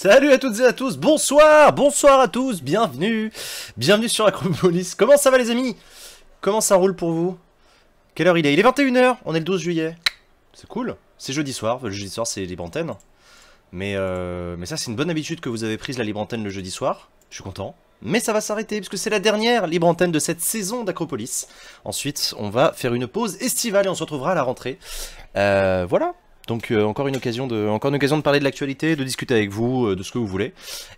Salut à toutes et à tous, bonsoir, bonsoir à tous, bienvenue sur Acropolis. Comment ça va les amis? Comment ça roule pour vous? Quelle heure il est? Il est 21 h, on est le 12 juillet. C'est cool, c'est jeudi soir, le jeudi soir c'est libre antenne. Mais ça c'est une bonne habitude que vous avez prise la libre antenne le jeudi soir, je suis content. Mais ça va s'arrêter, puisque c'est la dernière libre antenne de cette saison d'Acropolis. Ensuite, on va faire une pause estivale et on se retrouvera à la rentrée. Voilà. Donc encore une occasion de parler de l'actualité, de discuter avec vous, de ce que vous voulez.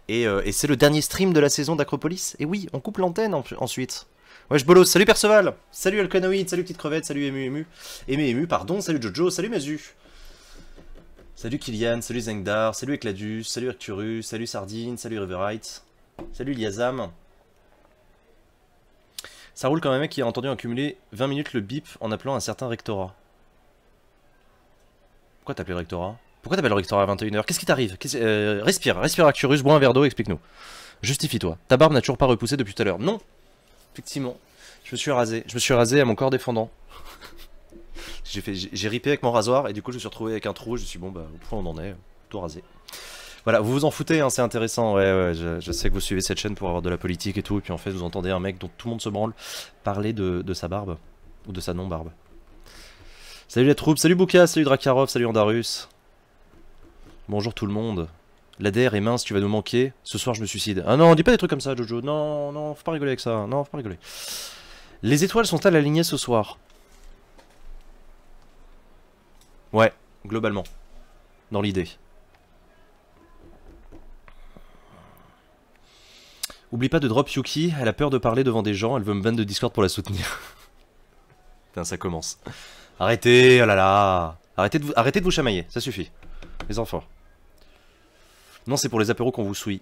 Et c'est le dernier stream de la saison d'Acropolis. Et oui, on coupe l'antenne ensuite. Wesh bolos, salut Perceval, salut Alcanoïd, salut Petite Crevette, salut Emu, pardon, salut Jojo, salut Mazu. Salut Kylian, salut Zengdar, salut Ecladus, salut Arcturus, salut Sardine, salut Riverite, salut Liazam. Ça roule quand un mec qui a entendu accumuler 20 minutes le bip en appelant un certain rectorat. Pourquoi t'appelles le rectorat? Pourquoi t'appelles le rectorat à 21 h? Qu'est-ce qui t'arrive? Respire Arcturus, bois un verre d'eau, explique-nous. Justifie-toi. Ta barbe n'a toujours pas repoussé depuis tout à l'heure. Non. Effectivement. Je me suis rasé à mon corps défendant. J'ai ripé avec mon rasoir et du coup je me suis retrouvé avec un trou. Je me suis dit bon bah au point où on en est, tout rasé. Voilà, vous vous en foutez, hein, c'est intéressant. Ouais, je sais que vous suivez cette chaîne pour avoir de la politique et tout. Et puis en fait vous entendez un mec dont tout le monde se branle parler de sa barbe. Ou de sa non-barbe. Salut les troupes, salut Bouka, salut Drakarov, salut Andarus. Bonjour tout le monde. L'ADR est mince, tu vas nous manquer. Ce soir je me suicide. Ah non, dis pas des trucs comme ça Jojo. Non, non, faut pas rigoler avec ça. Non, faut pas rigoler. Les étoiles sont-elles alignées ce soir? Ouais, globalement. Dans l'idée. Oublie pas de drop Yuki, elle a peur de parler devant des gens, elle veut me ban de Discord pour la soutenir. Putain, ça commence. Arrêtez, oh là là. Arrêtez de vous chamailler, ça suffit. Les enfants. Non, c'est pour les apéros qu'on vous suit.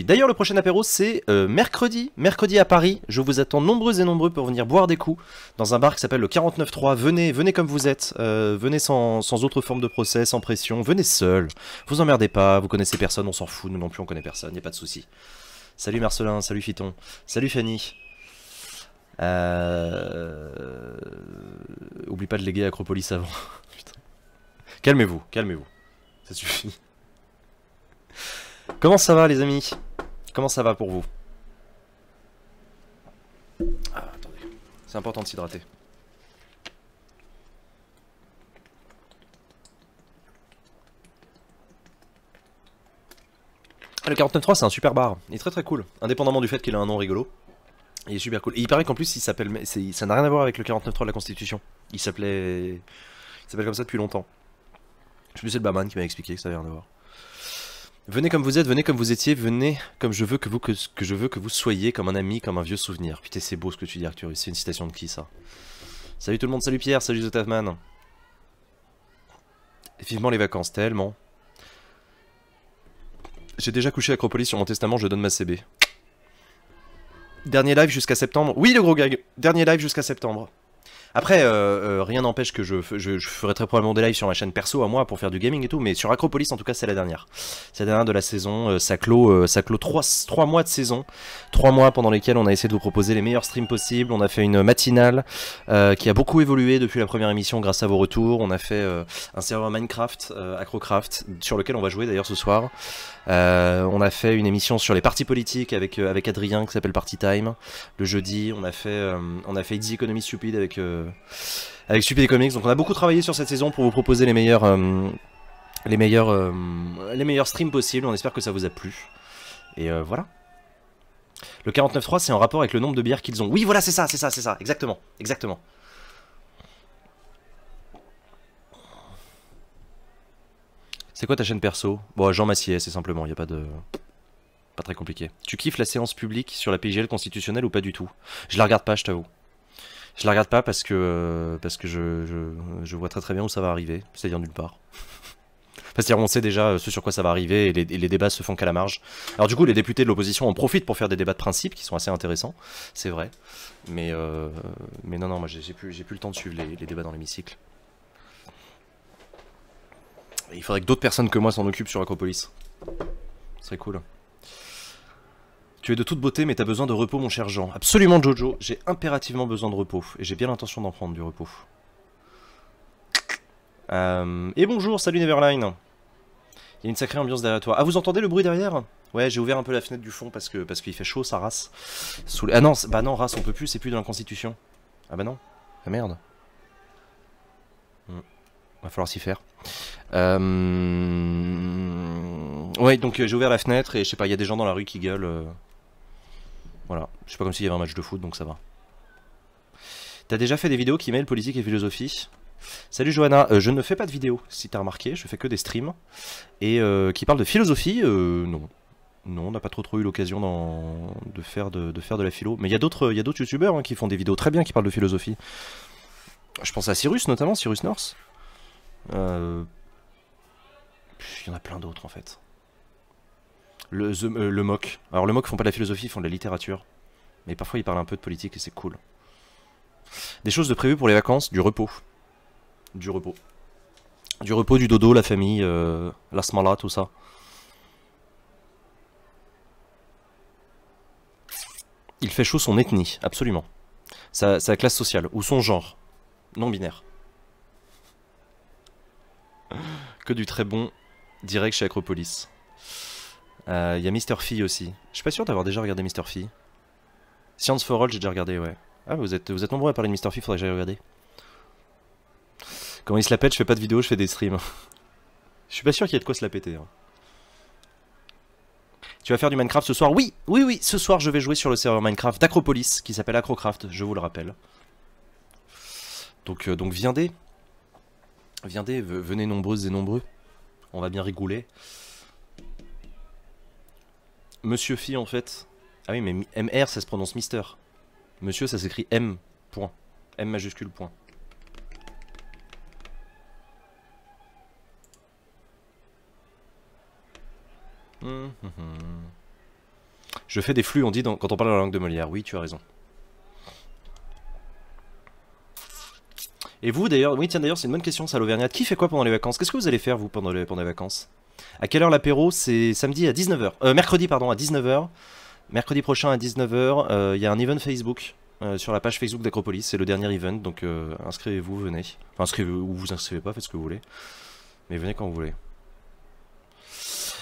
D'ailleurs, le prochain apéro, c'est mercredi. Mercredi à Paris. Je vous attends nombreux et nombreux pour venir boire des coups dans un bar qui s'appelle le 49.3. Venez comme vous êtes. Venez sans autre forme de procès, sans pression. Venez seul. Vous emmerdez pas, vous connaissez personne, on s'en fout. Nous non plus, on connaît personne, y a pas de souci. Salut Marcelin, salut Phyton. Salut Fanny. Oublie pas de léguer Acropolis avant. Putain. Calmez-vous. Ça suffit. Comment ça va les amis? Comment ça va pour vous? Ah, attendez. C'est important de s'hydrater. Le 49.3 c'est un super bar. Il est très cool. Indépendamment du fait qu'il a un nom rigolo. Il est super cool. Et il paraît qu'en plus il s'appelle... Ça n'a rien à voir avec le 49.3 de la Constitution. Il s'appelle comme ça depuis longtemps. Je sais plus c'est le barman qui m'a expliqué que ça avait rien à voir. Venez comme vous êtes, venez comme vous étiez, venez comme je veux que vous soyez, comme un ami, comme un vieux souvenir. Putain c'est beau ce que tu dis Arcturus, c'est une citation de qui ça? Salut tout le monde, salut Pierre, salut Zotafman. Vivement les vacances, tellement. J'ai déjà couché Acropolis sur mon testament, je donne ma CB. Dernier live jusqu'à septembre. Oui le gros gag, dernier live jusqu'à septembre. Après, rien n'empêche que je ferai très probablement des lives sur ma chaîne perso à moi pour faire du gaming et tout, mais sur Acropolis en tout cas c'est la dernière. C'est la dernière de la saison, ça clôt 3 mois de saison, 3 mois pendant lesquels on a essayé de vous proposer les meilleurs streams possibles. On a fait une matinale qui a beaucoup évolué depuis la première émission grâce à vos retours. On a fait un serveur Minecraft, Acrocraft, sur lequel on va jouer d'ailleurs ce soir. On a fait une émission sur les partis politiques avec Adrien qui s'appelle Party Time. Le jeudi, on a fait Easy Economy Stupid avec Stupid Comics. Donc on a beaucoup travaillé sur cette saison pour vous proposer les meilleurs streams possibles. On espère que ça vous a plu. Et voilà. Le 49.3 c'est en rapport avec le nombre de bières qu'ils ont. Oui voilà c'est ça, exactement. C'est quoi ta chaîne perso? Bon, Jean Massier, c'est simplement, il n'y a pas de... Pas très compliqué. Tu kiffes la séance publique sur la PGL constitutionnelle ou pas du tout? Je la regarde pas, je t'avoue. Je la regarde pas parce que je vois très bien où ça va arriver, c'est-à-dire nulle part. C'est-à-dire on sait déjà ce sur quoi ça va arriver et les débats se font qu'à la marge. Alors du coup, les députés de l'opposition en profitent pour faire des débats de principe qui sont assez intéressants, c'est vrai. Mais non, moi j'ai plus le temps de suivre les débats dans l'hémicycle. Il faudrait que d'autres personnes que moi s'en occupent sur Acropolis. Ce serait cool. Tu es de toute beauté mais t'as besoin de repos mon cher Jean. Absolument Jojo, j'ai impérativement besoin de repos. Et j'ai bien l'intention d'en prendre du repos. Et bonjour, salut Neverline. Il y a une sacrée ambiance derrière toi. Ah, vous entendez le bruit derrière? Ouais, j'ai ouvert un peu la fenêtre du fond parce qu'il fait chaud, ça race. Ah non, bah non, race, on peut plus, c'est plus dans la Constitution. Ah bah non. Ah merde. Va falloir s'y faire. Ouais, donc j'ai ouvert la fenêtre et je sais pas, il y a des gens dans la rue qui gueulent. Voilà, c'est pas comme s'il y avait un match de foot, donc ça va. T'as déjà fait des vidéos qui mêlent politique et philosophie? Salut Johanna, je ne fais pas de vidéos, si t'as remarqué, je fais que des streams. Et qui parlent de philosophie, non. Non, on n'a pas trop eu l'occasion de faire de la philo. Mais il y a d'autres youtubeurs hein, qui font des vidéos très bien qui parlent de philosophie. Je pense à Cyrus notamment, Cyrus North. Il y en a plein d'autres en fait. Le Mock. Alors le Mock font pas de la philosophie, ils font de la littérature. Mais parfois ils parlent un peu de politique et c'est cool. Des choses de prévues pour les vacances, du repos. Du repos. Du repos, du dodo, la famille, la smala, tout ça. Il fait chaud son ethnie, absolument. Sa classe sociale, ou son genre. Non binaire. Que du très bon direct chez Acropolis. Il y a Mr. Phi aussi. Je suis pas sûr d'avoir déjà regardé Mr. Phi. Science for All, j'ai déjà regardé, ouais. Ah, vous êtes nombreux à parler de Mr. Phi, faudrait que j'aille regarder. Quand il se la pète, je fais pas de vidéo, je fais des streams. Je suis pas sûr qu'il y ait de quoi se la péter. Hein. Tu vas faire du Minecraft ce soir? Oui, oui, oui, ce soir je vais jouer sur le serveur Minecraft d'Acropolis, qui s'appelle Acrocraft, je vous le rappelle. Donc viendez. Viendez, venez nombreuses et nombreux. On va bien rigoler. Monsieur Phi en fait. Ah oui, mais MR ça se prononce Mister. Monsieur ça s'écrit M. Point. M majuscule point. Je fais des flux, on dit quand on parle la langue de Molière. Oui, tu as raison. Et vous d'ailleurs, oui tiens d'ailleurs c'est une bonne question ça l'Auvergnat. Qui fait quoi pendant les vacances? Qu'est-ce que vous allez faire vous pendant les vacances? À quelle heure l'apéro? C'est samedi à 19h. Mercredi pardon à 19h. Mercredi prochain à 19h, il y a un event Facebook sur la page Facebook d'Acropolis. C'est le dernier event donc inscrivez-vous, venez. Enfin inscrivez-vous ou vous inscrivez pas, faites ce que vous voulez. Mais venez quand vous voulez.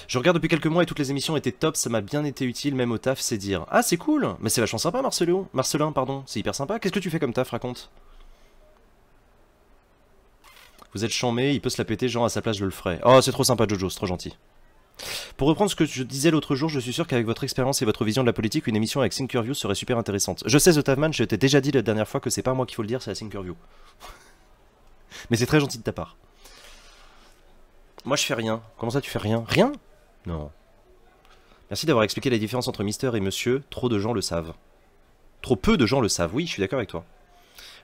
Je regarde depuis quelques mois et toutes les émissions étaient top, ça m'a bien été utile, même au taf, c'est dire. Ah c'est cool, mais c'est vachement sympa Marcelin, pardon, c'est hyper sympa. Qu'est-ce que tu fais comme taf, raconte? Vous êtes chambé, il peut se la péter, genre à sa place je le ferai. Oh c'est trop sympa Jojo, c'est trop gentil. Pour reprendre ce que je disais l'autre jour, je suis sûr qu'avec votre expérience et votre vision de la politique, une émission avec Thinkerview serait super intéressante. Je sais The Tavman, je t'ai déjà dit la dernière fois que c'est pas moi qu'il faut le dire, c'est la Thinkerview. Mais c'est très gentil de ta part. Moi je fais rien. Comment ça tu fais rien? Rien? Non. Merci d'avoir expliqué la différence entre Mister et Monsieur, trop de gens le savent. Trop peu de gens le savent, oui je suis d'accord avec toi.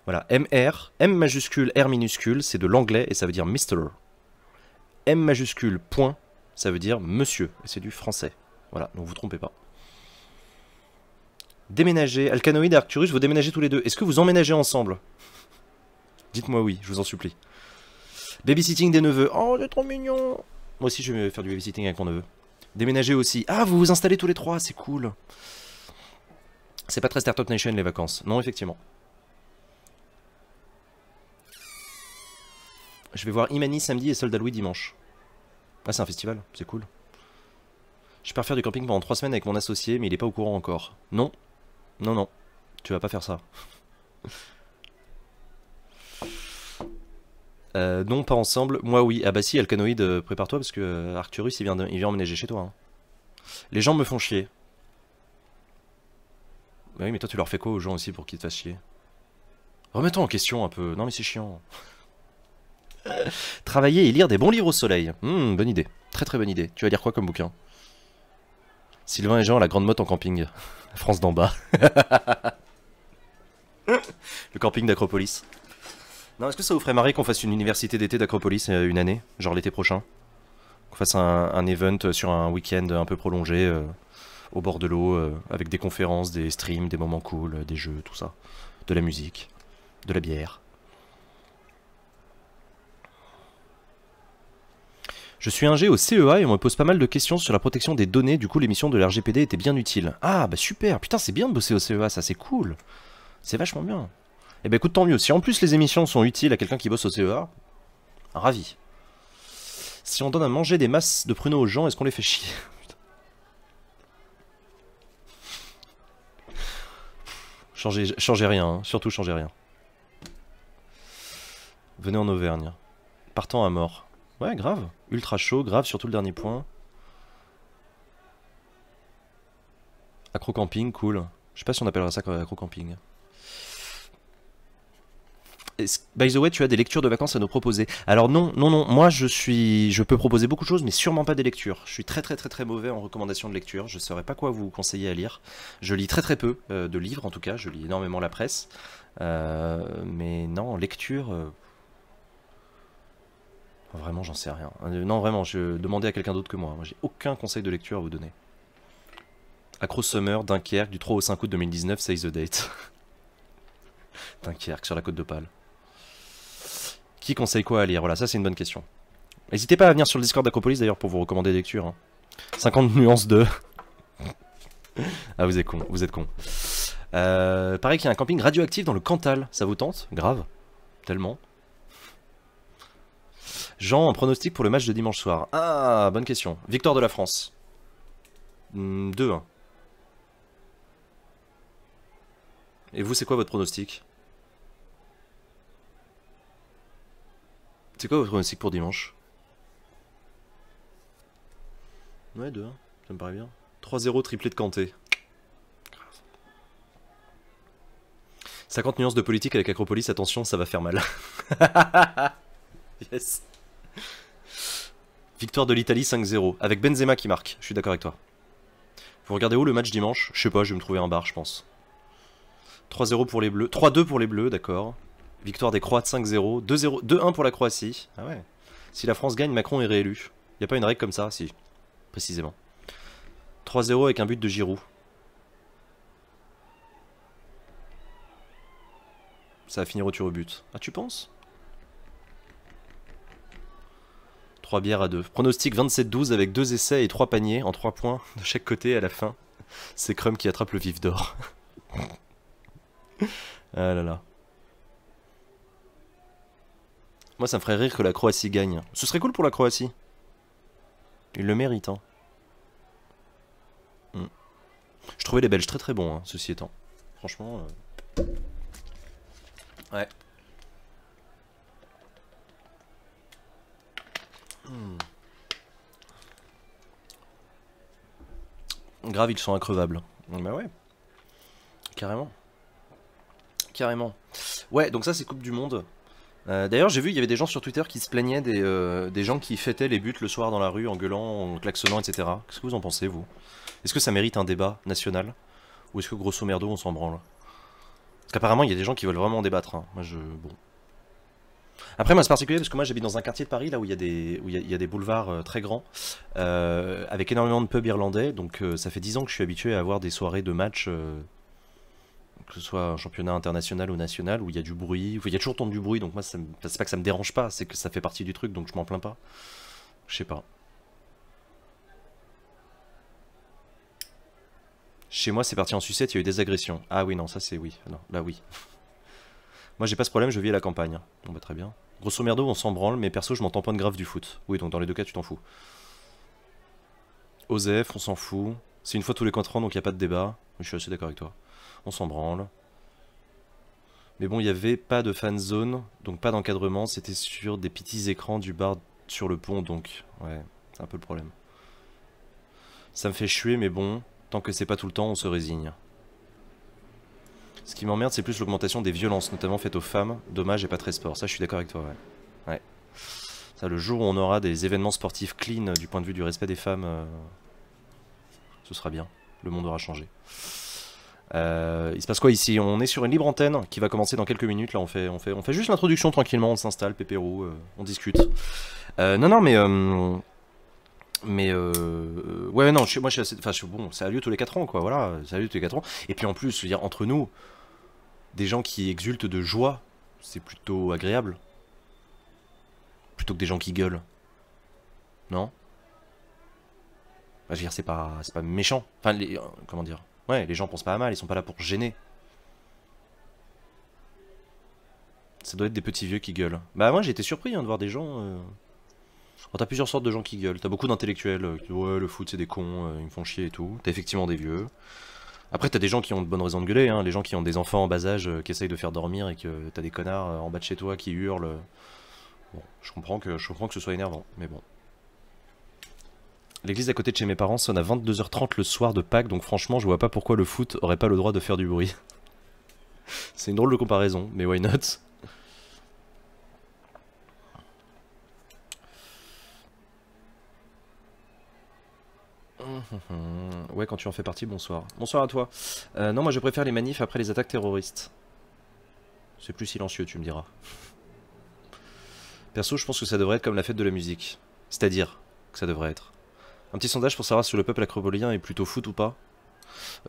Voilà, MR, M majuscule, R minuscule, c'est de l'anglais et ça veut dire Mister. M majuscule, point, ça veut dire Monsieur, et c'est du français. Voilà, donc vous trompez pas. Déménager, Alcanoïde et Arcturus, vous déménagez tous les deux. Est-ce que vous emménagez ensemble? Dites-moi oui, je vous en supplie. Babysitting des neveux, oh c'est trop mignon. Moi aussi je vais faire du babysitting avec mon neveu. Déménager aussi, ah vous vous installez tous les trois, c'est cool. C'est pas très Startup Nation les vacances, non effectivement. Je vais voir Imani samedi et Soldat Louis dimanche. Ah c'est un festival, c'est cool. Je pars faire du camping pendant 3 semaines avec mon associé, mais il est pas au courant encore. Non, non, non, tu vas pas faire ça. Non, pas ensemble. Moi oui. Ah bah si, Alcanoïde, prépare-toi parce que Arcturus il vient emménager chez toi. Hein. Les gens me font chier. Bah oui, mais toi tu leur fais quoi aux gens aussi pour qu'ils te fassent chier? Remets-toi en question un peu. Non mais c'est chiant. Travailler et lire des bons livres au soleil. Bonne idée. Très très bonne idée. Tu vas lire quoi comme bouquin? Sylvain et Jean, la grande motte en camping. France d'en bas. Le camping d'Acropolis. Non, est-ce que ça vous ferait marrer qu'on fasse une université d'été d'Acropolis une année? Genre l'été prochain? Qu'on fasse un event sur un week-end un peu prolongé au bord de l'eau avec des conférences, des streams, des moments cool, des jeux, tout ça. De la musique, de la bière. Je suis ingé au CEA et on me pose pas mal de questions sur la protection des données, du coup l'émission de l'RGPD était bien utile. Ah bah super, putain c'est bien de bosser au CEA, ça c'est cool. C'est vachement bien. Eh ben écoute tant mieux, si en plus les émissions sont utiles à quelqu'un qui bosse au CEA, ravi. Si on donne à manger des masses de pruneaux aux gens, est-ce qu'on les fait chier? Changez rien, hein. Surtout changez rien. Venez en Auvergne. Partant à mort. Ouais, grave. Ultra chaud, grave, surtout le dernier point. Acro-camping, cool. Je sais pas si on appellera ça acro-camping. By the way, tu as des lectures de vacances à nous proposer. Alors non, moi je peux proposer beaucoup de choses, mais sûrement pas des lectures. Je suis très mauvais en recommandations de lecture. Je saurais pas quoi vous conseiller à lire. Je lis très peu de livres, en tout cas. Je lis énormément la presse. Mais non, lecture... Vraiment, j'en sais rien. Non, vraiment, je demandais à quelqu'un d'autre que moi. Moi, j'ai aucun conseil de lecture à vous donner. Acro Summer, Dunkerque, du 3 au 5 août 2019, save the date. Dunkerque, sur la côte d'Opale. Qui conseille quoi à lire? Voilà, ça c'est une bonne question. N'hésitez pas à venir sur le Discord d'Acropolis d'ailleurs pour vous recommander des lectures. Hein. 50 nuances de... Ah, vous êtes con, vous êtes con. Pareil qu'il y a un camping radioactif dans le Cantal. Ça vous tente? Grave. Tellement. Jean, en pronostic pour le match de dimanche soir. Ah, bonne question. Victoire de la France. 2-1. Et vous, c'est quoi votre pronostic? C'est quoi votre pronostic pour dimanche? Ouais, 2-1. Ça me paraît bien. 3-0, triplé de Kanté. 50 nuances de politique avec Acropolis, attention, ça va faire mal. Yes. Victoire de l'Italie 5-0, avec Benzema qui marque, je suis d'accord avec toi. Vous regardez où le match dimanche? Je sais pas, je vais me trouver un bar, je pense. 3-0 pour les Bleus, 3-2 pour les Bleus, d'accord. Victoire des Croates 5-0, 2-0, 2-1 pour la Croatie. Ah ouais. Si la France gagne, Macron est réélu. Y a pas une règle comme ça? Si, précisément. 3-0 avec un but de Giroud. Ça va finir au tir au but. Ah, tu penses? 3 bières à 2. Pronostic 27-12 avec 2 essais et 3 paniers en 3 points de chaque côté à la fin. C'est Crum qui attrape le vif d'or. Ah là là. Moi ça me ferait rire que la Croatie gagne. Ce serait cool pour la Croatie. Ils le méritent hein. Je trouvais les Belges très bons hein, ceci étant. Franchement... Ouais. Grave, ils sont increvables. Bah ouais. Carrément. Carrément. Ouais, donc ça c'est Coupe du Monde. D'ailleurs, j'ai vu, il y avait des gens sur Twitter qui se plaignaient des gens qui fêtaient les buts le soir dans la rue en gueulant, en klaxonnant, etc. Qu'est-ce que vous en pensez, vous? Est-ce que ça mérite un débat national? Ou est-ce que grosso merdo on s'en branle? Parce qu'apparemment, il y a des gens qui veulent vraiment en débattre. Hein. Moi, bon. Après, moi, c'est particulier parce que moi, j'habite dans un quartier de Paris là où il y a des boulevards très grands, avec énormément de pubs irlandais. Donc, ça fait 10 ans que je suis habitué à avoir des soirées de matchs, que ce soit un championnat international ou national, où il y a du bruit, où il y a toujours tant du bruit. Donc, moi, c'est pas que ça me dérange pas, c'est que ça fait partie du truc, donc je m'en plains pas. Je sais pas. Chez moi, c'est parti en sucette, il y a eu des agressions. Ah oui, non, ça c'est oui. Non, là, oui. Moi, j'ai pas ce problème, je vis à la campagne. Bon, bah, très bien. Grosso merdo, on s'en branle, mais perso, je m'en tamponne grave du foot. Oui, donc dans les deux cas, tu t'en fous. OZEF, on s'en fout. C'est une fois tous les 4 ans, donc il n'y a pas de débat. Je suis assez d'accord avec toi. On s'en branle. Mais bon, il n'y avait pas de fan zone, donc pas d'encadrement. C'était sur des petits écrans du bar sur le pont, donc ouais, c'est un peu le problème. Ça me fait chuer, mais bon, tant que c'est pas tout le temps, on se résigne. Ce qui m'emmerde, c'est plus l'augmentation des violences, notamment faites aux femmes. Dommage et pas très sport. Ça, je suis d'accord avec toi, ouais. Ouais. Ça, le jour où on aura des événements sportifs clean du point de vue du respect des femmes, ce sera bien. Le monde aura changé. Il se passe quoi ici? On est sur une libre antenne qui va commencer dans quelques minutes. Là, on fait juste l'introduction tranquillement. On s'installe, pépérou, on discute. Non, mais ouais, non, moi je suis assez. Enfin, bon, ça a lieu tous les 4 ans, quoi, voilà. Ça a lieu tous les 4 ans. Et puis en plus, je veux dire, entre nous, des gens qui exultent de joie, c'est plutôt agréable. Plutôt que des gens qui gueulent. Non? Bah, je veux dire, c'est pas méchant. Enfin, comment dire? Ouais, les gens pensent pas à mal, ils sont pas là pour gêner. Ça doit être des petits vieux qui gueulent. Bah, moi j'ai été surpris hein, de voir des gens. Bon, t'as plusieurs sortes de gens qui gueulent. T'as beaucoup d'intellectuels qui disent ouais, le foot c'est des cons, ils me font chier et tout. T'as effectivement des vieux. Après, t'as des gens qui ont de bonnes raisons de gueuler, hein. Les gens qui ont des enfants en bas âge qui essayent de faire dormir et que t'as des connards en bas de chez toi qui hurlent. Bon, je comprends que ce soit énervant, mais bon. L'église à côté de chez mes parents sonne à 22h30 le soir de Pâques, donc franchement, je vois pas pourquoi le foot aurait pas le droit de faire du bruit. C'est une drôle de comparaison, mais why not? Ouais, quand tu en fais partie, bonsoir. Bonsoir à toi. Non, moi je préfère les manifs après les attaques terroristes. C'est plus silencieux, tu me diras. Perso, je pense que ça devrait être comme la fête de la musique. C'est-à-dire que ça devrait être. Un petit sondage pour savoir si le peuple acropolien est plutôt foot ou pas.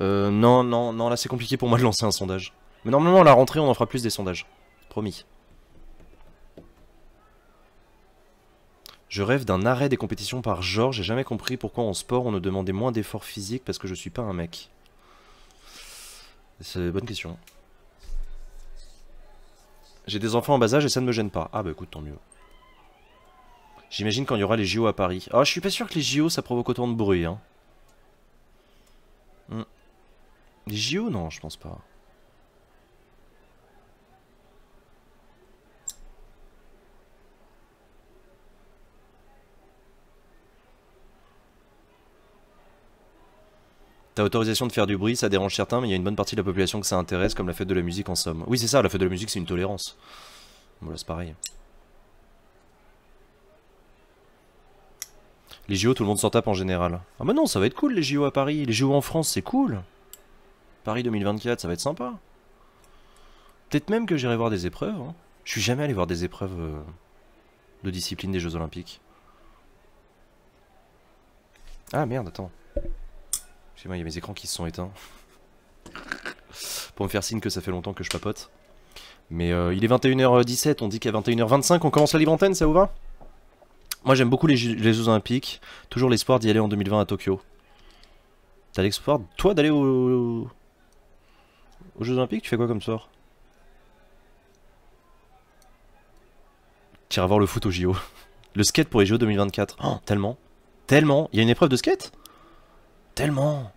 Non, là c'est compliqué pour moi de lancer un sondage. Mais normalement, à la rentrée, on en fera plus des sondages. Promis. Je rêve d'un arrêt des compétitions par genre. J'ai jamais compris pourquoi en sport on ne demandait moins d'efforts physiques parce que je suis pas un mec. C'est une bonne question. J'ai des enfants en bas âge et ça ne me gêne pas. Ah bah écoute, tant mieux. J'imagine quand il y aura les JO à Paris. Ah, je suis pas sûr que les JO ça provoque autant de bruit, hein. Les JO, non, je pense pas. T'as autorisation de faire du bruit, ça dérange certains, mais il y a une bonne partie de la population que ça intéresse, comme la fête de la musique en somme. Oui, c'est ça, la fête de la musique, c'est une tolérance. Bon, là, c'est pareil. Les JO, tout le monde s'en tape en général. Ah bah non, ça va être cool les JO à Paris. Les JO en France, c'est cool. Paris 2024, ça va être sympa. Peut-être même que j'irai voir des épreuves. Hein. Je suis jamais allé voir des épreuves de discipline des Jeux Olympiques. Ah merde, attends. Excusez-moi, il y a mes écrans qui se sont éteints. Pour me faire signe que ça fait longtemps que je papote. Mais il est 21h17, on dit qu'à 21h25 on commence la libre antenne, ça vous va? Moi j'aime beaucoup les Jeux Olympiques. Toujours l'espoir d'y aller en 2020 à Tokyo. T'as l'espoir, toi, d'aller aux Jeux Olympiques? Tu fais quoi comme sport? Tu iras voir le foot au JO. Le skate pour les JO 2024. Oh, tellement. Tellement. Il y a une épreuve de skate? Tellement.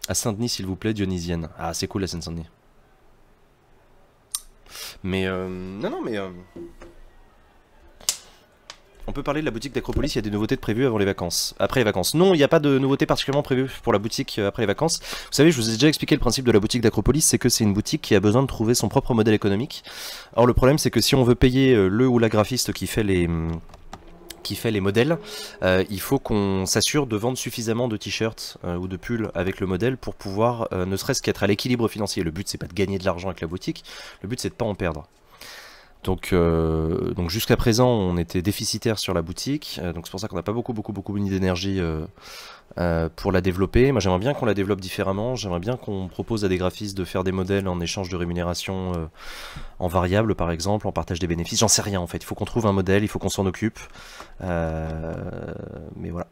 À Saint-Denis, s'il vous plaît, Dionysienne. Ah, c'est cool la Seine-Saint-Denis. Mais non, mais on peut parler de la boutique d'Acropolis, il y a des nouveautés de prévues avant les vacances. Après les vacances. Non, il n'y a pas de nouveautés particulièrement prévues pour la boutique après les vacances. Vous savez, je vous ai déjà expliqué le principe de la boutique d'Acropolis, c'est que c'est une boutique qui a besoin de trouver son propre modèle économique. Or le problème, c'est que si on veut payer le ou la graphiste qui fait les modèles, il faut qu'on s'assure de vendre suffisamment de t-shirts ou de pulls avec le modèle pour pouvoir ne serait-ce qu'être à l'équilibre financier. Le but c'est pas de gagner de l'argent avec la boutique, le but c'est de pas en perdre. Donc jusqu'à présent on était déficitaire sur la boutique, donc c'est pour ça qu'on n'a pas beaucoup mis d'énergie pour la développer. Moi j'aimerais bien qu'on la développe différemment, j'aimerais bien qu'on propose à des graphistes de faire des modèles en échange de rémunération en variable par exemple, en partage des bénéfices, j'en sais rien en fait, il faut qu'on trouve un modèle, il faut qu'on s'en occupe, mais voilà.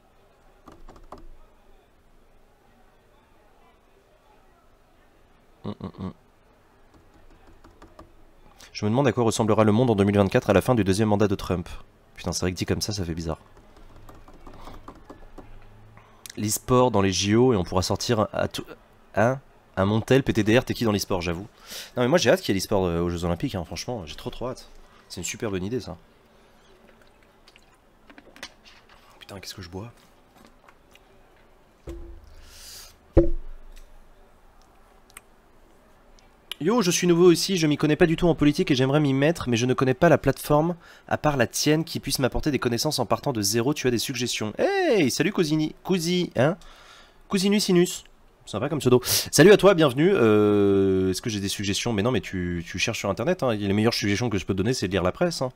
Je me demande à quoi ressemblera le monde en 2024 à la fin du deuxième mandat de Trump. Putain, c'est vrai que dit comme ça fait bizarre. L'e-sport dans les JO et on pourra sortir un Montel, PTDR, t'es qui dans l'e-sport, j'avoue. Non mais moi j'ai hâte qu'il y ait l'e-sport aux Jeux Olympiques, hein, franchement, j'ai trop hâte. C'est une super bonne idée ça. Putain, qu'est-ce que je bois? Yo, je suis nouveau ici, je m'y connais pas du tout en politique et j'aimerais m'y mettre, mais je ne connais pas la plateforme, à part la tienne, qui puisse m'apporter des connaissances en partant de zéro. Tu as des suggestions? Hey, salut Cousini, hein? Cousinus Sinus. Sympa comme pseudo. Salut à toi, bienvenue. Est-ce que j'ai des suggestions? Mais non, mais tu cherches sur internet, hein. Les meilleures suggestions que je peux te donner, c'est de lire la presse, hein.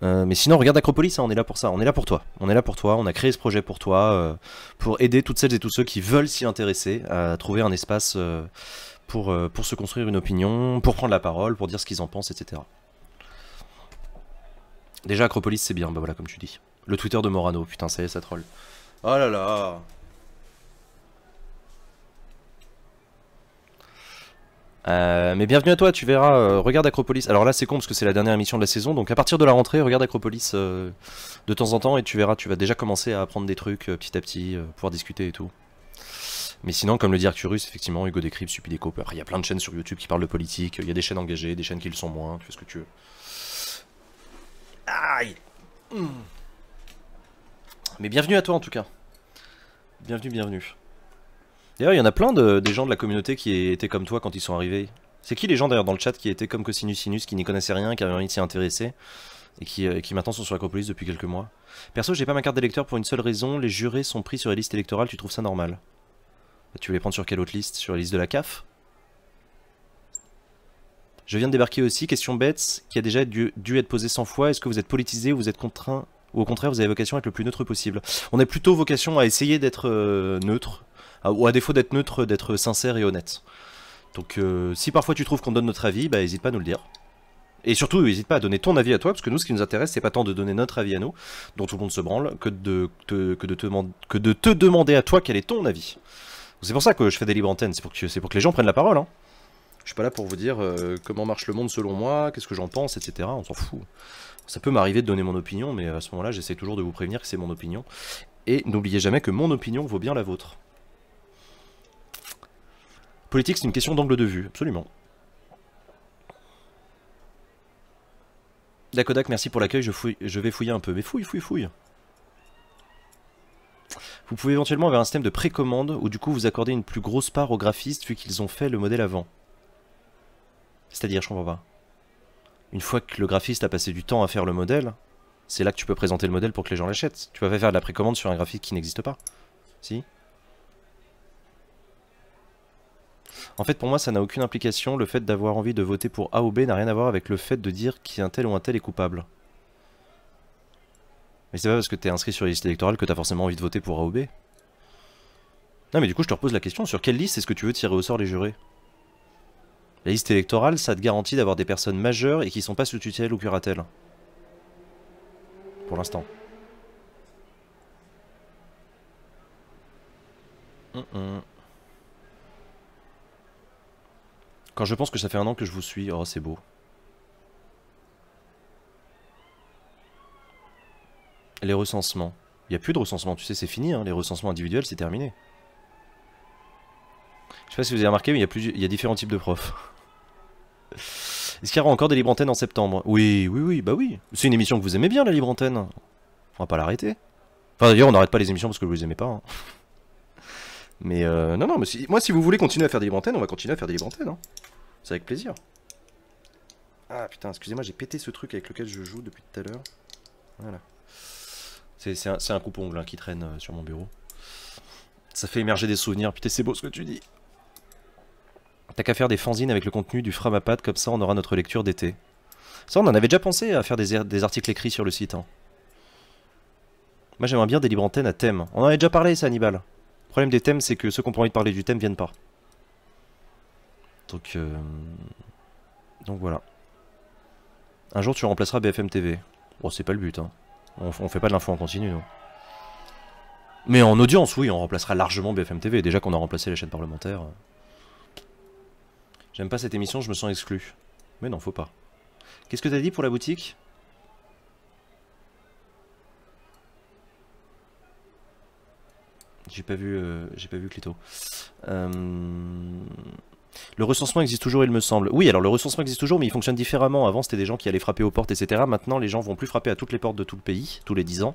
Mais sinon, regarde Acropolis, hein, on est là pour ça, on est là pour toi. On est là pour toi, on a créé ce projet pour toi, pour aider toutes celles et tous ceux qui veulent s'y intéresser à trouver un espace pour se construire une opinion, pour prendre la parole, pour dire ce qu'ils en pensent, etc. Déjà, Acropolis, c'est bien, bah voilà, comme tu dis. Le Twitter de Morano, putain, ça y est, ça troll. Oh là là. Mais bienvenue à toi, tu verras, regarde Acropolis. Alors là c'est con parce que c'est la dernière émission de la saison, donc à partir de la rentrée, regarde Acropolis de temps en temps et tu verras, tu vas déjà commencer à apprendre des trucs petit à petit, pouvoir discuter et tout. Mais sinon, comme le dit Arcturus, effectivement, Hugo Décrypte, Stupideco, il y a plein de chaînes sur YouTube qui parlent de politique, il y a des chaînes engagées, des chaînes qui le sont moins, tu fais ce que tu veux. Aïe. Mais bienvenue à toi en tout cas. Bienvenue, bienvenue. D'ailleurs, il y en a plein des gens de la communauté qui étaient comme toi quand ils sont arrivés. C'est qui les gens d'ailleurs dans le chat qui étaient comme Cosinus Sinus, qui n'y connaissaient rien, qui avaient envie de s'y intéresser, et qui maintenant sont sur Acropolis depuis quelques mois? Perso, j'ai pas ma carte d'électeur pour une seule raison, les jurés sont pris sur les listes électorales, tu trouves ça normal? Tu veux les prendre sur quelle autre liste? Sur la liste de la CAF? Je viens de débarquer aussi, question bête, qui a déjà dû être posée 100 fois, est-ce que vous êtes politisé ou vous êtes contraint, ou au contraire vous avez vocation à être le plus neutre possible? On a plutôt vocation à essayer d'être neutre, ou à défaut d'être neutre, d'être sincère et honnête. Donc si parfois tu trouves qu'on donne notre avis, bah n'hésite pas à nous le dire. Et surtout, n'hésite pas à donner ton avis à toi, parce que nous, ce qui nous intéresse, c'est pas tant de donner notre avis à nous, dont tout le monde se branle, que de te demander à toi quel est ton avis. C'est pour ça que je fais des libres antennes, c'est pour que les gens prennent la parole. Hein. Je suis pas là pour vous dire comment marche le monde selon moi, qu'est-ce que j'en pense, etc. On s'en fout. Ça peut m'arriver de donner mon opinion, mais à ce moment-là, j'essaie toujours de vous prévenir que c'est mon opinion. Et n'oubliez jamais que mon opinion vaut bien la vôtre. Politique, c'est une question d'angle de vue, absolument. Dakodak, merci pour l'accueil, je vais fouiller un peu. Mais fouille. Vous pouvez éventuellement avoir un système de précommande où du coup vous accordez une plus grosse part aux graphistes vu qu'ils ont fait le modèle avant. C'est-à-dire, je comprends pas. Une fois que le graphiste a passé du temps à faire le modèle, c'est là que tu peux présenter le modèle pour que les gens l'achètent. Tu peux pas faire de la précommande sur un graphique qui n'existe pas. Si? En fait, pour moi, ça n'a aucune implication. Le fait d'avoir envie de voter pour A ou B n'a rien à voir avec le fait de dire qu'un tel ou un tel est coupable. Mais c'est pas parce que t'es inscrit sur les listes électorales que t'as forcément envie de voter pour A ou B. Non mais du coup, je te repose la question, sur quelle liste est-ce que tu veux tirer au sort les jurés? La liste électorale, ça te garantit d'avoir des personnes majeures et qui sont pas sous tutelle ou curatelle. Pour l'instant. Quand je pense que ça fait un an que je vous suis, oh c'est beau. Les recensements. Il n'y a plus de recensement, tu sais, c'est fini, hein. Les recensements individuels, c'est terminé. Je sais pas si vous avez remarqué, mais il y a différents types de profs. Est-ce qu'il y aura encore des libres antennes en septembre? Oui, bah oui. C'est une émission que vous aimez bien, la libre antenne. On va pas l'arrêter. Enfin d'ailleurs, on n'arrête pas les émissions parce que vous les aimez pas. Hein. Mais non, mais moi si vous voulez continuer à faire des libres antennes, on va continuer à faire des libres antennes. Hein. C'est avec plaisir. Ah putain, excusez-moi, j'ai pété ce truc avec lequel je joue depuis tout à l'heure. Voilà. C'est un coupe-ongle hein, qui traîne sur mon bureau. Ça fait émerger des souvenirs. Putain, c'est beau ce que tu dis. T'as qu'à faire des fanzines avec le contenu du Framapad, comme ça on aura notre lecture d'été. Ça, on en avait déjà pensé à faire des articles écrits sur le site. Hein. Moi j'aimerais bien des libres antennes à thème. On en avait déjà parlé, ça, Hannibal. Le problème des thèmes, c'est que ceux qui ont pas envie de parler du thème viennent pas. Donc voilà. Un jour tu remplaceras BFM TV. Bon, c'est pas le but, hein. On fait pas de l'info en continu, non. Mais en audience, oui, on remplacera largement BFM TV. Déjà qu'on a remplacé les chaînes parlementaires. J'aime pas cette émission, je me sens exclu. Mais non, faut pas. Qu'est-ce que t'as dit pour la boutique? J'ai pas vu Clito. Le recensement existe toujours, il me semble. Oui, alors le recensement existe toujours, mais il fonctionne différemment. Avant, c'était des gens qui allaient frapper aux portes, etc. Maintenant, les gens vont plus frapper à toutes les portes de tout le pays, tous les 10 ans.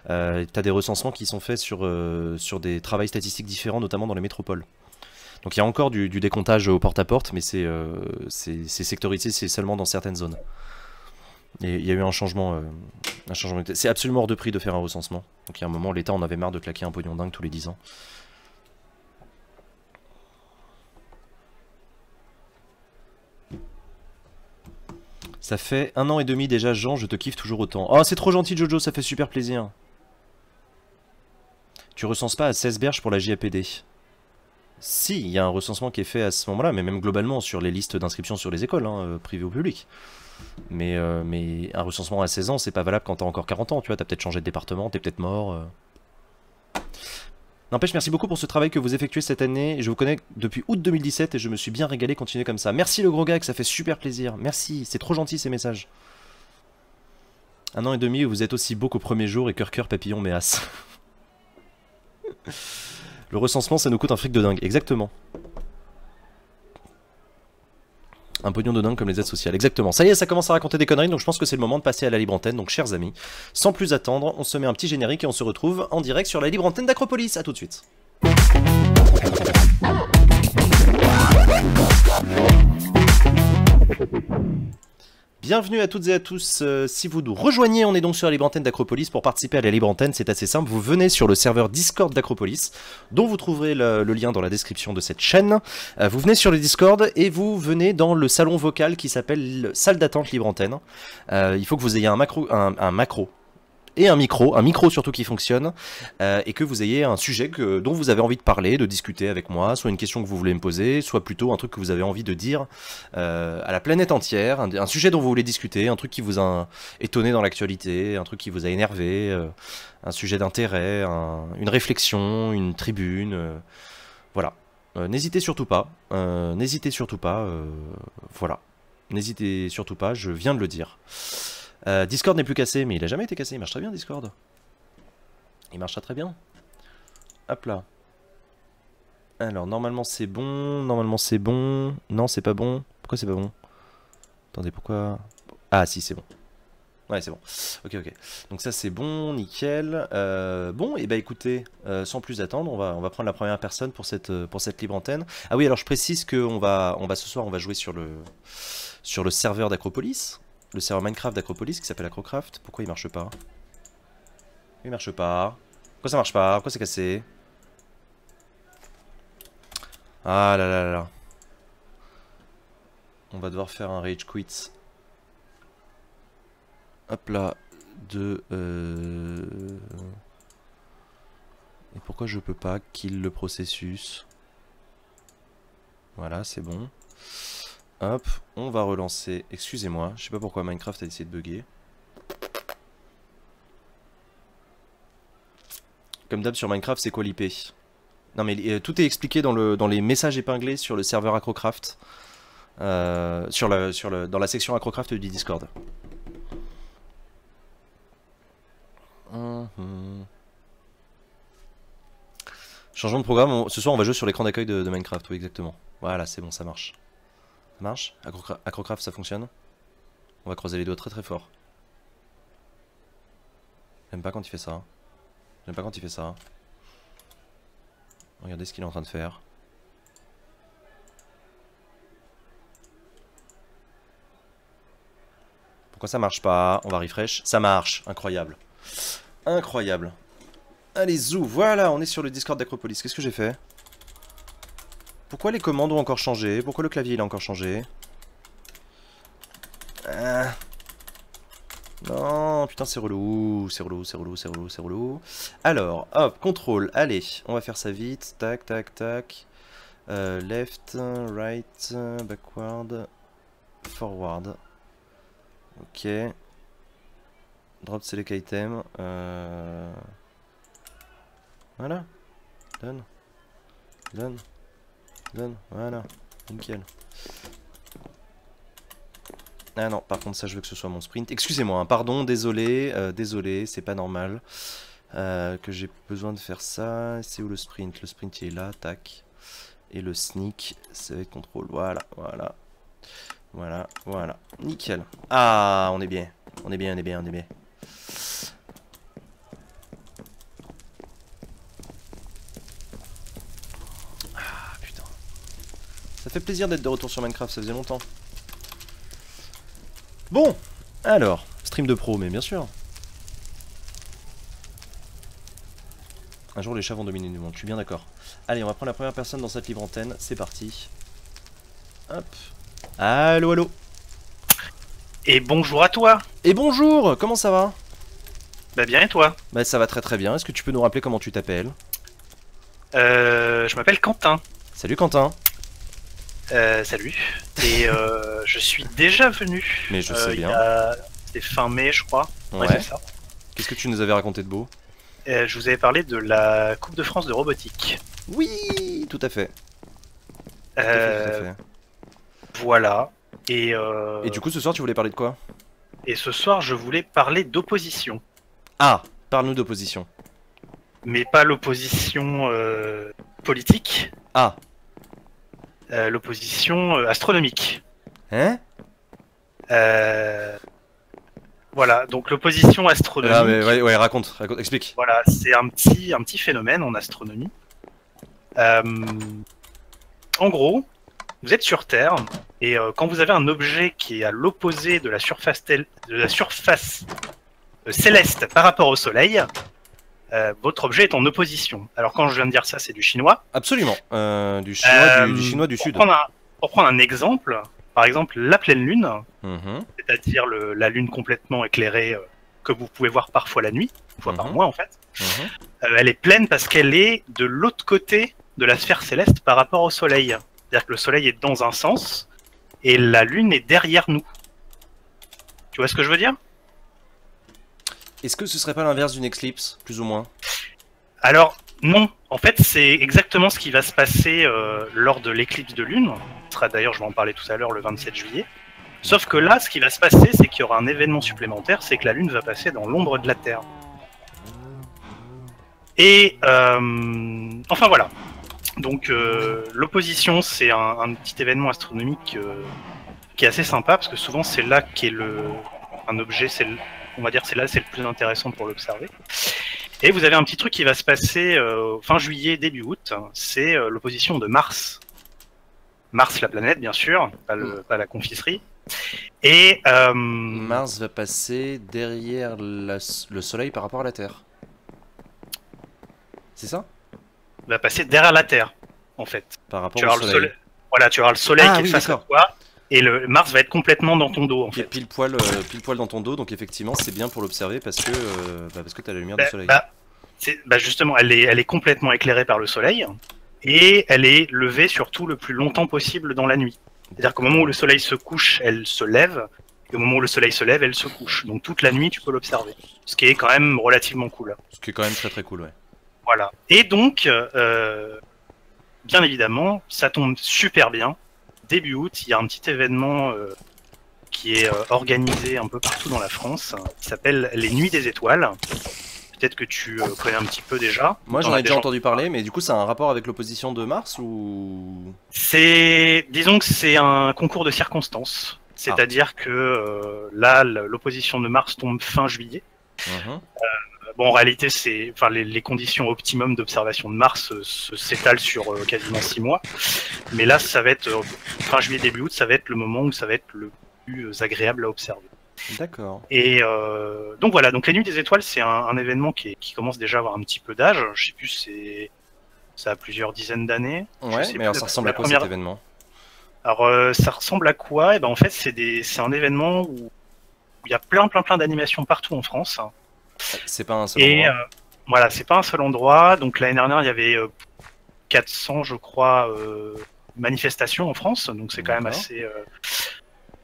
T'as des recensements qui sont faits sur des travails statistiques différents, notamment dans les métropoles. Donc il y a encore du décomptage au porte-à-porte, mais c'est sectorisé, c'est seulement dans certaines zones. Et il y a eu un changement. C'est absolument hors de prix de faire un recensement. Donc il y a un moment, l'État en avait marre de claquer un pognon dingue tous les 10 ans. Ça fait 1 an et demi déjà, Jean, je te kiffe toujours autant. Oh, c'est trop gentil, Jojo, ça fait super plaisir. Tu recenses pas à 16 berges pour la JAPD? Si, il y a un recensement qui est fait à ce moment-là, mais même globalement sur les listes d'inscription sur les écoles, hein, privées ou publiques. Mais un recensement à 16 ans, c'est pas valable quand t'as encore 40 ans, tu vois, t'as peut-être changé de département, t'es peut-être mort. N'empêche, merci beaucoup pour ce travail que vous effectuez cette année. Je vous connais depuis août 2017 et je me suis bien régalé. Continuez comme ça. Merci le gros gag, ça fait super plaisir. Merci, c'est trop gentil ces messages. 1 an et demi, vous êtes aussi beau qu'au premier jour et cœur papillon méas. Le recensement, ça nous coûte un fric de dingue. Exactement. Un pognon de dingue comme les aides sociales. Exactement. Ça y est, ça commence à raconter des conneries, donc je pense que c'est le moment de passer à la libre antenne. Donc, chers amis, sans plus attendre, on se met un petit générique et on se retrouve en direct sur la libre antenne d'Acropolis. A tout de suite. Bienvenue à toutes et à tous, si vous nous rejoignez, on est donc sur la libre antenne d'Acropolis. Pour participer à la libre antenne, c'est assez simple, vous venez sur le serveur Discord d'Acropolis, dont vous trouverez le lien dans la description de cette chaîne. Vous venez sur le Discord et vous venez dans le salon vocal qui s'appelle salle d'attente libre antenne. Il faut que vous ayez un macro et un micro surtout qui fonctionne, et que vous ayez un sujet dont vous avez envie de parler, de discuter avec moi, soit une question que vous voulez me poser, soit plutôt un truc que vous avez envie de dire à la planète entière, un sujet dont vous voulez discuter, un truc qui vous a étonné dans l'actualité, un truc qui vous a énervé, un sujet d'intérêt, une réflexion, une tribune, voilà. N'hésitez surtout pas, voilà. N'hésitez surtout pas, je viens de le dire. Discord n'est plus cassé, mais il a jamais été cassé, il marche très bien Discord. Il marche très bien. Hop là. Alors normalement c'est bon, non c'est pas bon. Pourquoi c'est pas bon? Attendez, pourquoi? Ah si c'est bon. Ouais c'est bon. Ok. Donc ça c'est bon, nickel. Bon et bah écoutez, sans plus attendre, on va prendre la première personne pour cette libre antenne. Ah oui alors je précise que ce soir on va jouer sur le serveur d'Acropolis. Le serveur Minecraft d'Acropolis qui s'appelle Acrocraft. Pourquoi il marche pas? Il marche pas. Pourquoi ça marche pas? Pourquoi c'est cassé? Ah là là là. On va devoir faire un rage quit. Hop là. Et pourquoi je peux pas kill le processus? Voilà, c'est bon. Hop, on va relancer. Excusez-moi, je sais pas pourquoi Minecraft a décidé de bugger. Comme d'hab sur Minecraft, c'est quoi l'IP? Non mais tout est expliqué dans les messages épinglés sur le serveur Acrocraft. Dans la section Acrocraft du Discord. Changement de programme, ce soir on va jouer sur l'écran d'accueil de Minecraft, oui exactement. Voilà, c'est bon, ça marche. Ça marche? Acrocraft ça fonctionne? On va croiser les doigts très très fort. J'aime pas quand il fait ça. J'aime pas quand il fait ça. Regardez ce qu'il est en train de faire. Pourquoi ça marche pas? On va refresh. Ça marche. Incroyable. Incroyable. Allez zou, voilà, on est sur le Discord d'Acropolis. Qu'est-ce que j'ai fait? Pourquoi les commandes ont encore changé? Pourquoi le clavier il a encore changé? Non, putain c'est relou, c'est relou. Alors, hop, contrôle, allez, on va faire ça vite, tac, left, right, backward, forward. Ok. Drop select item, voilà, donne, voilà, nickel. Ah non, par contre ça je veux que ce soit mon sprint. Excusez-moi, hein, pardon, désolé, c'est pas normal que j'ai besoin de faire ça. C'est où le sprint? Le sprint il est là, tac. Et le sneak, ça va être contrôle, voilà. Nickel. Ah, on est bien. Ah putain. Ça fait plaisir d'être de retour sur Minecraft, ça faisait longtemps. Bon, alors, stream de pro, mais bien sûr. Un jour les chats vont dominer le monde, je suis bien d'accord. Allez, on va prendre la première personne dans cette libre antenne, c'est parti. Hop. Allô. Et bonjour à toi. Et bonjour, comment ça va? Bah bien et toi? Bah ça va très très bien, est-ce que tu peux nous rappeler comment tu t'appelles? Je m'appelle Quentin. Salut Quentin. Salut. Et je suis déjà venu. Mais je sais bien. C'était fin mai, je crois. Ouais, c'est ça. Qu'est-ce que tu nous avais raconté de beau? je vous avais parlé de la Coupe de France de robotique. Oui, tout à fait. Tout à Euh, fait. voilà. Et du coup, ce soir, tu voulais parler de quoi? Et ce soir, je voulais parler d'opposition. Ah, parle-nous d'opposition. Mais pas l'opposition politique, Ah, l'opposition astronomique. hein? Euh, voilà, donc l'opposition astronomique, Ah, mais ouais, raconte, explique. voilà, c'est un petit phénomène en astronomie. Euh, en gros, vous êtes sur Terre, et quand vous avez un objet qui est à l'opposé de la surface, céleste par rapport au Soleil, votre objet est en opposition. Alors quand je viens de dire ça, c'est du chinois. Absolument. Du chinois, du chinois du sud. Pour prendre un exemple, par exemple la pleine lune, Mhm, c'est-à-dire la lune complètement éclairée que vous pouvez voir parfois la nuit, une fois par Mhm. mois en fait, mhm. elle est pleine parce qu'elle est de l'autre côté de la sphère céleste par rapport au Soleil. C'est-à-dire que le Soleil est dans un sens et la lune est derrière nous. Tu vois ce que je veux dire? Est-ce que ce serait pas l'inverse d'une éclipse, plus ou moins? Alors, non. En fait, c'est exactement ce qui va se passer lors de l'éclipse de lune. Ce sera d'ailleurs, je vais en parler tout à l'heure, le 27 juillet. Sauf que là, ce qui va se passer, c'est qu'il y aura un événement supplémentaire, c'est que la lune va passer dans l'ombre de la Terre. Et enfin voilà. Donc l'opposition, c'est un petit événement astronomique qui est assez sympa parce que souvent c'est là qu'est un objet, on va dire c'est là c'est le plus intéressant pour l'observer. Et vous avez un petit truc qui va se passer fin juillet, début août, c'est l'opposition de Mars. Mars, la planète, bien sûr, pas la confiserie. Et Mars va passer derrière le Soleil par rapport à la Terre. C'est ça? va passer derrière la Terre, en fait. Par rapport Tu vas au avoir Soleil. voilà, tu vas avoir le Soleil Ah qui est oui, face à d'accord. toi, et le Mars va être complètement dans ton dos, en Qui est fait. pile poil dans ton dos, donc effectivement c'est bien pour l'observer parce que t'as la lumière du Soleil. Justement, elle est complètement éclairée par le Soleil, et elle est levée surtout le plus longtemps possible dans la nuit. C'est-à-dire qu'au moment où le Soleil se couche, elle se lève, et au moment où le Soleil se lève, elle se couche. Donc toute la nuit, tu peux l'observer. Ce qui est quand même relativement cool. Ce qui est quand même très très cool, ouais. Voilà. Et donc, bien évidemment, ça tombe super bien. Début août, il y a un petit événement qui est organisé un peu partout dans la France, qui s'appelle les Nuits des Étoiles. Peut-être que tu connais un petit peu déjà. Moi T'en j'en as ai déjà entendu parler, mais du coup ça a un rapport avec l'opposition de Mars ou... Disons que c'est un concours de circonstances. C'est-à-dire que là, l'opposition de Mars tombe fin juillet. Mhm. Bon, en réalité, les conditions optimum d'observation de Mars s'étalent sur quasiment 6 mois. Mais là, ça va être fin juillet, début août, ça va être le moment où ça va être le plus agréable à observer. D'accord. Et donc voilà, donc les Nuits des Étoiles, c'est un événement qui commence déjà à avoir un petit peu d'âge. Je sais plus, ça a plusieurs dizaines d'années. Ouais, mais alors ça ressemble à quoi cet événement? Alors ça ressemble à quoi? Et ben en fait, c'est un événement où il y a plein d'animations partout en France. C'est pas un seul Et endroit. voilà, c'est pas un seul endroit. Donc l'année dernière, il y avait 400, je crois, manifestations en France. Donc c'est quand même D'accord. assez.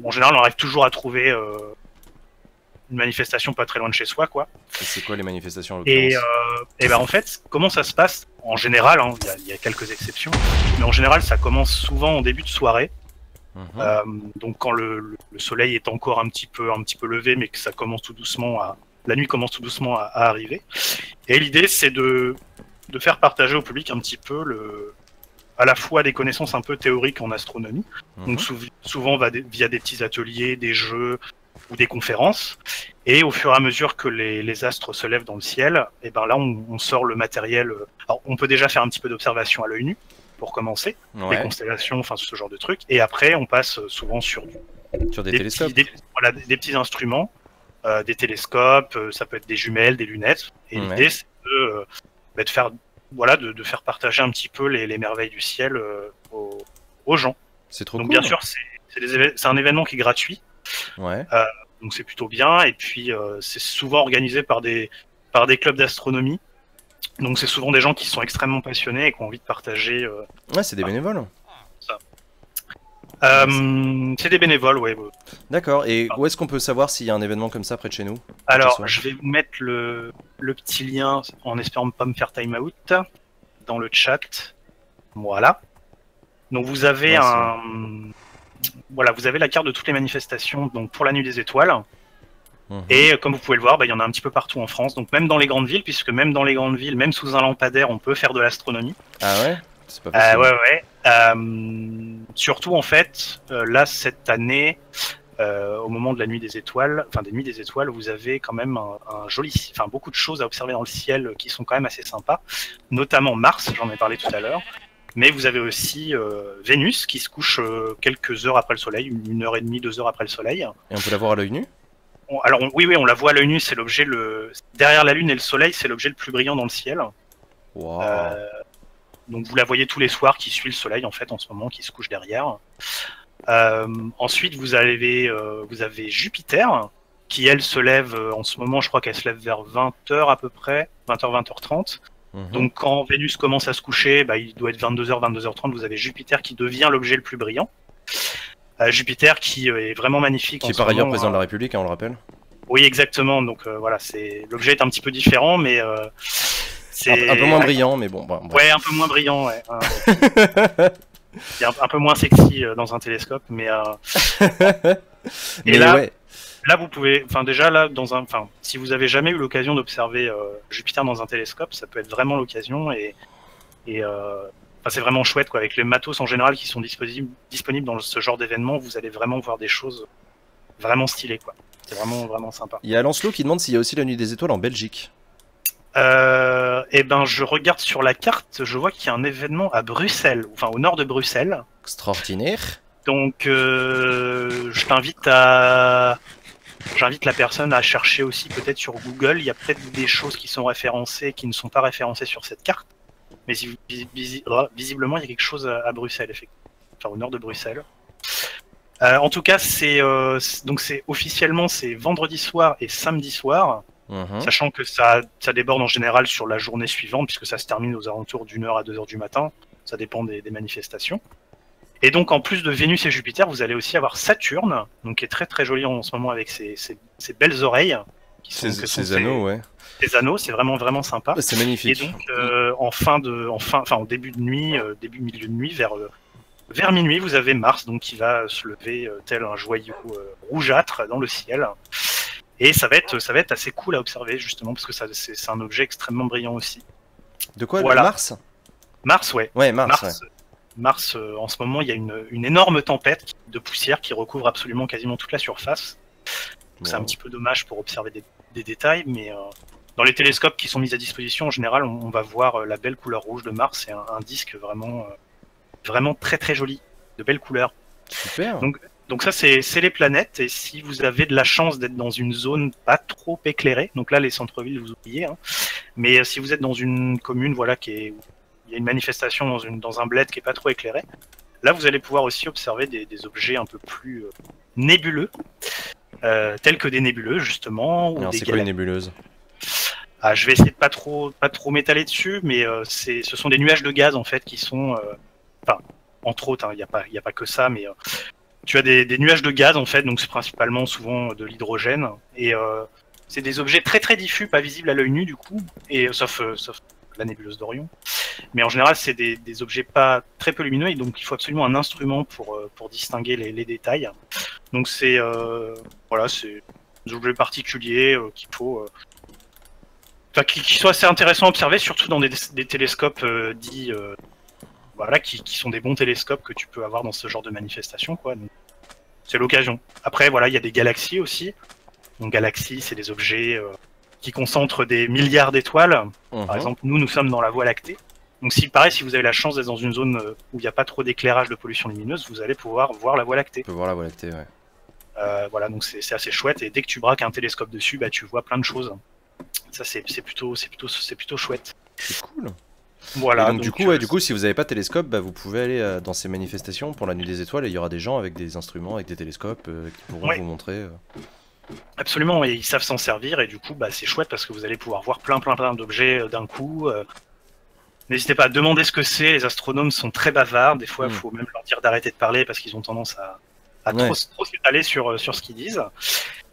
En général, on arrive toujours à trouver une manifestation pas très loin de chez soi, quoi. Et c'est quoi les manifestations en Et, l'occurrence? ben en fait, comment ça se passe? En général, hein, il y a quelques exceptions, mais en général, ça commence souvent en début de soirée. Mhm. Donc quand le soleil est encore un petit peu levé, mais que ça commence tout doucement la nuit commence tout doucement à arriver. Et l'idée, c'est de faire partager au public un petit peu à la fois des connaissances un peu théoriques en astronomie, donc Mhm. souvent via des petits ateliers, des jeux ou des conférences. Et au fur et à mesure que les astres se lèvent dans le ciel, et ben là, on sort le matériel. Alors, on peut déjà faire un petit peu d'observation à l'œil nu pour commencer, les Ouais. constellations, enfin ce genre de trucs. Et après, on passe souvent sur Sur des télescopes. des petits instruments, des télescopes, ça peut être des jumelles, des lunettes. Et Ouais. l'idée, c'est de faire, de faire partager un petit peu les merveilles du ciel aux gens. C'est trop Donc cool. bien sûr, c'est un événement qui est gratuit, Ouais. donc c'est plutôt bien. Et puis c'est souvent organisé par des clubs d'astronomie. Donc c'est souvent des gens qui sont extrêmement passionnés et qui ont envie de partager. Ouais, c'est des bénévoles. C'est des bénévoles, ouais. D'accord, et où est-ce qu'on peut savoir s'il y a un événement comme ça près de chez nous? Alors, je vais vous mettre le petit lien en espérant ne pas me faire time out dans le chat. Voilà. Donc vous avez voilà, vous avez la carte de toutes les manifestations donc pour la nuit des étoiles. Et comme vous pouvez le voir, il y en a un petit peu partout en France, donc même dans les grandes villes, puisque même dans les grandes villes, même sous un lampadaire, on peut faire de l'astronomie. Ah ouais? C'est pas possible. Ouais. Surtout en fait, là cette année, au moment de la nuit des étoiles, enfin des nuits des étoiles, vous avez quand même beaucoup de choses à observer dans le ciel qui sont quand même assez sympas, notamment Mars, j'en ai parlé tout à l'heure. Mais vous avez aussi Vénus qui se couche quelques heures après le soleil, 1h30, 2 heures après le soleil. Et on peut la voir à l'œil nu? Alors oui, on la voit à l'œil nu, c'est l'objet derrière la Lune et le Soleil, c'est l'objet le plus brillant dans le ciel. Wow. Donc vous la voyez tous les soirs qui suit le Soleil en fait en ce moment, qui se couche derrière. Ensuite vous avez Jupiter qui elle se lève en ce moment, je crois qu'elle se lève vers 20h à peu près, 20h, 20h30. Donc quand Vénus commence à se coucher, il doit être 22h, 22h30, vous avez Jupiter qui devient l'objet le plus brillant. Jupiter qui est vraiment magnifique. Qui est par ailleurs président de la République, on le rappelle. Oui, exactement. Donc voilà, l'objet est un petit peu différent, mais c'est un peu moins brillant, mais bon. Ouais, un peu moins brillant. Ouais. C'est un peu moins sexy dans un télescope, mais. Et là, ouais. Là, vous pouvez, déjà là, si vous avez jamais eu l'occasion d'observer Jupiter dans un télescope, ça peut être vraiment l'occasion et c'est vraiment chouette quoi. Avec les matos en général qui sont disponibles dans ce genre d'événement, vous allez vraiment voir des choses vraiment stylées quoi. C'est vraiment sympa. Il y a Lancelot qui demande s'il y a aussi la nuit des étoiles en Belgique. Je regarde sur la carte, je vois qu'il y a un événement à Bruxelles, au nord de Bruxelles. Extraordinaire. Donc j'invite la personne à chercher aussi peut-être sur Google. Il y a peut-être des choses qui sont référencées, qui ne sont pas référencées sur cette carte. Mais visiblement, il y a quelque chose à Bruxelles, effectivement. Au nord de Bruxelles. En tout cas, officiellement, c'est vendredi soir et samedi soir. Sachant que ça déborde en général sur la journée suivante, puisque ça se termine aux alentours d'1h à 2h du matin. Ça dépend des manifestations. Et donc, en plus de Vénus et Jupiter, vous allez aussi avoir Saturne, donc qui est très très joli en ce moment avec ses belles oreilles. Ces anneaux, ouais. Ces anneaux, c'est vraiment sympa. C'est magnifique. Et donc, en début de nuit, milieu de nuit, vers minuit, vous avez Mars, donc qui va se lever tel un joyau rougeâtre dans le ciel. Et ça va être assez cool à observer justement parce que c'est un objet extrêmement brillant aussi. De quoi, voilà. Mars? Mars, ouais. Ouais, Mars. Mars, en ce moment, il y a une énorme tempête de poussière qui recouvre absolument quasiment toute la surface. Wow. C'est un petit peu dommage pour observer des détails, mais dans les télescopes qui sont mis à disposition, en général, on va voir la belle couleur rouge de Mars. C'est un disque vraiment très très joli, de belles couleurs. Super. Donc ça, c'est les planètes, et si vous avez de la chance d'être dans une zone pas trop éclairée, donc là, les centres-villes, vous oubliez, hein, mais si vous êtes dans une commune, voilà, il y a une manifestation dans un bled qui est pas trop éclairé. Là, vous allez pouvoir aussi observer des objets un peu plus nébuleux, tels que des nébuleuses justement. Alors, c'est quoi les nébuleuses? Je vais essayer de pas trop m'étaler dessus, mais ce sont des nuages de gaz en fait qui sont, entre autres, il n'y a pas que ça, mais tu as des nuages de gaz en fait, donc c'est principalement souvent de l'hydrogène, et c'est des objets très très diffus, pas visibles à l'œil nu du coup, et sauf la nébuleuse d'Orion. Mais en général, c'est des objets pas très peu lumineux, et donc il faut absolument un instrument pour distinguer les détails. Donc c'est des objets particuliers qu'il faut, qui sont assez intéressants à observer, surtout dans des télescopes dits, qui sont des bons télescopes que tu peux avoir dans ce genre de manifestation, quoi. C'est l'occasion. Après, voilà, il y a des galaxies aussi. Donc galaxies, c'est des objets qui concentrent des milliards d'étoiles. Par exemple, nous sommes dans la Voie lactée. Donc si vous avez la chance d'être dans une zone où il n'y a pas trop d'éclairage de pollution lumineuse, vous allez pouvoir voir la Voie lactée. On peut voir la Voie lactée, ouais. Voilà, donc c'est assez chouette, et dès que tu braques un télescope dessus, tu vois plein de choses. Ça, c'est plutôt chouette. C'est cool. Voilà. Et donc du coup, si vous n'avez pas de télescope, vous pouvez aller dans ces manifestations pour la nuit des étoiles, et il y aura des gens avec des instruments, avec des télescopes qui pourront vous montrer. Absolument, et ils savent s'en servir, et du coup, c'est chouette parce que vous allez pouvoir voir plein d'objets d'un coup. N'hésitez pas à demander ce que c'est. Les astronomes sont très bavards. Des fois, il Mm. faut même leur dire d'arrêter de parler parce qu'ils ont tendance à Ouais. trop s'étaler sur ce qu'ils disent.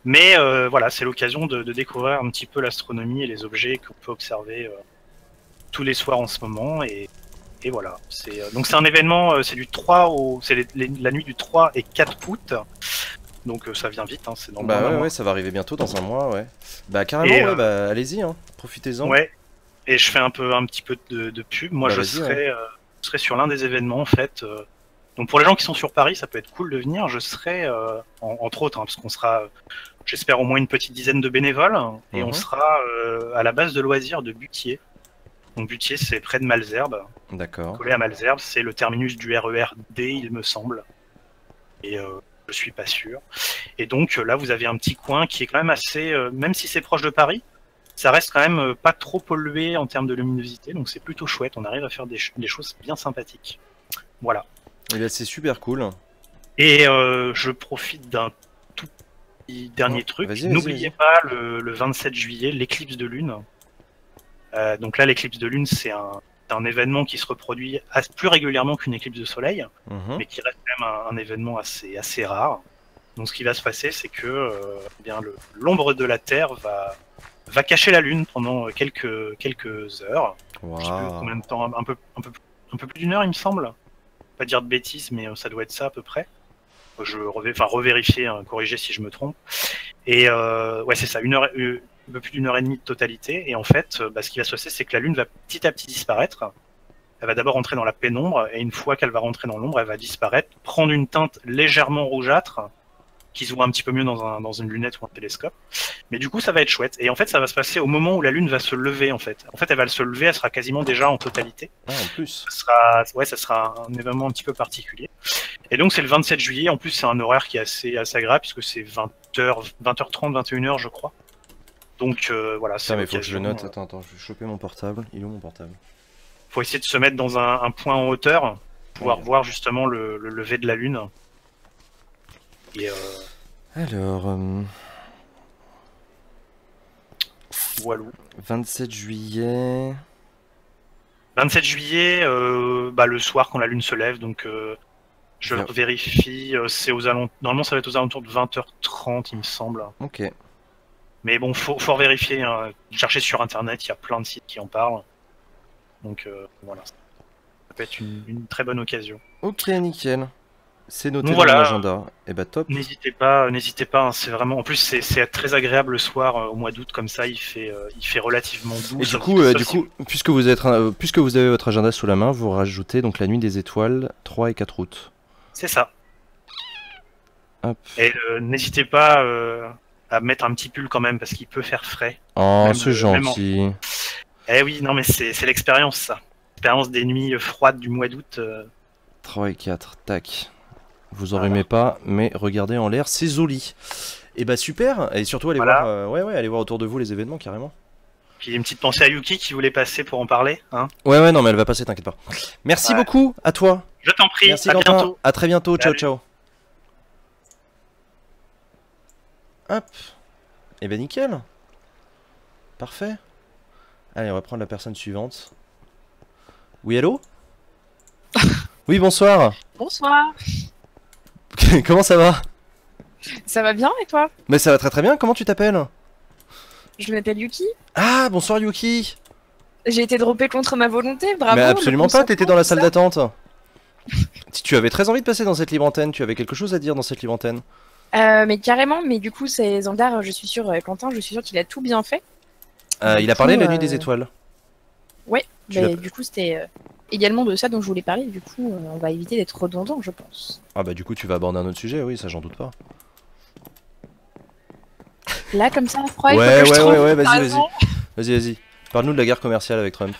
Mais voilà, c'est l'occasion de découvrir un petit peu l'astronomie et les objets qu'on peut observer tous les soirs en ce moment. Et voilà. Donc c'est un événement, c'est du 3 au, c'est la nuit du 3 et 4 août. Donc ça vient vite, hein, c'est dans Bah un ouais, mois. ouais, ça va arriver bientôt dans un mois, ouais. Bah carrément, Et, ouais, bah allez-y, hein. Profitez-en. ouais. Et je fais un petit peu de pub. Moi, Bah je vas-y, ouais. serai sur l'un des événements en fait. Donc pour les gens qui sont sur Paris, ça peut être cool de venir. Je serai entre autres, hein, parce qu'on sera, j'espère au moins une petite dizaine de bénévoles, et on Mhm. sera à la base de loisirs de Butier. Donc Butier, c'est près de Malesherbes. D'accord. Collé à Malesherbes, c'est le terminus du RER D, il me semble. Et je suis pas sûr. Et donc là, vous avez un petit coin qui est quand même assez, même si c'est proche de Paris, ça reste quand même pas trop pollué en termes de luminosité, donc c'est plutôt chouette. On arrive à faire des choses bien sympathiques. Voilà. Et bah c'est super cool. Et je profite d'un tout petit dernier truc. Vas-y, N'oubliez pas le 27 juillet, l'éclipse de lune. Donc là, l'éclipse de lune, c'est un événement qui se reproduit plus régulièrement qu'une éclipse de soleil, Mhm. mais qui reste quand même un événement assez rare. Donc ce qui va se passer, c'est que eh bien l'ombre de la Terre va cacher la Lune pendant quelques heures. Je sais plus Waouh. combien de temps, un peu plus d'une heure, il me semble. Pas dire de bêtises, mais ça doit être ça à peu près. Je revérifier, hein, corriger si je me trompe. Et ouais, c'est ça, un peu plus d'une heure et demie de totalité. Et en fait, ce qui va se passer, c'est que la Lune va petit à petit disparaître. Elle va d'abord entrer dans la pénombre, et une fois qu'elle va rentrer dans l'ombre, elle va disparaître, prendre une teinte légèrement rougeâtre, qui se voit un petit peu mieux dans une lunette ou un télescope. Mais du coup, ça va être chouette. Et en fait, ça va se passer au moment où la Lune va se lever, en fait. En fait, elle va se lever, elle sera quasiment déjà en totalité. Ah, en plus. Ça sera un événement un petit peu particulier. Et donc, c'est le 27 juillet. En plus, c'est un horaire qui est assez agréable, puisque c'est 20h, 20h30, 21h, je crois. Donc, voilà, c'est Putain, mais faut que je le l'occasion. note. Attends, je vais choper mon portable. Il est où mon portable? Faut essayer de se mettre dans un point en hauteur, pour pouvoir Ouais. voir justement le lever de la Lune. Et Alors, voilà. 27 juillet. 27 juillet, le soir quand la Lune se lève, donc je Bien. vérifie, c'est aux alentours. Normalement, ça va être aux alentours de 20h30, il me semble. Ok. Mais bon, faut vérifier. Hein. Chercher sur internet, il y a plein de sites qui en parlent. Donc voilà, ça peut être une très bonne occasion. Ok, nickel. C'est noté Donc dans mon voilà, agenda. Et bah top. n'hésitez pas. Hein, c'est vraiment. En plus, c'est très agréable le soir au mois d'août comme ça. Il fait relativement doux. Et sauf du si- coup, puisque vous avez votre agenda sous la main, vous rajoutez donc la nuit des étoiles, 3 et 4 août. c'est ça. Hop. Et n'hésitez pas à mettre un petit pull quand même parce qu'il peut faire frais. Oh, Même c'est gentil. Eh oui, non mais c'est l'expérience ça. L'expérience des nuits froides du mois d'août. 3 et 4, tac. Vous Voilà. enrhumez pas, mais regardez en l'air, c'est joli. Et bah super, et surtout allez Voilà. voir, allez voir autour de vous les événements carrément. Puis une petite pensée à Yuki qui voulait passer pour en parler. Hein. Ouais, non, mais elle va passer, t'inquiète pas. Merci Ouais. beaucoup, à toi. Je t'en prie, Merci à Quentin, bientôt. à très bientôt, ciao Salut. ciao. Hop. Et ben nickel. Parfait. Allez, on va prendre la personne suivante. Oui, allô? Oui, bonsoir. Bonsoir, Comment ça va? ça va bien et toi? Mais ça va très très bien, comment tu t'appelles? Je m'appelle Yuki. Ah, bonsoir Yuki. J'ai été droppée contre ma volonté, bravo. Mais le absolument pas, t'étais dans la salle consentement, d'attente. Tu avais très envie de passer dans cette libre antenne, tu avais quelque chose à dire dans cette libre antenne. Mais carrément, mais du coup, c'est Zandar, je suis sûre, Quentin, je suis sûre qu'il a tout bien fait. Il a coup, parlé de la nuit des étoiles. Tu Mais l'as- du coup, c'était également de ça dont je voulais parler. Du coup, on va éviter d'être redondant, je pense. Ah bah du coup tu vas aborder un autre sujet, oui, ça j'en doute pas. Là, comme ça, à froid, il faut Ouais, que je ouais, trouve ouais, vas-y, carrément. Vas-y. Parle-nous de la guerre commerciale avec Trump.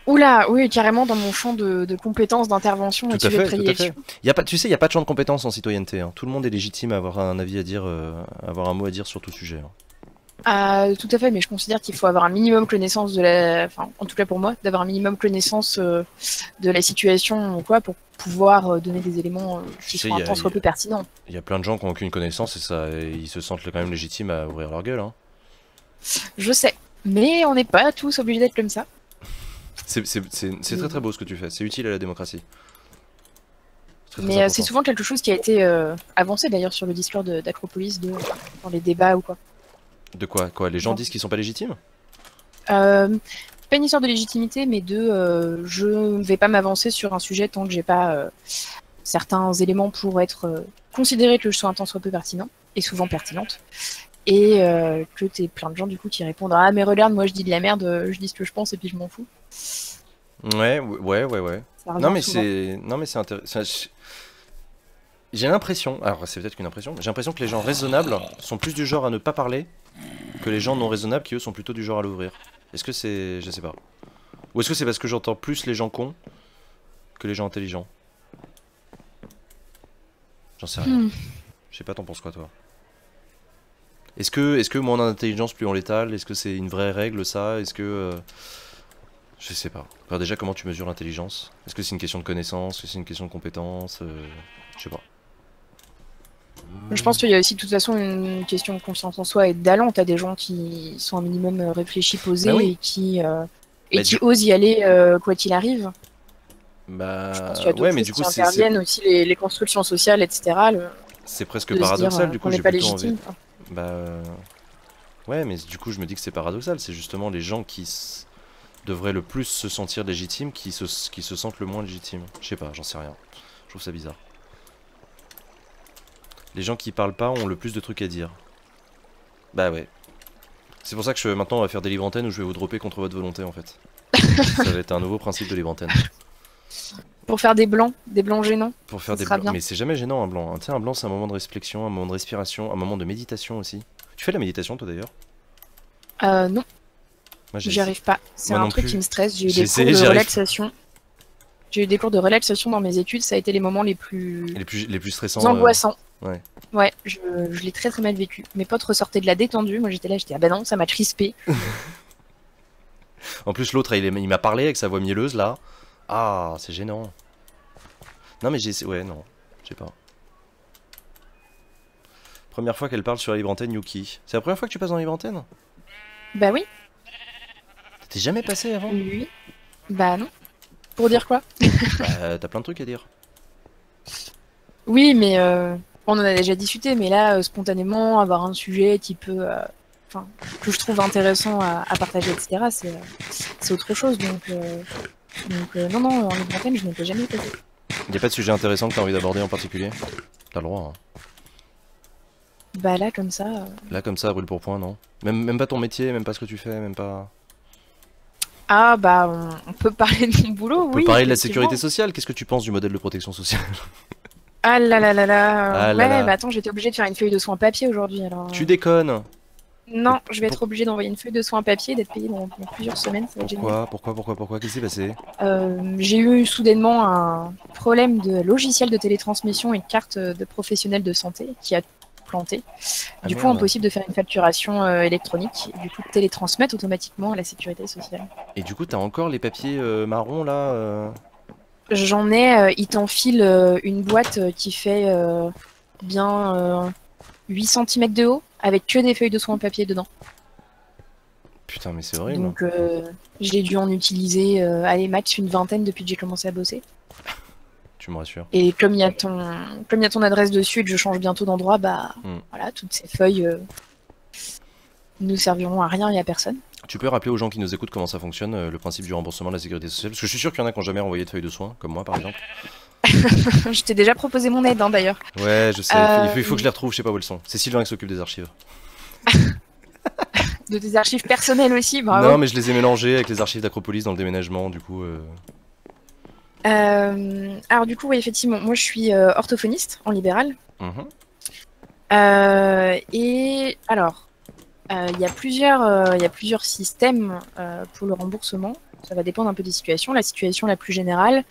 Oula, oui, carrément dans mon champ de compétences, d'intervention et Tout à de sujet de fait, tout à prédilection. fait. Y a pas, tu sais, il n'y a pas de champ de compétences en citoyenneté. Hein. Tout le monde est légitime à avoir un avis à dire, avoir un mot à dire sur tout sujet. Hein. Tout à fait, mais je considère qu'il faut avoir un minimum connaissance de la, enfin, en tout cas pour moi, d'avoir un minimum connaissance de la situation ou quoi pour pouvoir donner des éléments qui Tu sais, sont un tant soit peu pertinents. Il y a plein de gens qui n'ont aucune connaissance et ils se sentent quand même légitimes à ouvrir leur gueule. Hein. Je sais, mais on n'est pas tous obligés d'être comme ça. C'est très très beau ce que tu fais, c'est utile à la démocratie. Très, très Mais c'est important. souvent quelque chose qui a été avancé d'ailleurs sur le Discord d'Acropolis dans les débats ou quoi. De quoi? Les gens Non. disent qu'ils sont pas légitimes? Pas une histoire de légitimité, mais je ne vais pas m'avancer sur un sujet tant que j'ai pas certains éléments pour être considéré que je sois un tant soit peu pertinent, et souvent pertinente. Et que t'es plein de gens du coup qui répondent ah mais regarde moi je dis de la merde, je dis ce que je pense et puis je m'en fous. Ouais. Ça revient Non mais souvent. c'est intéressant. J'ai l'impression, alors c'est peut-être qu'une impression, j'ai l'impression que les gens raisonnables sont plus du genre à ne pas parler que les gens non raisonnables qui eux sont plutôt du genre à l'ouvrir. Est-ce que c'est, je sais pas. Ou est-ce que c'est parce que j'entends plus les gens cons que les gens intelligents? J'en sais rien. Je sais pas, t'en penses quoi toi? Est-ce que moins on a d'intelligence, plus on l'étale? Est-ce que c'est une vraie règle ça? Est-ce que... Je sais pas. Alors déjà, comment tu mesures l'intelligence? Est-ce que c'est une question de connaissance? Est-ce que c'est une question de compétence? Je sais pas. Je pense qu'il y a aussi de toute façon une question de confiance en soi et d'allant. T'as des gens qui sont un minimum réfléchis, posés Bah oui. et qui Bah, osent y aller quoi qu'il arrive. Je pense Bah qu'il y a d'autres ouais, mais choses du qui coup, interviennent aussi, les constructions sociales, etc. c'est presque De se dire paradoxal. Du qu'on coup, n'est j'ai pas plutôt envie. légitime. Quoi. Bah ouais, mais du coup, je me dis que c'est paradoxal. C'est justement les gens qui devraient le plus se sentir légitimes qui se sentent le moins légitimes. Je sais pas, j'en sais rien. Je trouve ça bizarre. Les gens qui parlent pas ont le plus de trucs à dire. Bah ouais. C'est pour ça que maintenant on va faire des livres antennes où je vais vous dropper contre votre volonté en fait. Ça va être un nouveau principe de livre antenne. Pour faire des blancs gênants. Pour faire Ça des sera blancs. bien. Mais c'est jamais gênant un blanc. Tu sais, un blanc c'est un moment de réflexion, un moment de respiration, un moment de méditation aussi. Tu fais de la méditation toi d'ailleurs? Non, Moi j'y arrive pas. C'est Moi un non truc plus. qui me stresse. J'ai eu J'ai des essayé, cours j'y de arrive. relaxation. J'ai eu des cours de relaxation dans mes études. Ça a été les moments les plus Les plus stressants. angoissants. Ouais. Ouais, je l'ai très très mal vécu. Mes potes ressortaient de la détendue. Moi j'étais là, ah bah non, ça m'a crispé. En plus l'autre il m'a parlé avec sa voix mielleuse là. Ah, c'est gênant. Non mais ouais, non. Je sais pas. Première fois qu'elle parle sur la libre antenne, Yuki. C'est la première fois que tu passes dans la libre antenne? Bah oui, T'es jamais passé avant? oui. Bah non. Pour dire quoi? Bah t'as plein de trucs à dire. Oui, mais on en a déjà discuté, mais là, spontanément, avoir un sujet qui peut, que je trouve intéressant à partager, etc., c'est autre chose. Donc non, non, en libre antenne, je n'étais jamais passé. Y'a pas de sujet intéressant que t'as envie d'aborder en particulier? T'as le droit. Hein. Bah là, comme ça. Là comme ça, brûle pour point, non? Même pas ton métier, même pas ce que tu fais, même pas... Ah bah, on peut parler de mon boulot, On peut oui. parler de la effectivement. sécurité sociale, qu'est-ce que tu penses du modèle de protection sociale? Ah là là là là. Ah là Ouais, là. bah attends, j'étais obligée de faire une feuille de soins papier aujourd'hui, alors. Tu déconnes! Non, je vais être obligée d'envoyer une feuille de soins papier, d'être payée dans plusieurs semaines, ça va être génial. Pourquoi? Qu'est-ce qui s'est passé? J'ai eu soudainement un problème de logiciel de télétransmission et de carte de professionnel de santé qui a planté. Ah Du coup, merde. impossible de faire une facturation électronique et du coup de télétransmettre automatiquement à la sécurité sociale. Et du coup, t'as encore les papiers marrons là J'en ai, il t'enfile une boîte qui fait bien 8 cm de haut avec que des feuilles de soins en papier dedans. Putain, mais c'est horrible. Donc j'ai dû en utiliser allez, max une vingtaine depuis que j'ai commencé à bosser. Tu me rassures. Et comme il y a ton adresse dessus et que je change bientôt d'endroit, bah voilà, toutes ces feuilles ne serviront à rien et à personne. Tu peux rappeler aux gens qui nous écoutent comment ça fonctionne, le principe du remboursement de la sécurité sociale? Parce que je suis sûr qu'il y en a qui n'ont jamais renvoyé de feuilles de soins, comme moi par exemple. Je t'ai déjà proposé mon aide hein, d'ailleurs. Ouais, je sais, il faut que je les retrouve, je sais pas où elles sont. C'est Sylvain qui s'occupe des archives. De tes archives personnelles aussi, bravo. Non, mais je les ai mélangées avec les archives d'Acropolis dans le déménagement, du coup... Alors du coup, oui, effectivement, moi je suis orthophoniste en libéral. Mhm. Et alors, il y a plusieurs systèmes pour le remboursement. Ça va dépendre un peu des situations. La situation la plus générale,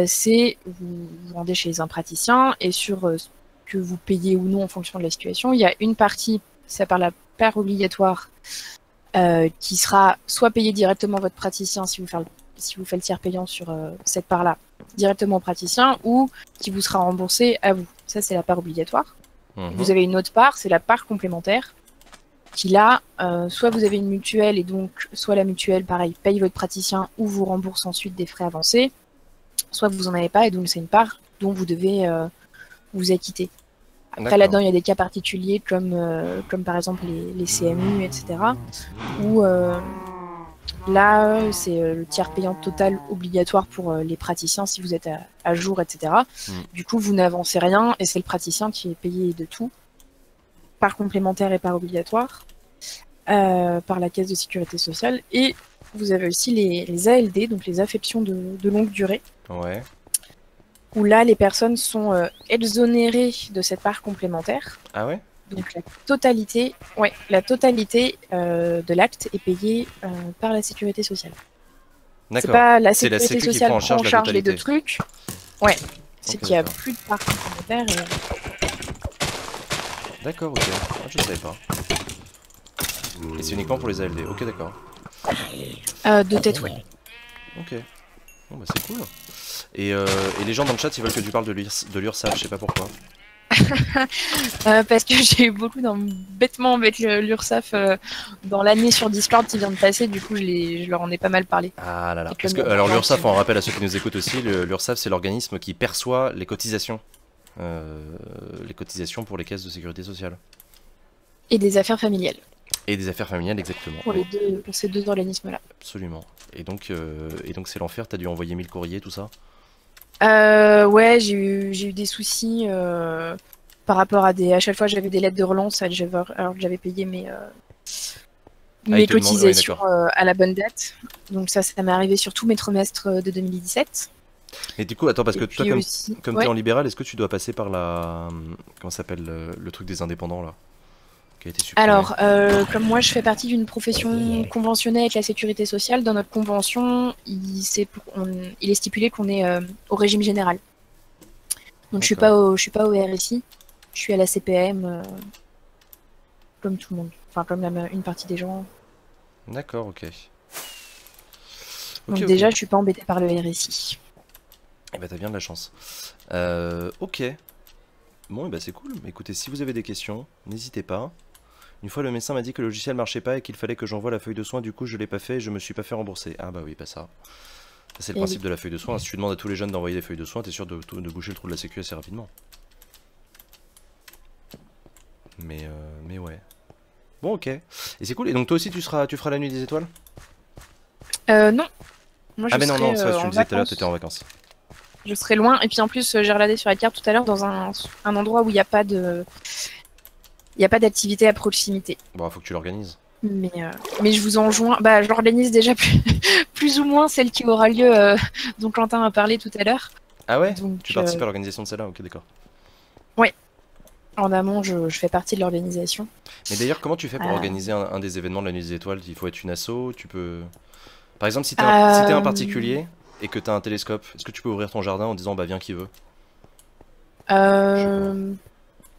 c'est vous vous rendez chez un praticien et sur ce que vous payez ou non en fonction de la situation, il y a une partie, ça par la part obligatoire, qui sera soit payée directement à votre praticien si vous faites le tiers payant sur cette part-là directement au praticien ou qui vous sera remboursé à vous. Ça, c'est la part obligatoire. Mhm. Vous avez une autre part, c'est la part complémentaire qui là, soit vous avez une mutuelle et donc soit la mutuelle, pareil, paye votre praticien ou vous rembourse ensuite des frais avancés, soit vous en avez pas et donc c'est une part dont vous devez vous acquitter. Après là-dedans, il y a des cas particuliers comme par exemple les CMU, etc. où là, c'est le tiers payant total obligatoire pour les praticiens si vous êtes à jour, etc. Du coup, vous n'avancez rien et c'est le praticien qui est payé de tout, par complémentaire et par obligatoire, par la caisse de sécurité sociale. Et vous avez aussi les ALD, donc les affections de longue durée, Ouais. où là, les personnes sont exonérées de cette part complémentaire. Ah ouais? Donc la totalité de l'acte est payée par la sécurité sociale. C'est D'accord. pas la C'est la sécurité sécu qui sociale prend en prend en charge la charge les deux totalité. trucs. Ouais, c'est Ok, qu'il y a d'accord. plus de part complémentaire. D'accord, ok. Ah, je savais pas. Et c'est uniquement pour les ALD. Ok, d'accord. De tête, ouais. Ok. Bon, bah c'est cool. Et les gens dans le chat, ils veulent que tu parles de l'URSSAF, je sais pas pourquoi. Parce que j'ai eu beaucoup bêtement avec l'URSSAF dans l'année sur Discord qui vient de passer, du coup je leur en ai pas mal parlé. Ah là là. Et Parce que, comme- alors l'URSSAF, on rappelle à ceux qui nous écoutent aussi, l'URSSAF c'est l'organisme qui perçoit les cotisations. Les cotisations pour les caisses de sécurité sociale. Et des affaires familiales, Et des affaires familiales, exactement. pour ces deux organismes-là. Absolument. Et donc c'est l'enfer, t'as dû envoyer 1000 courriers, tout ça? Ouais, j'ai eu des soucis par rapport à à chaque fois j'avais des lettres de relance alors que j'avais payé mes ils te demandent- cotisations ouais, à la bonne date. Donc ça m'est arrivé sur tous mes trimestres de 2017. Mais du coup, attends, parce que Et toi, puis aussi, comme ouais. t'es en libéral, est-ce que tu dois passer par la... Comment ça s'appelle le truc des indépendants, là? Qui a été supprimé. Alors, comme moi je fais partie d'une profession conventionnée avec la sécurité sociale, dans notre convention, il est stipulé qu'on est au régime général. Donc je suis pas au RSI, je suis à la CPM, comme tout le monde, enfin comme une partie des gens. D'accord, ok. Donc Ok, déjà ok. je suis pas embêtée par le RSI. Eh bah t'as bien de la chance. Ok. Bon, et bah c'est cool. Écoutez, si vous avez des questions, n'hésitez pas. Une fois, le médecin m'a dit que le logiciel marchait pas et qu'il fallait que j'envoie la feuille de soins. Du coup, je l'ai pas fait et je me suis pas fait rembourser. Ah bah oui, pas ça. Ça, c'est le Et principe oui. de la feuille de soins. Si tu demandes à tous les jeunes d'envoyer des feuilles de soins, t'es sûr de boucher le trou de la sécu assez rapidement. Mais ouais. Bon, ok. Et c'est cool. Et donc toi aussi, tu feras la nuit des étoiles? Non, moi je Ah mais non, serai non, ça, tu en me disais tout à l'heure, vacances. t'étais en vacances. Je serai loin et puis en plus j'ai regardé sur la carte tout à l'heure dans un endroit où il n'y a pas d'activité à proximité. Bon, faut que tu l'organises. Mais je vous enjoins, je l'organise déjà plus ou moins celle qui aura lieu dont Quentin a parlé tout à l'heure. Ah ouais? Donc, Tu participes à l'organisation de celle-là? Ok, d'accord. en amont, je fais partie de l'organisation. Mais d'ailleurs, comment tu fais pour Euh. organiser un des événements de la nuit des étoiles? Il faut être une asso, tu peux... Par exemple, si t'es un particulier et que t'as un télescope, est-ce que tu peux ouvrir ton jardin en disant bah viens qui veut? Bonne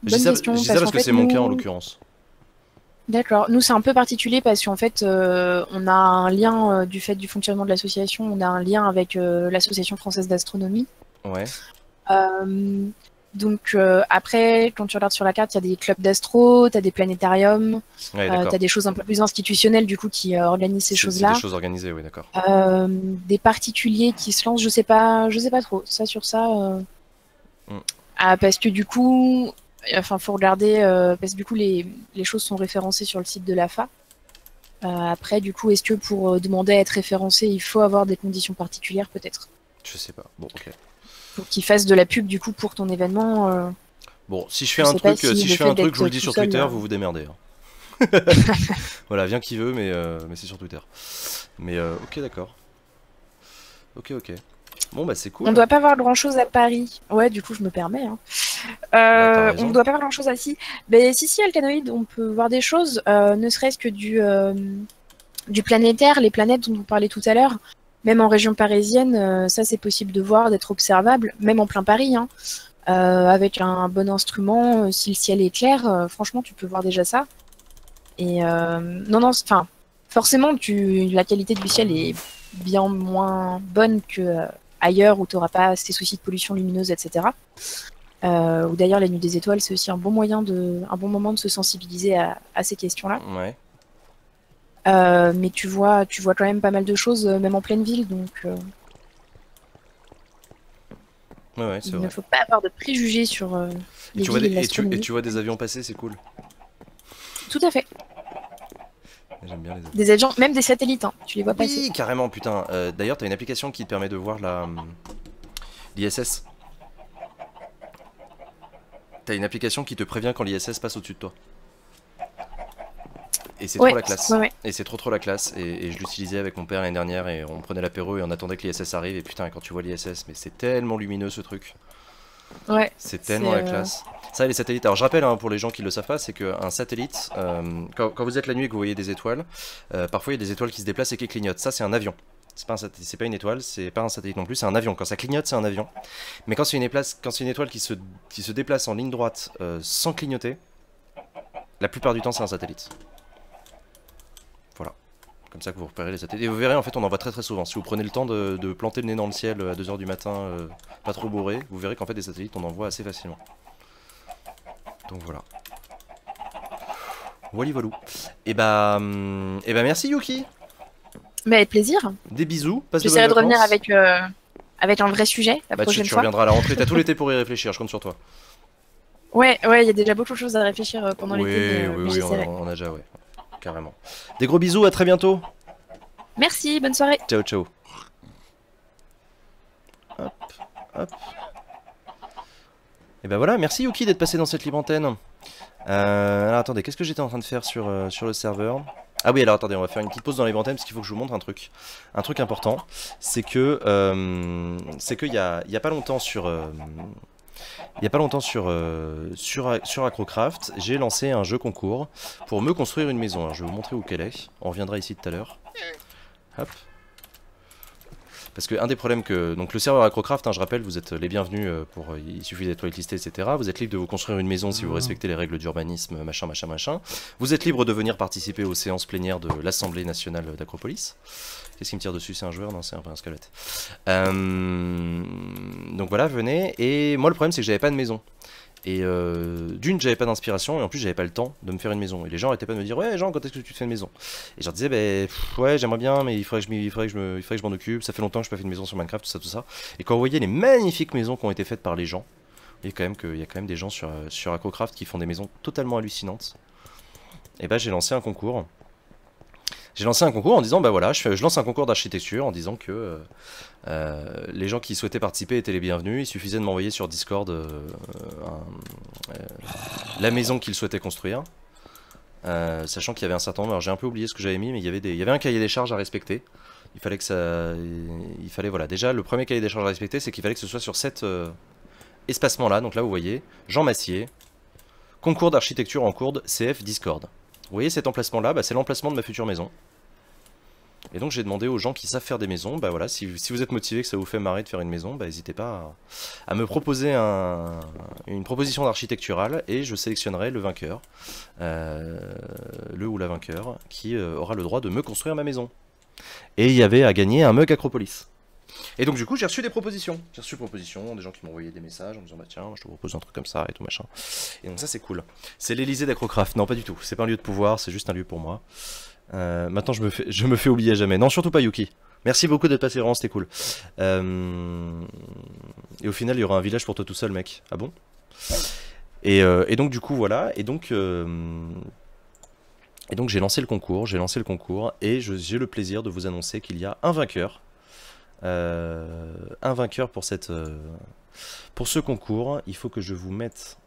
question. Je dis ça parce qu'en que fait, c'est mon cas en nous- l'occurrence. D'accord. Nous, c'est un peu particulier parce qu'en fait, on a un lien du fait du fonctionnement de l'association. On a un lien avec l'Association française d'astronomie. Ouais. Donc après, quand tu regardes sur la carte, il y a des clubs d'astro, t'as des planétariums, Ouais, d'accord. t'as des choses un peu plus institutionnelles du coup qui organisent ces C'est choses-là. des choses organisées, oui, d'accord. Des particuliers qui se lancent, je sais pas trop. Ça sur ça. Parce que du coup, enfin, faut regarder, parce que du coup, les choses sont référencées sur le site de l'AFA. Après, du coup, est-ce que pour demander à être référencé, il faut avoir des conditions particulières, peut-être? Je sais pas. Bon, ok. Pour qu'ils fassent de la pub, du coup, pour ton événement. Bon, si je fais Je un sais pas truc, si si le je fais fait un truc, d'être je vous le dis tout sur seul, Twitter, là. vous vous démerdez. Voilà, viens qui veut, mais c'est sur Twitter. Mais ok, d'accord. Ok, ok. Bon, bah c'est cool. On doit pas voir grand-chose à Paris. Ouais, du coup, je me permets. Hein. T'as raison. On doit pas voir grand-chose à si. Mais si, Alcanoïde, on peut voir des choses, ne serait-ce que du planétaire, les planètes dont vous parlez tout à l'heure. Même en région parisienne, ça c'est possible de voir, d'être observable, même en plein Paris. Hein. Avec un bon instrument, si le ciel est clair, franchement, tu peux voir déjà ça. Et non, enfin, forcément, la qualité du ciel est bien moins bonne que ailleurs où tu n'auras pas ces soucis de pollution lumineuse, etc. Ou d'ailleurs la nuit des étoiles, c'est aussi un bon moment de se sensibiliser à ces questions-là. Ouais. Mais tu vois quand même pas mal de choses, même en pleine ville, donc Ouais, c'est il ne vrai. faut pas avoir de préjugés sur les villes et l'astronomie. Et tu vois des avions passer, c'est cool. Tout à fait. J'aime bien les avions. Des agents, même des satellites, hein, tu les vois passer. Oui, carrément, putain. D'ailleurs, t'as une application qui te permet de voir l'ISS. T'as une application qui te prévient quand l'ISS passe au-dessus de toi. Et c'est trop la classe. Ouais. Et c'est trop la classe. Et je l'utilisais avec mon père l'année dernière et on prenait l'apéro et on attendait que l'ISS arrive. Et putain, quand tu vois l'ISS, mais c'est tellement lumineux ce truc. Ouais. C'est tellement la classe. Ça, les satellites. Alors, je rappelle pour les gens qui ne le savent pas, c'est qu'un satellite, quand vous êtes la nuit et que vous voyez des étoiles, parfois il y a des étoiles qui se déplacent et qui clignotent. Ça, c'est un avion. C'est pas une étoile, c'est pas un satellite non plus, c'est un avion. Quand ça clignote, c'est un avion. Mais quand c'est une étoile qui se déplace en ligne droite sans clignoter, la plupart du temps, c'est un satellite. Voilà. Comme ça que vous repérez les satellites. Et vous verrez, en fait, on en voit très souvent. Si vous prenez le temps de planter le nez dans le ciel à 2h du matin, pas trop bourré, vous verrez qu'en fait, des satellites, on en voit assez facilement. Donc voilà. Walou. Et bah merci Yuki. Mais avec plaisir. Des bisous. Passe de bonnes J'essaierai de revenir vacances. avec un vrai sujet la prochaine tu fois. reviendras à la rentrée. T'as tout l'été pour y réfléchir. Je compte sur toi. Ouais, il y a déjà beaucoup de choses à réfléchir pendant l'été. Oui, on a déjà, ouais. Carrément. Des gros bisous, à très bientôt. Merci, bonne soirée. Ciao. Hop. Et bah voilà, merci Yuki d'être passé dans cette libre antenne. Alors attendez, qu'est-ce que j'étais en train de faire sur le serveur? Ah oui, alors attendez, on va faire une petite pause dans les antennes parce qu'il faut que je vous montre un truc. Un truc important, c'est que il y a pas longtemps sur Acrocraft, j'ai lancé un jeu concours pour me construire une maison. Alors je vais vous montrer où qu'elle est. On reviendra ici tout à l'heure. Hop. Parce que un des problèmes que... Donc le serveur Acrocraft, hein, je rappelle, vous êtes les bienvenus, il suffit d'être whitelisté, etc. Vous êtes libre de vous construire une maison si vous respectez les règles d'urbanisme, machin. Vous êtes libre de venir participer aux séances plénières de l'Assemblée nationale d'Acropolis. Qu'est-ce qui me tire dessus? C'est un joueur? Non, c'est un squelette. Donc voilà, venez. Et moi le problème c'est que j'avais pas de maison. Et d'une, j'avais pas d'inspiration, et en plus j'avais pas le temps de me faire une maison. Et les gens arrêtaient pas de me dire, ouais Jean, quand est-ce que tu te fais une maison? Et je leur disais, ouais, j'aimerais bien, mais il faudrait que je m'en occupe. Ça fait longtemps que je n'ai pas fait une maison sur Minecraft, tout ça. Et quand vous voyez les magnifiques maisons qui ont été faites par les gens, vous voyez quand même qu'il y a quand même des gens sur Acrocraft qui font des maisons totalement hallucinantes. Et bah j'ai lancé un concours. J'ai lancé un concours en disant, bah voilà, je lance un concours d'architecture en disant que les gens qui souhaitaient participer étaient les bienvenus. Il suffisait de m'envoyer sur Discord la maison qu'ils souhaitaient construire. Sachant qu'il y avait un certain nombre, alors j'ai un peu oublié ce que j'avais mis, mais il y avait un cahier des charges à respecter. Voilà, déjà le premier cahier des charges à respecter, c'est qu'il fallait que ce soit sur cet espacement là. Donc là vous voyez, Jean Massier, concours d'architecture en cours de CF Discord. Vous voyez cet emplacement là, c'est l'emplacement de ma future maison. Et donc j'ai demandé aux gens qui savent faire des maisons, bah voilà, si vous êtes motivé, que ça vous fait marrer de faire une maison, bah n'hésitez pas à me proposer une proposition d'architecturale et je sélectionnerai le vainqueur, le ou la vainqueur, qui aura le droit de me construire ma maison. Et il y avait à gagner un mug Acropolis. Et donc du coup j'ai reçu des propositions. Des gens qui m'ont envoyé des messages en me disant bah tiens, je te propose un truc comme ça et tout machin. Et donc ça c'est cool. C'est l'Elysée d'Acrocraft. Non pas du tout, c'est pas un lieu de pouvoir, c'est juste un lieu pour moi. Maintenant je me fais oublier à jamais. Non, surtout pas Yuki. Merci beaucoup d'être passé, vraiment c'était cool. Et au final il y aura un village pour toi tout seul mec. Ah bon? Et donc du coup voilà. Et donc j'ai lancé le concours. Et j'ai le plaisir de vous annoncer qu'il y a un vainqueur. Un vainqueur pour ce concours. Il faut que je vous mette...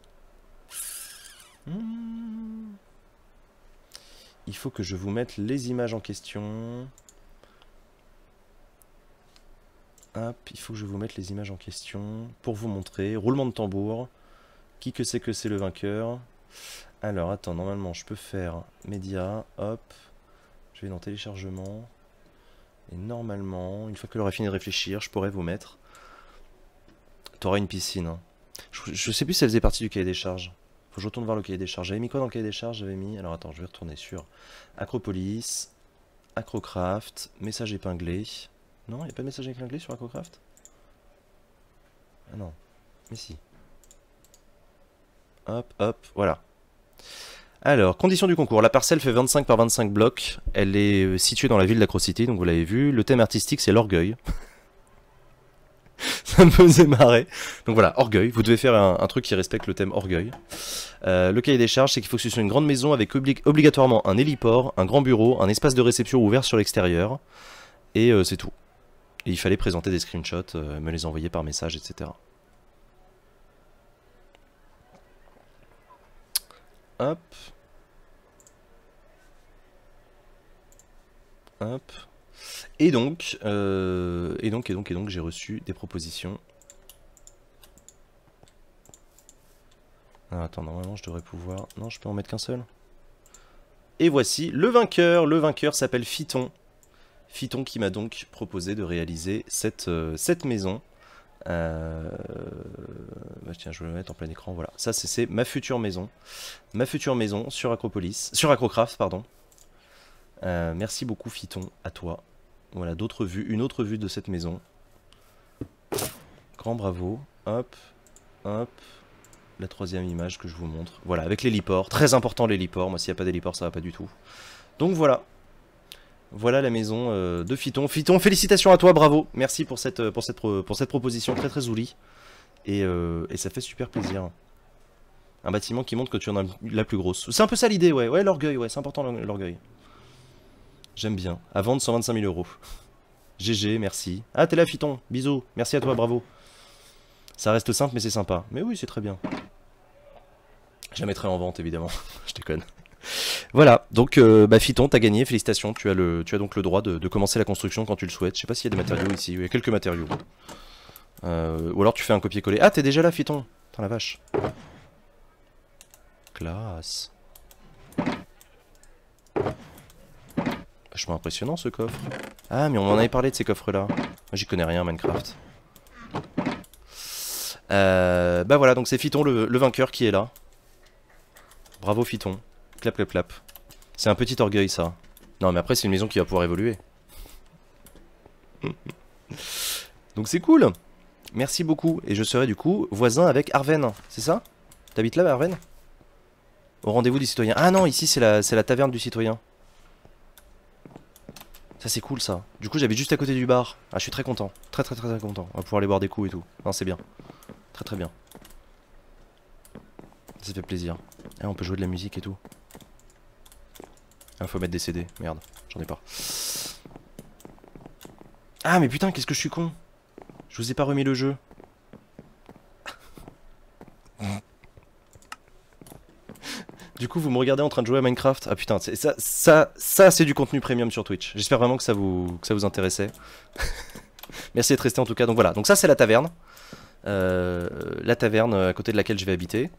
Il faut que je vous mette les images en question. Hop, il faut que je vous mette les images en question pour vous montrer. Roulement de tambour. Qui que c'est le vainqueur? Alors, attends, normalement, je peux faire médias. Hop. Je vais dans téléchargement. Et normalement, une fois qu'elle aura fini de réfléchir, je pourrais vous mettre. T'auras une piscine. Hein. Je sais plus si elle faisait partie du cahier des charges. Faut que je retourne voir le cahier des charges. J'avais mis quoi dans le cahier des charges? J'avais mis... Alors attends, je vais retourner sur Acropolis, Acrocraft, message épinglé. Non, il n'y a pas de message épinglé sur Acrocraft? Ah non. Mais si. Hop, hop, voilà. Alors, conditions du concours. La parcelle fait 25 par 25 blocs. Elle est située dans la ville d'Acrocity, donc vous l'avez vu. Le thème artistique, c'est l'orgueil. Ça me faisait marrer. Donc voilà, orgueil. Vous devez faire un truc qui respecte le thème orgueil. Le cahier des charges, c'est qu'il faut que ce soit une grande maison avec obligatoirement un héliport, un grand bureau, un espace de réception ouvert sur l'extérieur. Et c'est tout. Et il fallait présenter des screenshots, me les envoyer par message, etc. Hop. Hop. Et donc, j'ai reçu des propositions. Ah, attends, normalement je devrais pouvoir... Non, je peux en mettre qu'un seul. Et voici le vainqueur. Le vainqueur s'appelle Phyton. Phyton qui m'a donc proposé de réaliser cette maison. Bah tiens, je vais le mettre en plein écran. Voilà, ça c'est ma future maison. Ma future maison sur Acropolis. Sur Acrocraft, pardon. Merci beaucoup Phyton, à toi. Voilà, d'autres vues, une autre vue de cette maison. Grand bravo. Hop, hop. La troisième image que je vous montre. Voilà, avec l'héliport. Très important l'héliport. Moi, s'il n'y a pas d'héliport, ça va pas du tout. Donc voilà. Voilà la maison de Phyton. Phyton, félicitations à toi, bravo. Merci pour cette proposition très très jolie. Et ça fait super plaisir. Un bâtiment qui montre que tu en as la plus grosse. C'est un peu ça l'idée, ouais. Ouais, l'orgueil, ouais, c'est important l'orgueil. J'aime bien. À vendre 125 000 €. GG, merci. Ah, t'es là, Phyton. Bisous. Merci à toi, bravo. Ça reste simple, mais c'est sympa. Mais oui, c'est très bien. Je la mettrai en vente, évidemment. Je déconne. Voilà, donc bah, Phyton, t'as gagné, félicitations. Tu as donc le droit de commencer la construction quand tu le souhaites. Je sais pas s'il y a des matériaux ici. Il y a quelques matériaux. Ou alors tu fais un copier-coller. Ah, t'es déjà là, Phyton. Putain, la vache. Classe. Vachement impressionnant ce coffre. Ah, mais on en avait parlé de ces coffres-là. Moi, j'y connais rien, Minecraft. Bah voilà, donc c'est Phyton le vainqueur qui est là. Bravo Phyton. Clap, clap, clap. C'est un petit orgueil, ça. Non, mais après, c'est une maison qui va pouvoir évoluer. Donc c'est cool. Merci beaucoup. Et je serai du coup voisin avec Arven. C'est ça? T'habites là, Arven? Au rendez-vous du citoyen. Ah non, ici, c'est la taverne du citoyen. Ça c'est cool ça. Du coup j'habite juste à côté du bar. Ah je suis très content. Très content. On va pouvoir aller boire des coups et tout. Non c'est bien. Très bien. Ça fait plaisir. Ah on peut jouer de la musique et tout. Ah faut mettre des CD. Merde. J'en ai pas. Ah mais putain qu'est-ce que je suis con. Je vous ai pas remis le jeu. Du coup vous me regardez en train de jouer à Minecraft. Ah putain ça c'est du contenu premium sur Twitch. J'espère vraiment que ça vous intéressait. Merci d'être resté en tout cas. Donc voilà, donc ça c'est la taverne. La taverne à côté de laquelle je vais habiter.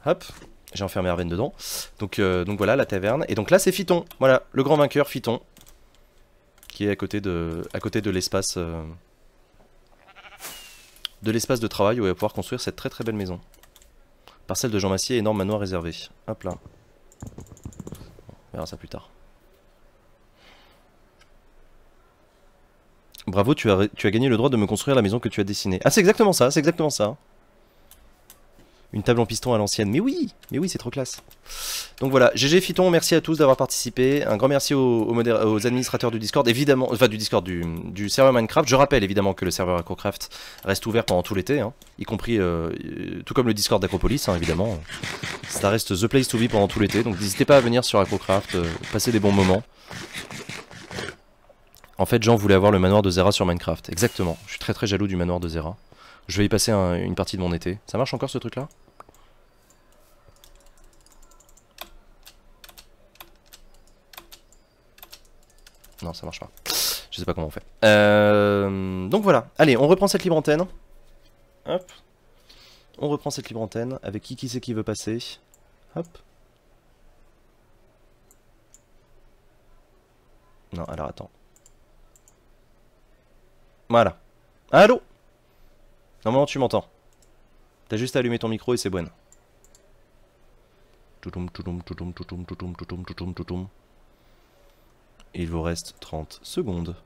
Hop, j'ai enfermé Arven dedans. Donc voilà la taverne. Et donc là c'est Phyton. Voilà, le grand vainqueur Phyton. Qui est à côté de l'espace de travail où il va pouvoir construire cette très belle maison. Parcelle de Jean Massier, énorme manoir réservé. Hop là. On verra ça plus tard. Bravo, tu as gagné le droit de me construire la maison que tu as dessinée. Ah, c'est exactement ça, c'est exactement ça. Une table en piston à l'ancienne. Mais oui, c'est trop classe. Donc voilà, GG Phyton, merci à tous d'avoir participé. Un grand merci aux administrateurs du Discord, évidemment, enfin du Discord, du serveur Minecraft. Je rappelle évidemment que le serveur Acrocraft reste ouvert pendant tout l'été, hein, y compris, tout comme le Discord d'Acropolis, hein, évidemment. Ça reste the place to be pendant tout l'été, donc n'hésitez pas à venir sur Acrocraft, passer des bons moments. En fait, Jean voulait avoir le manoir de Zera sur Minecraft, exactement. Je suis très jaloux du manoir de Zera. Je vais y passer une partie de mon été. Ça marche encore ce truc là? Non, ça marche pas. Je sais pas comment on fait. Donc voilà. Allez, on reprend cette libre antenne. Hop. On reprend cette libre antenne. Avec qui c'est qui veut passer. Hop. Non, alors attends. Voilà. Allô? Normalement tu m'entends. T'as juste à allumer ton micro et c'est bon. Il vous reste 30 secondes.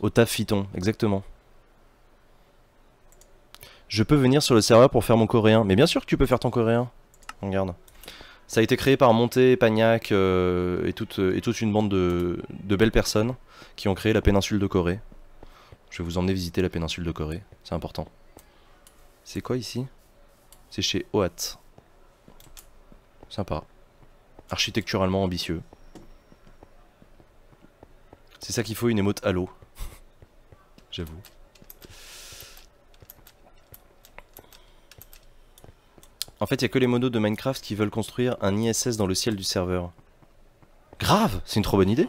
Au taf Phyton, exactement. Je peux venir sur le serveur pour faire mon coréen. Mais bien sûr que tu peux faire ton coréen. Regarde. Ça a été créé par Monté, Pagnac et toute une bande de belles personnes qui ont créé la péninsule de Corée. Je vais vous emmener visiter la péninsule de Corée. C'est important. C'est quoi ici? C'est chez Oat. Sympa. Architecturalement ambitieux. C'est ça qu'il faut, une émote Halo. J'avoue. En fait, il n'y a que les monos de Minecraft qui veulent construire un ISS dans le ciel du serveur. Grave, c'est une trop bonne idée.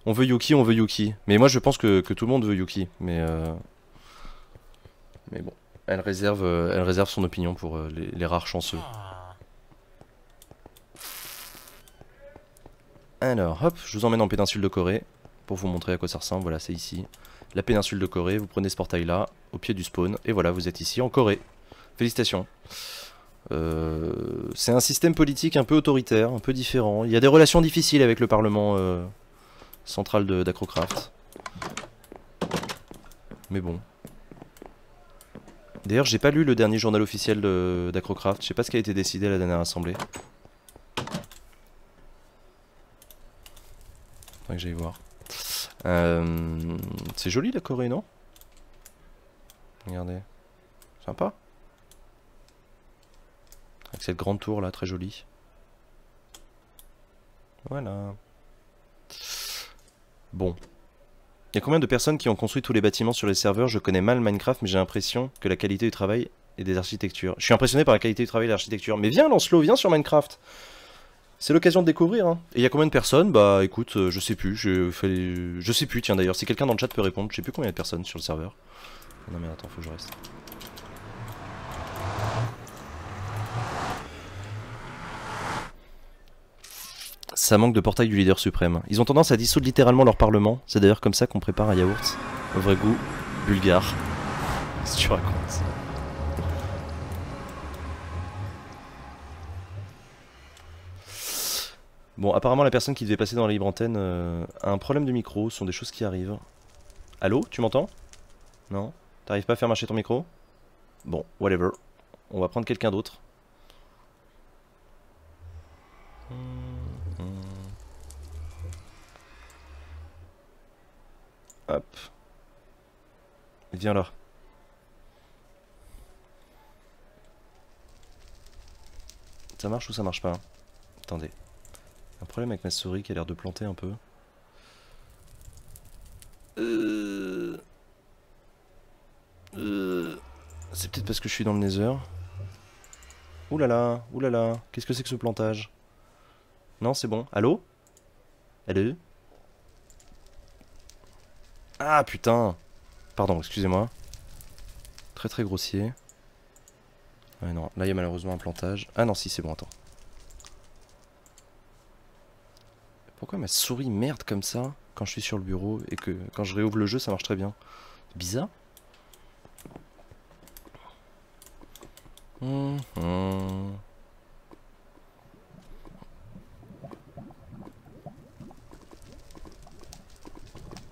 On veut Yuki, on veut Yuki. Mais moi, je pense que tout le monde veut Yuki. Mais bon, elle réserve son opinion pour les rares chanceux. Alors, hop, je vous emmène en péninsule de Corée pour vous montrer à quoi ça ressemble. Voilà, c'est ici. La péninsule de Corée, vous prenez ce portail là, au pied du spawn, et voilà, vous êtes ici en Corée. Félicitations. C'est un système politique un peu autoritaire, un peu différent. Il y a des relations difficiles avec le parlement central d'Acrocraft. Mais bon. D'ailleurs, j'ai pas lu le dernier journal officiel d'Acrocraft. Je sais pas ce qui a été décidé à la dernière assemblée. Faudrait que j'aille voir. C'est joli la Corée, non? Regardez. Sympa. Avec cette grande tour là, très jolie. Voilà. Bon. Il y a combien de personnes qui ont construit tous les bâtiments sur les serveurs? Je connais mal Minecraft, mais j'ai l'impression que la qualité du travail et des architectures. Je suis impressionné par la qualité du travail et de l'architecture. Mais viens Lancelot, viens sur Minecraft. C'est l'occasion de découvrir, hein. Et il y a combien de personnes? Bah écoute, je sais plus, je sais plus, tiens d'ailleurs, si quelqu'un dans le chat peut répondre, je sais plus combien il y a de personnes sur le serveur. Non mais attends, faut que je reste. Ça manque de portail du leader suprême. Ils ont tendance à dissoudre littéralement leur parlement, c'est d'ailleurs comme ça qu'on prépare un yaourt au vrai goût bulgare. Qu'est-ce que tu racontes? Bon, apparemment la personne qui devait passer dans la libre antenne a un problème de micro, ce sont des choses qui arrivent. Allô, tu m'entends? Non? T'arrives pas à faire marcher ton micro? Bon, whatever. On va prendre quelqu'un d'autre. Hop. Viens là. Ça marche ou ça marche pas? Attendez. Un problème avec ma souris qui a l'air de planter un peu. C'est peut-être parce que je suis dans le nether. Oulala, oulala, qu'est-ce que c'est que ce plantage? Non, c'est bon. Allô? Allô? Ah putain! Pardon, excusez-moi. Très très grossier. Ouais non, là il y a malheureusement un plantage. Ah non si, c'est bon, attends. Pourquoi ma souris merde comme ça quand je suis sur le bureau et que quand je réouvre le jeu ça marche très bien? C'est bizarre.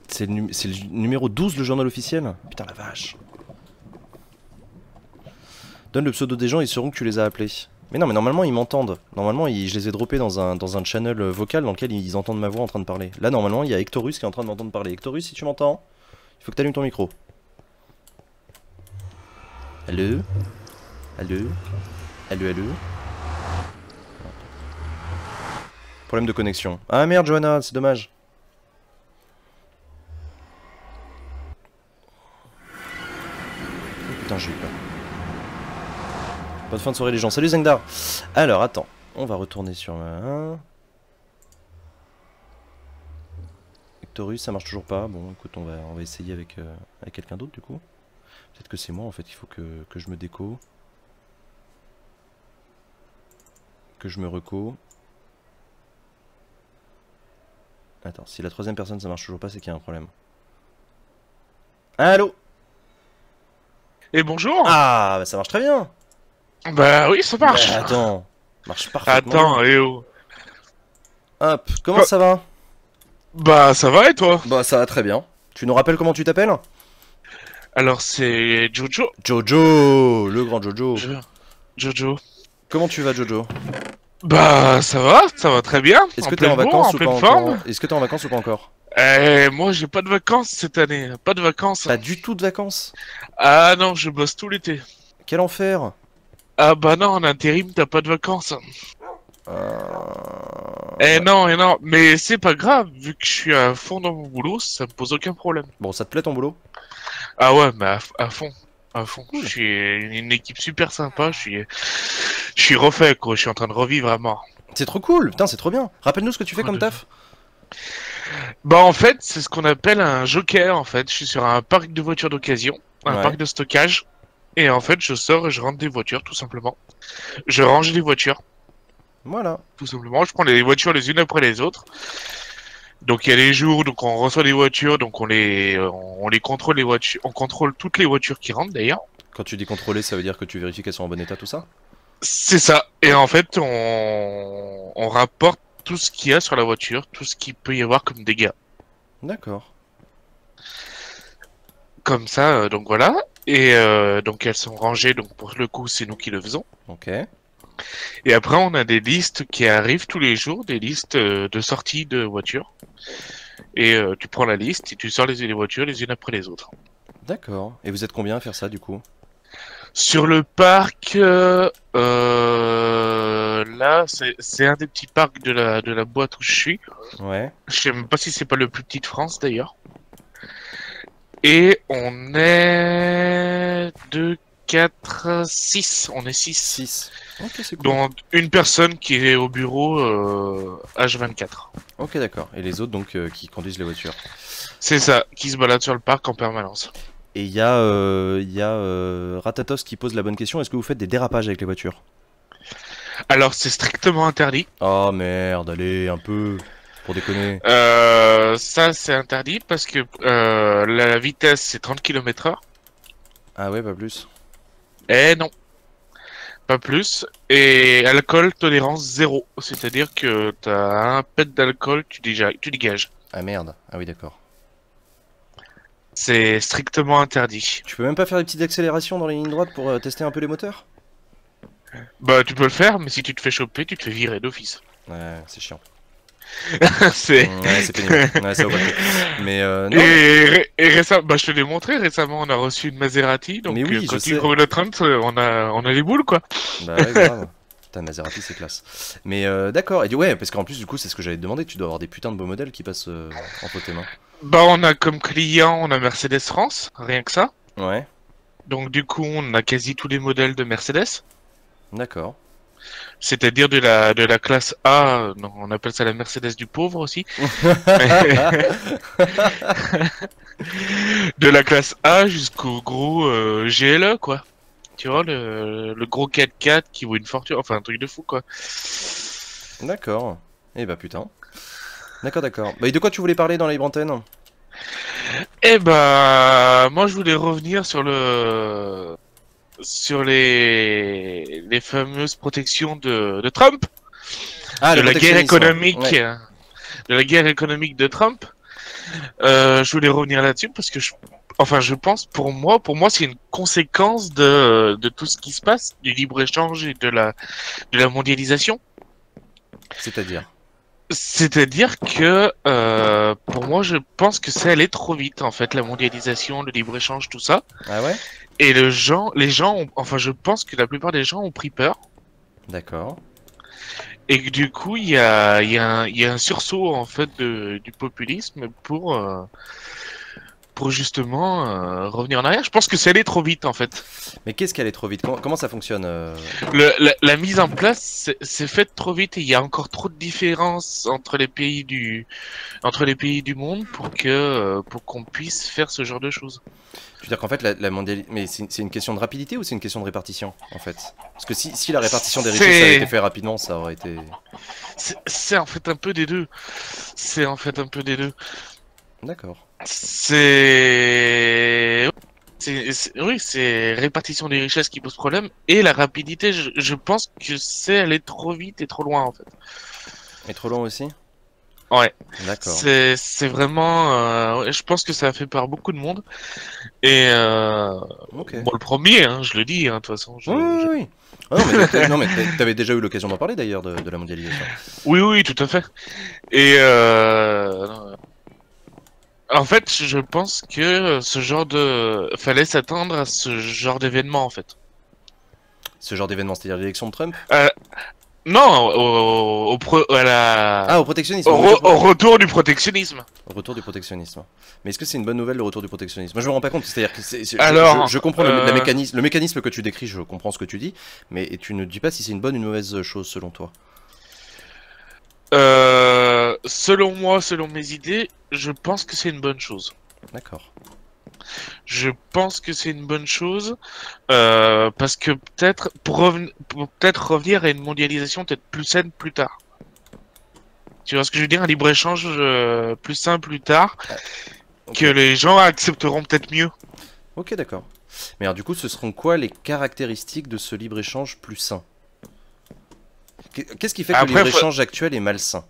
C'est le numéro 12 le journal officiel? Putain la vache. Donne le pseudo des gens, ils sauront que tu les as appelés. Mais non, mais normalement ils m'entendent. Normalement je les ai droppés dans un channel vocal dans lequel ils entendent ma voix en train de parler. Là normalement il y a Hectorus qui est en train de m'entendre parler. Hectorus, si tu m'entends, il faut que tu allumes ton micro. Allô? Allô? Allô, allô? Problème de connexion. Ah merde Johanna, c'est dommage. Oh, putain j'ai eu peur. Bonne fin de soirée les gens. Salut Zengdar. Alors attends, on va retourner sur ma... Hectorus, ça marche toujours pas. Bon écoute, on va essayer avec quelqu'un d'autre du coup. Peut-être que c'est moi en fait, il faut que je me déco. Que je me reco. Attends, si la troisième personne ça marche toujours pas, c'est qu'il y a un problème. Allô? Et bonjour. Ah, bah ça marche très bien. Bah oui, ça marche. Bah, attends, marche parfaitement. Attends, et oh. Hop, comment ça va? Bah ça va et toi? Bah ça va très bien. Tu nous rappelles comment tu t'appelles? Alors c'est Jojo. Jojo, le grand Jojo. Jojo. Comment tu vas, Jojo? Bah ça va très bien. Est-ce que t'es en pleine vacances bourre, ou pas pleine encore? forme. Est-ce que t'es en vacances ou pas encore? Moi j'ai pas de vacances cette année, pas de vacances. Pas du tout de vacances? Ah non, je bosse tout l'été. Quel enfer! Ah bah non, en intérim t'as pas de vacances. Ouais. Non, mais c'est pas grave, vu que je suis à fond dans mon boulot, ça me pose aucun problème. Bon, ça te plaît ton boulot? Ah ouais, mais à fond. À fond. Cool. Je suis une équipe super sympa, je suis refait quoi, je suis en train de revivre à mort. C'est trop cool, putain, c'est trop bien. Rappelle-nous ce que tu fais comme taf. Bah en fait, c'est ce qu'on appelle un joker en fait. Je suis sur un parc de voitures d'occasion, un Ouais. parc de stockage. Et en fait, je sors et je rentre des voitures tout simplement. Je range des voitures, Voilà. tout simplement. Je prends les voitures les unes après les autres. Donc il y a les jours, donc on reçoit des voitures, donc on les contrôle les voitures, on contrôle toutes les voitures qui rentrent d'ailleurs. Quand tu dis contrôler, ça veut dire que tu vérifies qu'elles sont en bon état, tout ça? C'est ça. Et en fait, on rapporte tout ce qu'il y a sur la voiture, tout ce qu'il peut y avoir comme dégâts. D'accord. Comme ça, donc voilà. Et donc elles sont rangées, donc pour le coup, c'est nous qui le faisons. Ok. Et après, on a des listes qui arrivent tous les jours, des listes de sortie de voitures. Et tu prends la liste et tu sors les voitures les unes après les autres. D'accord. Et vous êtes combien à faire ça, du coup? Sur le parc, là, c'est un des petits parcs de la boîte où je suis. Ouais. Je sais même pas si c'est pas le plus petit de France d'ailleurs. Et on est 2, 4, 6. On est 6. 6. Ok, c'est cool. Dont une personne qui est au bureau H24. Ok, d'accord. Et les autres, donc, qui conduisent les voitures. C'est ça, qui se balade sur le parc en permanence. Et il y a, Ratatos qui pose la bonne question. Est-ce que vous faites des dérapages avec les voitures? Alors c'est strictement interdit. Oh merde, allez, un peu. Pour déconner. Ça c'est interdit parce que la vitesse c'est 30 km/h. Ah ouais, pas plus. Eh non, pas plus. Et alcool tolérance 0. C'est-à-dire que t'as un pet d'alcool, tu dégages. Ah merde. Ah oui, d'accord. C'est strictement interdit. Tu peux même pas faire des petites accélérations dans les lignes droites pour tester un peu les moteurs? Bah tu peux le faire, mais si tu te fais choper, tu te fais virer d'office. Ouais, c'est chiant. C'est... Ouais, c'est pénible. Ouais, ça vaut pas le coup. Mais non. Et récemment, bah je te l'ai montré, récemment on a reçu une Maserati, donc Mais oui, quand je tu sais. ouvres le Trent, on a les boules quoi. Bah ouais, grave. Putain, Maserati, c'est classe. Mais d'accord. Et ouais, parce qu'en plus, du coup, c'est ce que j'allais te demander. Tu dois avoir des putains de beaux modèles qui passent entre tes mains. Bah on a comme client, on a Mercedes France, rien que ça. Ouais, Donc du coup on a quasi tous les modèles de Mercedes. d'accord. C'est-à-dire de la classe A, non, on appelle ça la Mercedes du pauvre aussi. De la classe A jusqu'au gros GLE quoi. Tu vois, le gros 4x4 qui vaut une fortune, enfin un truc de fou quoi. D'accord. Eh bah putain. D'accord, d'accord. Bah et de quoi tu voulais parler dans la libre antenne? Eh bah, moi je voulais revenir sur les fameuses protections de Trump, Ah, de le la guerre protectionnisme. économique, Ouais. de la guerre économique de Trump. Je voulais revenir là-dessus parce que je pense pour moi c'est une conséquence de tout ce qui se passe, du libre-échange et de la mondialisation. C'est-à-dire? C'est-à-dire que pour moi je pense que c'est allé trop vite en fait, la mondialisation, le libre-échange, tout ça. Ah ouais? Et les gens enfin je pense que la plupart des gens ont pris peur. D'accord. Et que du coup il y a un sursaut en fait du populisme pour justement revenir en arrière. Je pense que c'est allé trop vite en fait. Mais qu'est-ce qu'elle est trop vite? Comment ça fonctionne La mise en place c'est fait trop vite et il y a encore trop de différences entre les pays du monde pour qu'on puisse faire ce genre de choses. Tu veux dire qu'en fait, la mondialisation. Mais c'est une question de rapidité ou c'est une question de répartition, en fait? Parce que si la répartition des richesses avait été faite rapidement, ça aurait été. C'est en fait un peu des deux. C'est en fait un peu des deux. D'accord. Oui, c'est répartition des richesses qui pose problème et la rapidité. Je pense que c'est aller trop vite et trop loin en fait. Et trop long aussi? Ouais, D'accord. c'est vraiment, ouais, je pense que ça a fait peur à beaucoup de monde. Et Ok. moi le premier, hein, je le dis, hein, de toute façon. Oui, oui, oui. Ah non, mais non, mais t'avais déjà eu l'occasion d'en parler d'ailleurs de la mondialisation. Oui, oui, tout à fait. Et en fait, je pense que ce genre de, fallait s'attendre à ce genre d'événement en fait. Ce genre d'événement, c'est-à-dire l'élection de Trump? Euh, non, Ah, au protectionnisme, oui, je vois. au retour du protectionnisme. Au retour du protectionnisme. Mais est-ce que c'est une bonne nouvelle le retour du protectionnisme? Moi, je me rends pas compte. C'est-à-dire que Alors, je comprends le mécanisme que tu décris, je comprends ce que tu dis, mais tu ne dis pas si c'est une bonne ou une mauvaise chose selon toi. selon moi, selon mes idées, je pense que c'est une bonne chose. D'accord. Je pense que c'est une bonne chose parce que peut-être pour peut-être revenir à une mondialisation peut-être plus saine plus tard. Tu vois ce que je veux dire? Un libre-échange plus sain plus tard Ok. que les gens accepteront peut-être mieux. Ok, d'accord. Mais alors, du coup, ce seront quoi les caractéristiques de ce libre-échange plus sain? Qu'est-ce qui fait que le Après, libre-échange actuel est malsain?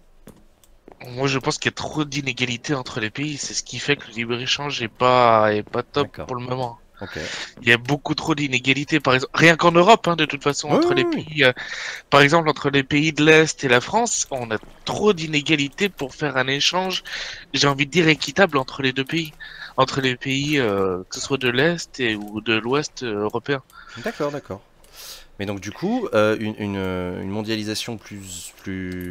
moi je pense qu'il y a trop d'inégalités entre les pays. C'est ce qui fait que le libre-échange est pas top D'accord. pour le moment. Ok. Il y a beaucoup trop d'inégalités, par exemple, rien qu'en Europe, hein, de toute façon, Oui, entre les oui, oui. pays, par exemple, entre les pays de l'Est et la France, on a trop d'inégalités pour faire un échange, j'ai envie de dire équitable entre les deux pays, entre les pays, que ce soit de l'Est ou de l'Ouest européen. D'accord, d'accord. Mais donc, du coup, une mondialisation plus...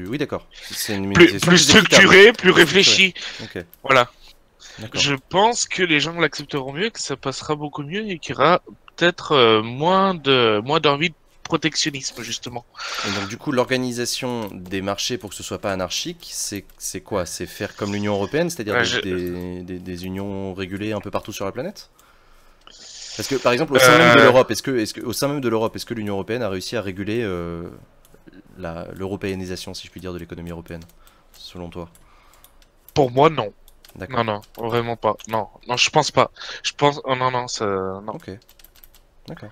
Oui, d'accord. C'est une mondialisation Plus plus équitable. structurée, plus Plus structurée. réfléchie. Ok, Voilà. d'accord. Je pense que les gens l'accepteront mieux, que ça passera beaucoup mieux et qu'il y aura peut-être moins d'envie de protectionnisme, justement. Et donc, du coup, l'organisation des marchés pour que ce soit pas anarchique, c'est quoi? C'est faire comme l'Union Européenne, c'est-à-dire Euh, des unions régulées un peu partout sur la planète? Parce que, par exemple, au sein même de euh, l'Europe, au sein même de l'Europe, est-ce que l'Union Européenne a réussi à réguler l'européanisation, si je puis dire, de l'économie européenne, selon toi? pour moi, non. D'accord. Non, non, vraiment pas. Non, non, je pense pas. Je pense, oh, non, non, ça, non. Ok, d'accord.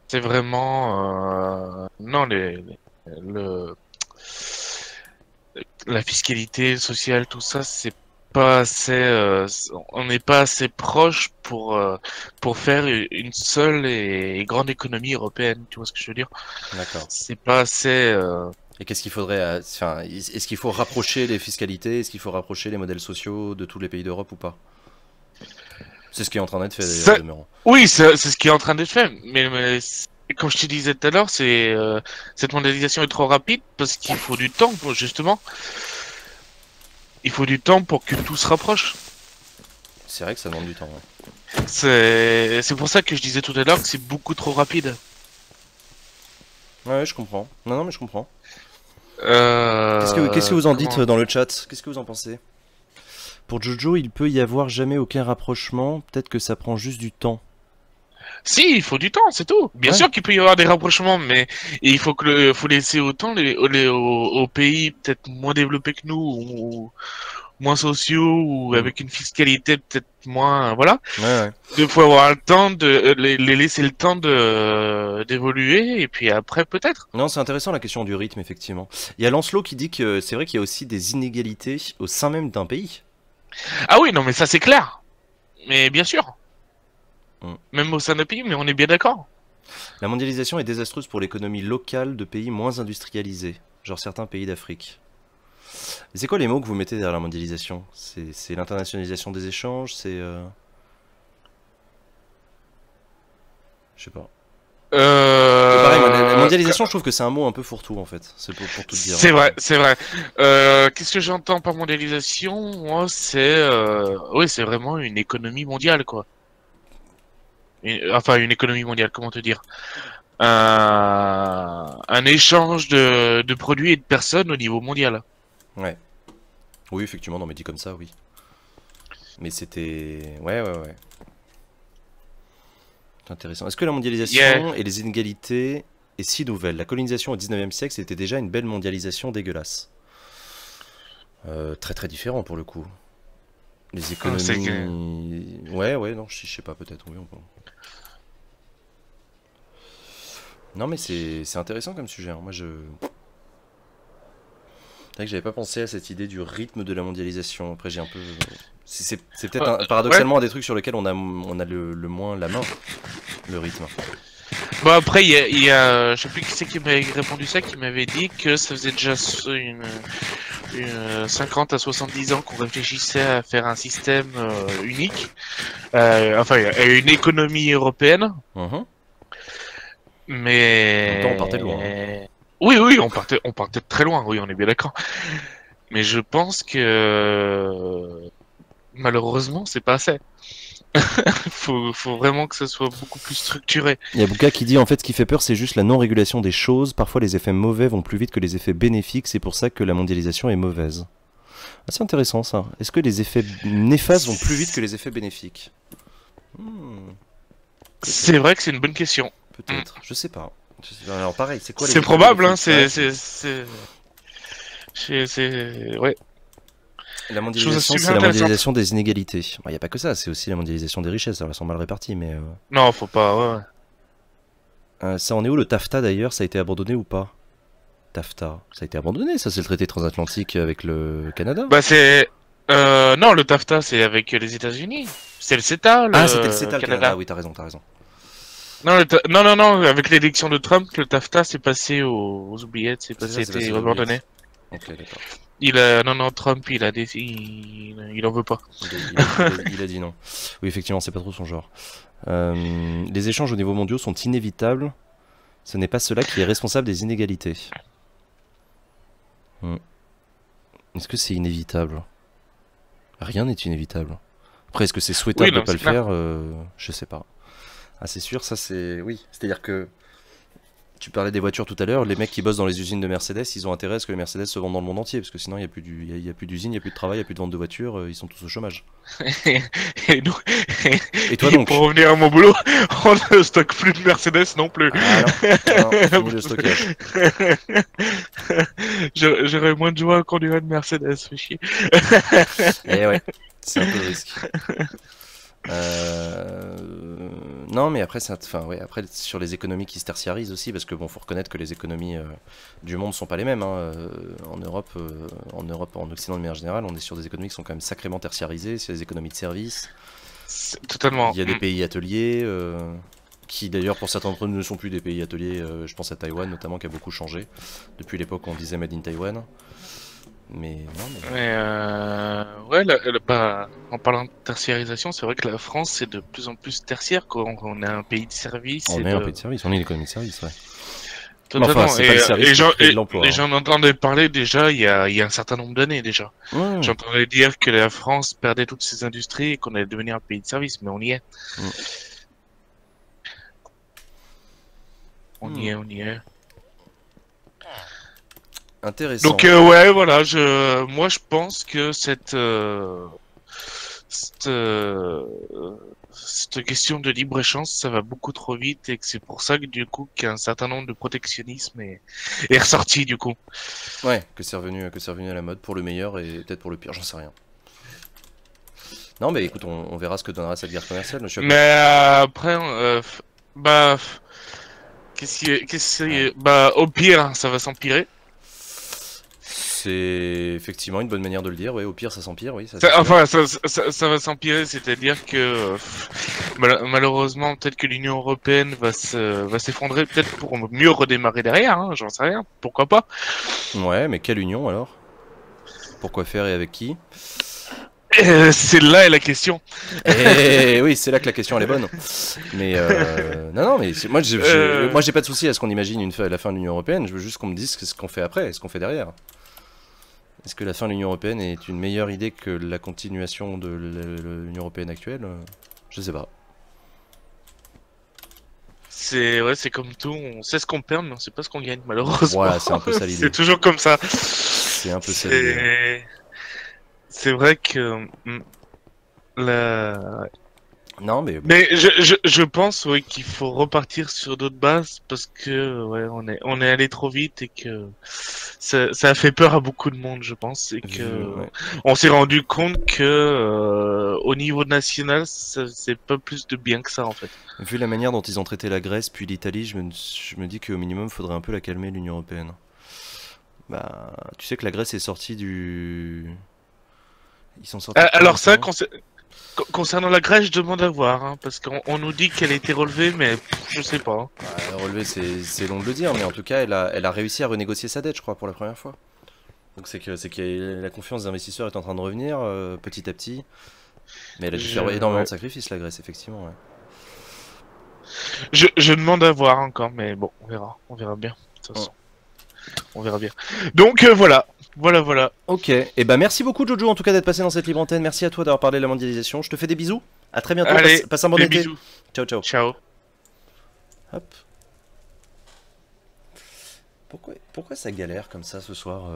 C'est vraiment, non, le, la fiscalité sociale, tout ça, c'est pas assez, on n'est pas assez proche pour faire une seule et grande économie européenne. Tu vois ce que je veux dire? D'accord. C'est pas assez, Et qu'est-ce qu'il faudrait... Enfin, est-ce qu'il faut rapprocher les fiscalités? Est-ce qu'il faut rapprocher les modèles sociaux de tous les pays d'Europe ou pas? C'est ce qui est en train d'être fait d'ailleurs, ça- au demeurant. oui, c'est ce qui est en train d'être fait, mais comme je te disais tout à l'heure, cette mondialisation est trop rapide parce qu'il faut du temps pour justement, il faut du temps pour que tout se rapproche. C'est vrai que ça demande du temps. Ouais. C'est pour ça que je disais tout à l'heure que c'est beaucoup trop rapide. Ouais, je comprends. Non, non, mais je comprends. Euh, Qu'est-ce que vous en dites comment- dans le chat? Qu'est-ce que vous en pensez? Pour Jojo, il peut y avoir jamais aucun rapprochement. Peut-être que ça prend juste du temps. Si, il faut du temps, c'est tout. Bien Ouais. sûr qu'il peut y avoir des rapprochements, mais il faut faut laisser autant aux pays peut-être moins développés que nous ou moins sociaux ou Mm. avec une fiscalité peut-être moins, voilà. Ouais, ouais. Il faut avoir le temps de les laisser le temps de d'évoluer et puis après peut-être. Non, c'est intéressant la question du rythme, effectivement. Il y a Lancelot qui dit que c'est vrai qu'il y a aussi des inégalités au sein même d'un pays. Ah oui, non, mais ça c'est clair. Mais bien sûr. Mm. Même au sein d'un pays, mais on est bien d'accord. La mondialisation est désastreuse pour l'économie locale de pays moins industrialisés, genre certains pays d'Afrique. Et c'est quoi les mots que vous mettez derrière la mondialisation? C'est l'internationalisation des échanges, c'est... Je sais pas. Pareil, moi, la mondialisation, je trouve que c'est un mot un peu fourre-tout, en fait. C'est pour tout dire. C'est vrai, c'est vrai. Qu'est-ce que j'entends par mondialisation? Moi, oui, c'est vraiment une économie mondiale, quoi. Enfin, une économie mondiale, comment te dire? Un échange de produits et de personnes au niveau mondial. Ouais. Oui, effectivement, non, mais dit comme ça, oui. Mais c'était... Ouais, ouais, ouais. C'est intéressant. Est-ce que la mondialisation et les inégalités est si nouvelle? La colonisation au 19e siècle, c'était déjà une belle mondialisation dégueulasse. Très très différent pour le coup. Les économies... Ouais, ouais, non, je sais pas, peut-être, oui. Non, mais c'est intéressant comme sujet. Hein. Moi, C'est vrai que j'avais pas pensé à cette idée du rythme de la mondialisation. Après, j'ai un peu. C'est peut-être paradoxalement un des trucs sur lesquels on a le moins la main, le rythme. Bon après il y a je sais plus qui c'est qui m'avait répondu ça, qui m'avait dit que ça faisait déjà une 50 à 70 ans qu'on réfléchissait à faire un système unique, enfin une économie européenne. Mais En même temps, on partait de loin. Hein. Oui, on partait de très loin, oui, on est bien d'accord. Mais je pense que malheureusement, c'est pas assez. faut vraiment que ça soit beaucoup plus structuré. Il y a Bouka qui dit en fait ce qui fait peur c'est juste la non-régulation des choses. Parfois les effets mauvais vont plus vite que les effets bénéfiques, c'est pour ça que la mondialisation est mauvaise. Ah, c'est intéressant ça. Est-ce que les effets néfastes vont plus vite que les effets bénéfiques? C'est vrai que c'est une bonne question. Peut-être, je sais pas. Alors pareil, c'est quoi les C'est effets probable, hein, bénéfiques? ouais. La mondialisation, c'est la mondialisation des inégalités. Il n'y a pas que ça, c'est aussi la mondialisation des richesses, elles sont mal réparties, mais... Non, faut pas, ouais. Ça en est où le TAFTA d'ailleurs? Ça a été abandonné ou pas? TAFTA, ça a été abandonné, ça c'est le traité transatlantique avec le Canada? Bah c'est... non, le TAFTA c'est avec les États-Unis. C'est le CETA, Ah, c'était le CETA, le Canada. Ah oui, t'as raison. Non, non, avec l'élection de Trump, le TAFTA c'est passé aux oubliettes, c'est été abandonné. Ok, d'accord. Non, Trump, il en veut pas. Il a dit non. Oui, effectivement, c'est pas trop son genre. Les échanges au niveau mondial sont inévitables. Ce n'est pas cela qui est responsable des inégalités. Est-ce que c'est inévitable? Rien n'est inévitable. Après, est-ce que c'est souhaitable de pas le faire? Je sais pas. Ah, c'est sûr, ça c'est... Oui, c'est-à-dire que... Tu parlais des voitures tout à l'heure, les mecs qui bossent dans les usines de Mercedes, ils ont intérêt à ce que les Mercedes se vendent dans le monde entier, parce que sinon il n'y a plus d'usines, il n'y a plus de travail, il n'y a plus de vente de voitures, ils sont tous au chômage. Et toi donc? Pour revenir à mon boulot, on ne stocke plus de Mercedes non plus. Ah non, fini le stockage. J'aurais moins de joie à conduire une Mercedes, fais chier. Eh ouais, c'est un peu le risque. Non, mais après, après sur les économies qui se tertiarisent aussi, parce que bon, faut reconnaître que les économies du monde sont pas les mêmes. Hein. En Europe, en Occident de manière générale, on est sur des économies qui sont quand même sacrément tertiarisées, sur les économies de services. Totalement. Il y a des pays ateliers, qui d'ailleurs pour certains d'entre eux ne sont plus des pays ateliers. Je pense à Taïwan notamment, qui a beaucoup changé depuis l'époque où on disait Made in Taïwan. Mais non, ouais, en parlant de tertiarisation, c'est vrai que la France c'est de plus en plus tertiaire, quoi. On est un pays de service. On est un pays de service, on est une économie de service, ouais. Totalement. Enfin, c'est pas le service qui crée de l'emploi. Et j'en entendais parler déjà il y a un certain nombre d'années déjà. Ouais. J'entendais dire que la France perdait toutes ses industries et qu'on allait devenir un pays de service, mais on y est. On y est. Intéressant. Donc ouais, voilà, moi je pense que cette question de libre-échange, ça va beaucoup trop vite et que c'est pour ça que du coup qu'un certain nombre de protectionnisme est ressorti du coup. Ouais, que c'est revenu à la mode pour le meilleur et peut-être pour le pire, j'en sais rien. Non mais écoute, on verra ce que donnera cette guerre commerciale. Mais après, au pire, ça va s'empirer. C'est effectivement une bonne manière de le dire, ouais, au pire ça s'empire, oui. Ça va s'empirer, c'est-à-dire que malheureusement peut-être que l'Union Européenne va s'effondrer, peut-être pour mieux redémarrer derrière, hein, j'en sais rien, pourquoi pas. Ouais, mais quelle union alors? Pourquoi faire et avec qui? C'est là est la question. Et oui, c'est là que la question elle est bonne. Mais non, mais moi j'ai pas de souci à ce qu'on imagine la fin de l'Union Européenne, je veux juste qu'on me dise ce qu'on fait après, ce qu'on fait derrière. Est-ce que la fin de l'Union Européenne est une meilleure idée que la continuation de l'Union Européenne actuelle? Je sais pas. C'est comme tout, on sait ce qu'on perd, mais on sait pas ce qu'on gagne, malheureusement. Voilà, c'est un peu ça l'idée. C'est toujours comme ça. C'est un peu ça l'idée. C'est vrai que Non, mais je pense qu'il faut repartir sur d'autres bases parce que on est allé trop vite et que ça a fait peur à beaucoup de monde, je pense, et que on s'est rendu compte que au niveau national, c'est pas plus de bien que ça en fait. Vu la manière dont ils ont traité la Grèce puis l'Italie, je me dis qu'au minimum faudrait un peu la calmer l'Union Européenne. Bah, tu sais que la Grèce est sortie du... Ils sont sortis... Alors ça, concernant la Grèce, je demande à voir, hein, parce qu'on nous dit qu'elle a été relevée, mais je sais pas. Hein. Bah, relevé, c'est long de le dire, mais en tout cas, elle a réussi à renégocier sa dette, je crois, pour la première fois. Donc c'est que la confiance des investisseurs est en train de revenir petit à petit. Mais elle a dû faire énormément de sacrifices, la Grèce, effectivement. Ouais. Je demande à voir encore, mais bon, on verra bien. De toute façon. On verra bien. Donc voilà. Ok, et bah merci beaucoup Jojo en tout cas d'être passé dans cette libre antenne. Merci à toi d'avoir parlé de la mondialisation. Je te fais des bisous. À très bientôt. Allez, passe un bon été. bisous. Ciao ciao. Ciao. Hop. Pourquoi ça galère comme ça ce soir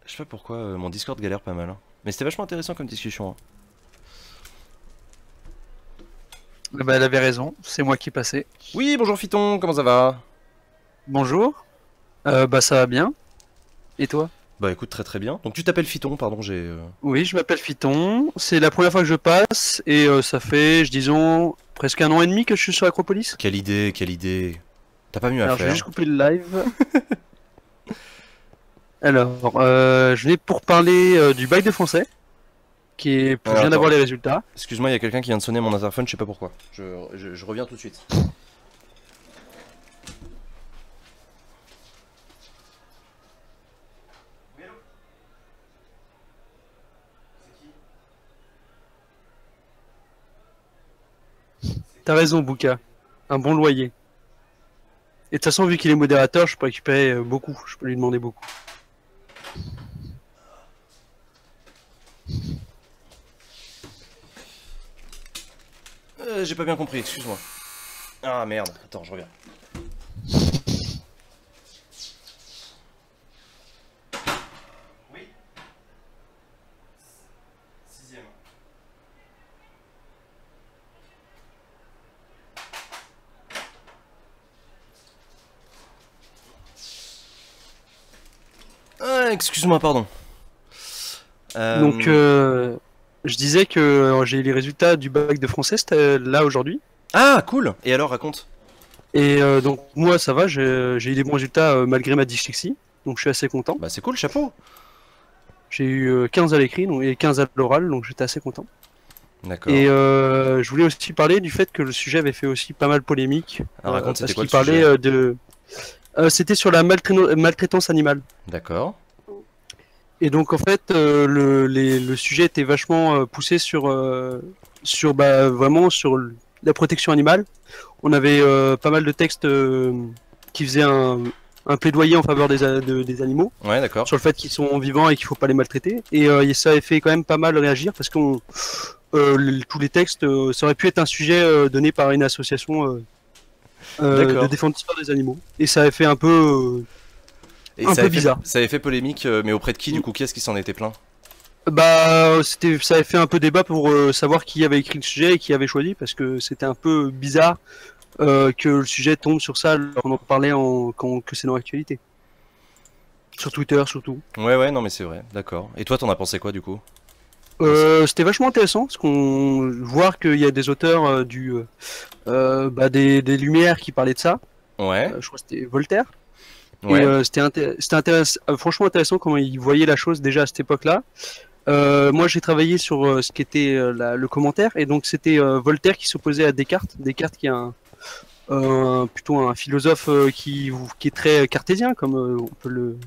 Je sais pas pourquoi mon Discord galère pas mal. Hein. Mais c'était vachement intéressant comme discussion. Hein. Bah, elle avait raison, c'est moi qui passais. Oui, bonjour Phyton, comment ça va? Bonjour. Bah ça va bien. Et toi? Bah écoute, très très bien. Donc tu t'appelles Phyton, pardon, j'ai... Oui, je m'appelle Phyton. C'est la première fois que je passe et ça fait, disons, presque 1 an et demi que je suis sur Acropolis. Quelle idée, quelle idée. T'as pas mieux à Alors je vais faire. juste couper le live. Alors, je venais pour parler du bac de français, qui est... Je viens d'avoir les résultats. Excuse-moi, il y a quelqu'un qui vient de sonner mon interphone, je sais pas pourquoi. Je reviens tout de suite. T'as raison, Bouka. Un bon loyer. Et de toute façon, vu qu'il est modérateur, je peux récupérer beaucoup. Je peux lui demander beaucoup. J'ai pas bien compris, excuse-moi. Ah merde, attends, je reviens. Oui. 6ème. Ah, excuse-moi, pardon. Donc, je disais que j'ai eu les résultats du bac de français, c'était là aujourd'hui. Ah, cool. Et alors, raconte. Et donc, moi, ça va, j'ai eu des bons résultats malgré ma dyslexie. Donc, je suis assez content. Bah c'est cool, chapeau. J'ai eu 15 à l'écrit et 15 à l'oral, donc j'étais assez content. D'accord. Et je voulais aussi parler du fait que le sujet avait fait aussi pas mal polémique. Alors, raconte, c'était parce quoi qu'il le parlait sujet de... c'était sur la maltraitance animale. D'accord. Et donc en fait, le sujet était vachement poussé sur vraiment sur la protection animale. On avait pas mal de textes qui faisaient un plaidoyer en faveur des animaux, Ouais, d'accord. sur le fait qu'ils sont vivants et qu'il faut pas les maltraiter. Et ça avait fait quand même pas mal réagir parce que tous les textes, ça aurait pu être un sujet donné par une association de défenseurs des animaux. Et ça avait fait un peu... Et un ça peu avait bizarre. ça avait fait polémique, mais auprès de qui, du coup? Qui est-ce qui s'en était plaint? Bah, ça avait fait un peu débat pour savoir qui avait écrit le sujet et qui avait choisi, parce que c'était un peu bizarre que le sujet tombe sur ça, alors qu'on en parlait que c'est dans l'actualité. Sur Twitter surtout. Ouais, non, mais c'est vrai, d'accord. Et toi, t'en as pensé quoi, du coup? C'était vachement intéressant, parce qu'on voit qu'il y a des auteurs des Lumières qui parlaient de ça. Ouais. Je crois que c'était Voltaire. Ouais. Et c'était franchement intéressant comment il voyait la chose déjà à cette époque-là. Moi j'ai travaillé sur ce qui était le commentaire, et donc c'était Voltaire qui s'opposait à Descartes. Descartes qui est plutôt un philosophe qui est très cartésien, comme on peut le...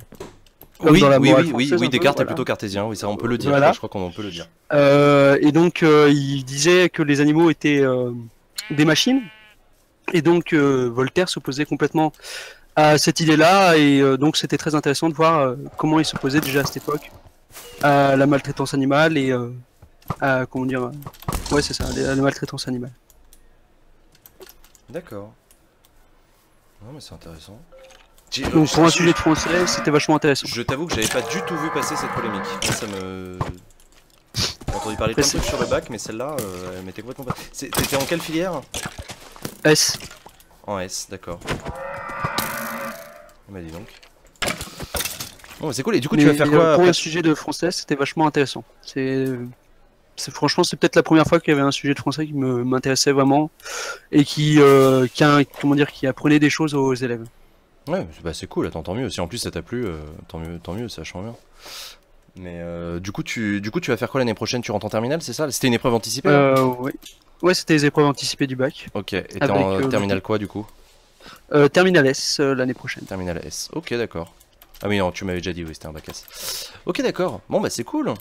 comme Oui, dans la morale française, un peu, Descartes est voilà. plutôt cartésien, oui, ça on peut le dire, Voilà. je crois qu'on peut le dire. Et donc il disait que les animaux étaient des machines, et donc Voltaire s'opposait complètement à cette idée-là, et donc c'était très intéressant de voir comment il s'opposait déjà à cette époque à la maltraitance animale et à, comment dire, ouais c'est ça, à la maltraitance animale. D'accord. Non, mais c'est intéressant. Donc pour un sujet de français, c'était vachement intéressant. Je t'avoue que j'avais pas du tout vu passer cette polémique. Moi, ça me... J'ai entendu parler de plein de trucs sur le bac, mais celle-là, elle m'était complètement pas... T'étais en quelle filière? S. En S, d'accord. Bah dis donc. Bon, bah, c'est cool, et du coup tu vas faire quoi pour après? un sujet de français, c'était vachement intéressant. C'est Franchement, c'est peut-être la première fois qu'il y avait un sujet de français qui m'intéressait vraiment et qui apprenait des choses aux élèves. Ouais, bah c'est cool, attends, tant mieux. Si en plus ça t'a plu, tant mieux, c'est vachement bien. Mais du coup, tu vas faire quoi l'année prochaine? Tu rentres en terminale, c'est ça? C'était une épreuve anticipée là Ouais. Ouais, c'était les épreuves anticipées du bac. Ok, et t'es Avec, en terminale quoi du coup? Terminale S l'année prochaine. Terminale S, ok d'accord. Ah oui non, tu m'avais déjà dit, oui, c'était un bac S. Ok d'accord, bon bah c'est cool.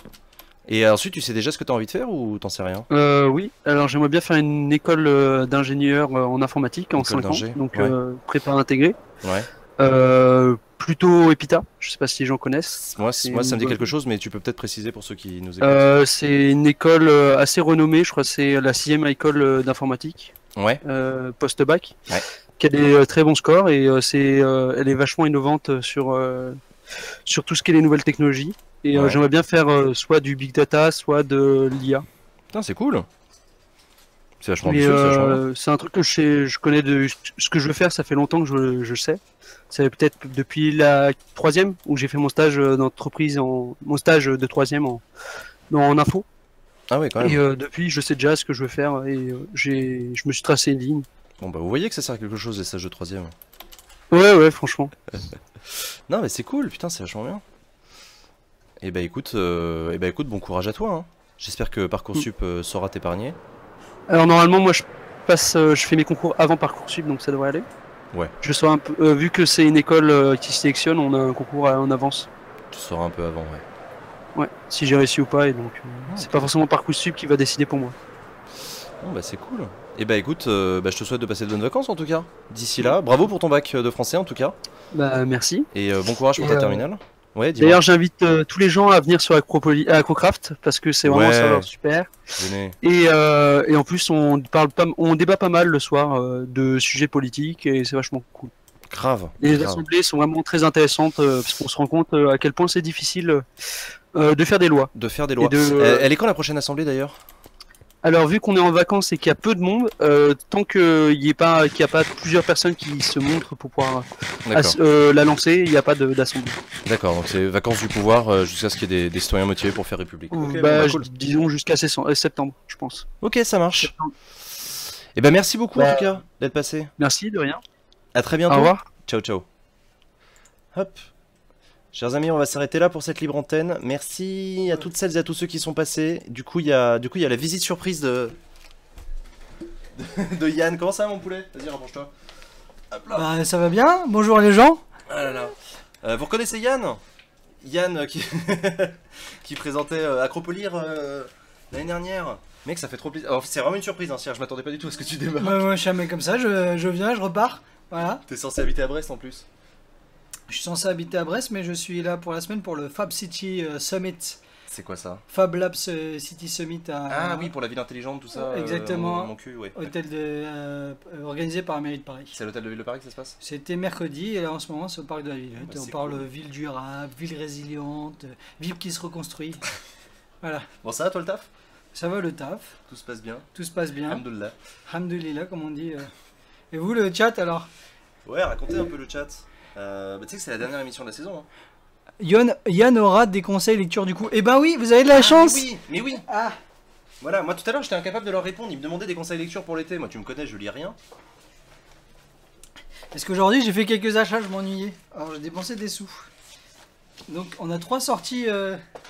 Et ensuite, tu sais déjà ce que t'as envie de faire ou t'en sais rien? Oui, alors j'aimerais bien faire une école d'ingénieur en informatique en École 5 ans, d'ingé, donc ouais. prépa intégrée. Ouais. Plutôt EPITA, je sais pas si les gens connaissent. Moi, C'est ça me dit une- quelque chose, mais tu peux peut-être préciser pour ceux qui nous écoutent. C'est une école assez renommée, je crois que c'est la 6e école d'informatique Ouais, post-bac, Ouais. qui a des très bons scores et elle est vachement innovante sur tout ce qui est les nouvelles technologies. Et Ouais. j'aimerais bien faire soit du big data, soit de l'IA. putain, c'est cool. C'est vachement Mais ambitieux, c'est vachement bien. c'est un truc que je connais de ce que je veux faire, ça fait longtemps que je sais. C'est peut-être depuis la 3e où j'ai fait mon stage d'entreprise, mon stage de 3e en info. Ah ouais, quand même. Et depuis, je sais déjà ce que je veux faire et je me suis tracé une ligne. Bon bah vous voyez que ça sert à quelque chose les stages de 3ème. Ouais, franchement. Non mais c'est cool, putain, c'est vachement bien. Et bah écoute, bon courage à toi. Hein. J'espère que Parcoursup saura t'épargner. Alors normalement, moi, je fais mes concours avant Parcoursup, donc ça devrait aller. Ouais. Je sors un peu, vu que c'est une école qui sélectionne, on a un concours en avance. Tu sauras un peu avant, ouais. Ouais, si j'ai réussi ou pas, et donc c'est pas forcément Parcoursup qui va décider pour moi. Bon bah c'est cool. Et bah écoute, je te souhaite de passer de bonnes vacances en tout cas. D'ici là, bravo pour ton bac de français en tout cas. Bah merci. Et bon courage pour Et, ta terminale. Ouais, dis-moi. D'ailleurs, j'invite tous les gens à venir sur Acrocraft parce que c'est vraiment Ouais. un serveur super. Venez. Et en plus, on débat pas mal le soir de sujets politiques et c'est vachement cool. Grave. Et les grave. assemblées sont vraiment très intéressantes parce qu'on se rend compte à quel point c'est difficile de faire des lois. De faire des lois. de- Elle est quand la prochaine assemblée d'ailleurs? Alors, vu qu'on est en vacances et qu'il y a peu de monde, tant qu'il n'y a pas plusieurs personnes qui se montrent pour pouvoir D'accord. la lancer, il n'y a pas d'assemblée. D'accord, donc c'est vacances du pouvoir jusqu'à ce qu'il y ait des citoyens motivés pour faire République. Ok, bon, Bah, bah, cool. disons jusqu'à septembre, je pense. Ok, ça marche. Et bah merci beaucoup en Bah, tout cas d'être passé. Merci, de rien. À très bientôt. Au revoir. Ciao, ciao. Hop. Chers amis, on va s'arrêter là pour cette libre antenne. Merci à toutes celles et à tous ceux qui sont passés. Du coup, il y a la visite surprise de Yann. Comment ça va, mon poulet? Vas-y, rapproche-toi. Hop là. Bah ça va bien, bonjour les gens. Ah là là. Vous reconnaissez Yann? Yann qui qui présentait Acropolir l'année dernière. Mec, ça fait trop plaisir. Alors, c'est vraiment une surprise, hein, Serge. Je m'attendais pas du tout à ce que tu démarres. Moi je suis un mec comme ça, je viens, je repars. Voilà. T'es censé habiter à Brest en plus. Je suis censé habiter à Brest, mais je suis là pour la semaine pour le Fab City Summit. C'est quoi ça? Fab Labs City Summit à Ah oui, pour la ville intelligente, tout ça. Exactement. Mon cul, ouais. hôtel organisé par la mairie de Paris. C'est à l'hôtel de ville de Paris que ça se passe? C'était mercredi et là en ce moment c'est au parc de la Villette. Bah, On c'est parle cool. ville durable, ville résiliente, ville qui se reconstruit. Voilà. Bon, ça va toi le taf? Ça va le taf, Tout se passe bien. tout se passe bien. Alhamdoulilah. Alhamdoulilah comme on dit. Et vous le chat alors? Ouais, racontez un peu le chat. Tu sais que c'est la dernière émission de la saison. Hein. Yann aura des conseils lecture du coup. Eh ben oui, vous avez de la chance. Mais oui. Ah. Voilà, moi tout à l'heure j'étais incapable de leur répondre. Ils me demandaient des conseils lecture pour l'été. Moi, tu me connais, je lis rien. Parce qu'aujourd'hui j'ai fait quelques achats, je m'ennuyais. Alors j'ai dépensé des sous. Donc on a 3 sorties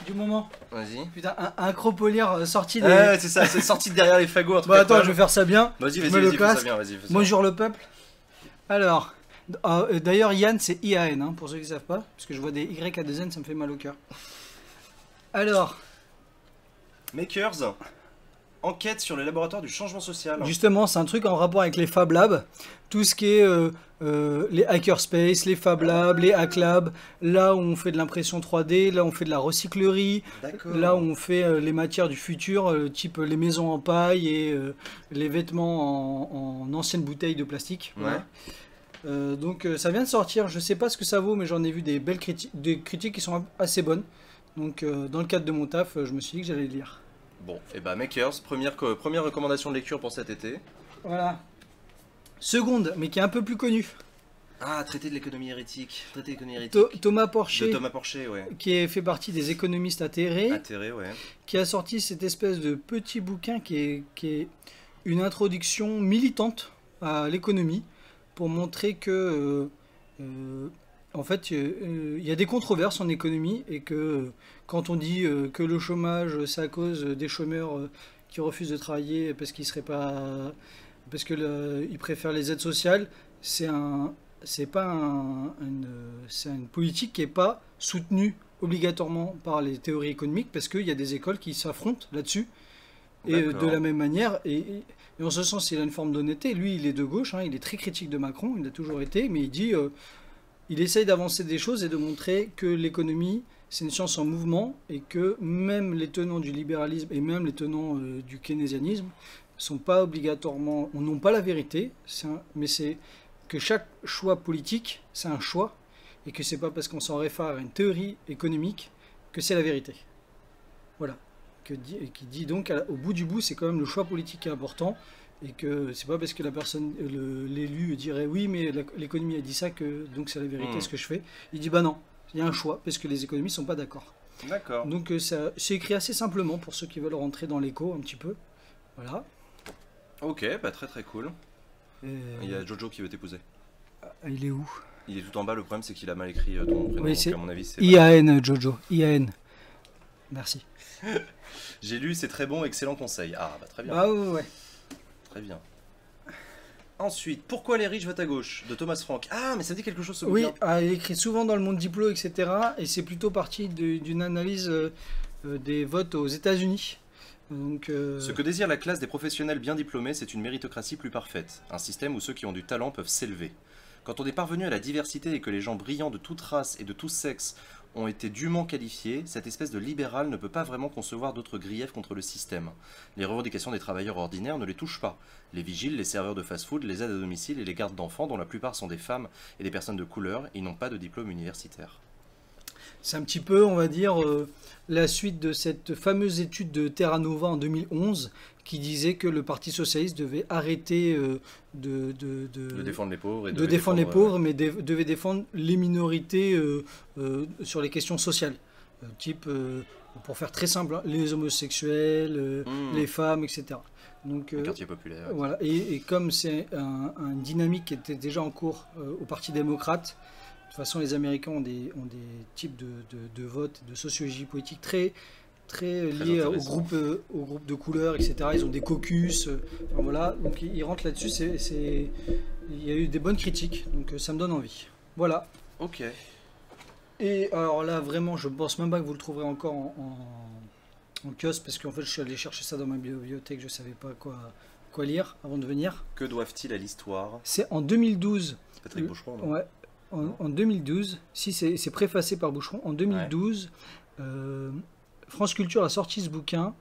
du moment. Vas-y. Putain, un Acropolir sorti des... Ouais, c'est ça, c'est sorti de derrière les fagots. un truc Bon attends, incroyable. je vais faire ça bien. Vas-y, je vas-y, mets le vas-y, fais ça casque. bien, vas-y, fais ça. Bonjour le peuple. Alors, d'ailleurs Yann c'est IAN, hein, pour ceux qui savent pas. Parce que je vois des Y à des N, ça me fait mal au cœur. Alors, Makers, enquête sur les laboratoires du changement social. justement c'est un truc en rapport avec les Fab Labs. Tout ce qui est les hackerspace, les Fab Labs, les Hack Labs. Là où on fait de l'impression 3D, là où on fait de la recyclerie. D'accord. Là où on fait les matières du futur, type les maisons en paille et les vêtements en anciennes bouteilles de plastique. Ouais. Voilà. Donc ça vient de sortir, je sais pas ce que ça vaut, mais j'en ai vu des belles des critiques qui sont assez bonnes. Donc dans le cadre de mon taf, je me suis dit que j'allais le lire. Bon, et bah Makers, première recommandation de lecture pour cet été. Voilà. Seconde, mais qui est un peu plus connue. Ah, traité de l'économie hérétique. Traité d'économie hérétique. Thomas De Porcher, Thomas Porcher, ouais. qui fait partie des économistes atterrés, Atterré, ouais. qui a sorti cette espèce de petit bouquin qui est une introduction militante à l'économie pour montrer que, en fait, il y a des controverses en économie et que quand on dit que le chômage, c'est à cause des chômeurs qui refusent de travailler parce qu'ils seraient pas, parce que ils préfèrent les aides sociales, c'est pas c'est une politique qui est pas soutenue obligatoirement par les théories économiques parce qu'il y a des écoles qui s'affrontent là-dessus. Et de D'accord. la même manière, et en ce sens, il a une forme d'honnêteté. Lui, il est de gauche, hein, il est très critique de Macron, il a toujours été, mais il dit, il essaye d'avancer des choses et de montrer que l'économie, c'est une science en mouvement et que même les tenants du libéralisme et même les tenants du keynésianisme sont pas obligatoirement, n'ont pas la vérité, mais c'est que chaque choix politique, c'est un choix et que c'est pas parce qu'on s'en réfère à une théorie économique que c'est la vérité. Voilà. Qui dit donc au bout du bout, c'est quand même le choix politique qui est important et que c'est pas parce que la personne, l'élu dirait oui, mais l'économie a dit ça que donc c'est la vérité ce que je fais. Il dit bah non, il y a un choix parce que les économistes sont pas d'accord. D'accord. Donc c'est écrit assez simplement pour ceux qui veulent rentrer dans l'écho un petit peu. Voilà. Ok, bah très très cool. Et- Il y a Jojo qui veut t'épouser. il est où? Il est tout en bas, le problème c'est qu'il a mal écrit ton prénom, Oui, donc c'est à mon avis c'est... IAN Jojo, IAN. Merci. J'ai lu, c'est très bon, excellent conseil. Ah bah très bien, Ah ouais. très bien. Ensuite, pourquoi les riches votent à gauche de Thomas Frank. Ah mais ça dit quelque chose ce Oui, bouquin. il écrit souvent dans le monde diplo, etc. Et c'est plutôt parti d'une analyse des votes aux États-Unis. Donc, Ce que désire la classe des professionnels bien diplômés, c'est une méritocratie plus parfaite. Un système où ceux qui ont du talent peuvent s'élever. Quand on est parvenu à la diversité et que les gens brillants de toute race et de tout sexe ont été dûment qualifiés, cette espèce de libéral ne peut pas vraiment concevoir d'autres griefs contre le système. Les revendications des travailleurs ordinaires ne les touchent pas. Les vigiles, les serveurs de fast-food, les aides à domicile et les gardes d'enfants, dont la plupart sont des femmes et des personnes de couleur, ils n'ont pas de diplôme universitaire. c'est un petit peu, on va dire, la suite de cette fameuse étude de Terra Nova en 2011 qui disait que le Parti Socialiste devait arrêter De défendre les pauvres et de défendre les pauvres, mais devait défendre les minorités sur les questions sociales. Type, pour faire très simple, hein, les homosexuels, les femmes, etc. Donc, les quartiers populaires. voilà. Et comme c'est une dynamique qui était déjà en cours au Parti démocrate, de toute façon, les Américains ont des types de vote, de sociologie politique très liés au intéressant. groupe de couleurs, etc. Ils ont des caucus. Enfin, voilà. Donc ils rentrent là-dessus. Il y a eu des bonnes critiques. Donc ça me donne envie. Voilà. Ok. Et alors là, vraiment, je pense même pas que vous le trouverez encore en kiosque parce qu'en fait, je suis allé chercher ça dans ma bibliothèque. Je savais pas quoi lire avant de venir. Que doivent-ils à l'histoire? C'est en 2012. Patrick Boucheron, non? Ouais. En 2012, si c'est préfacé par Boucheron, en 2012, France Culture a sorti ce bouquin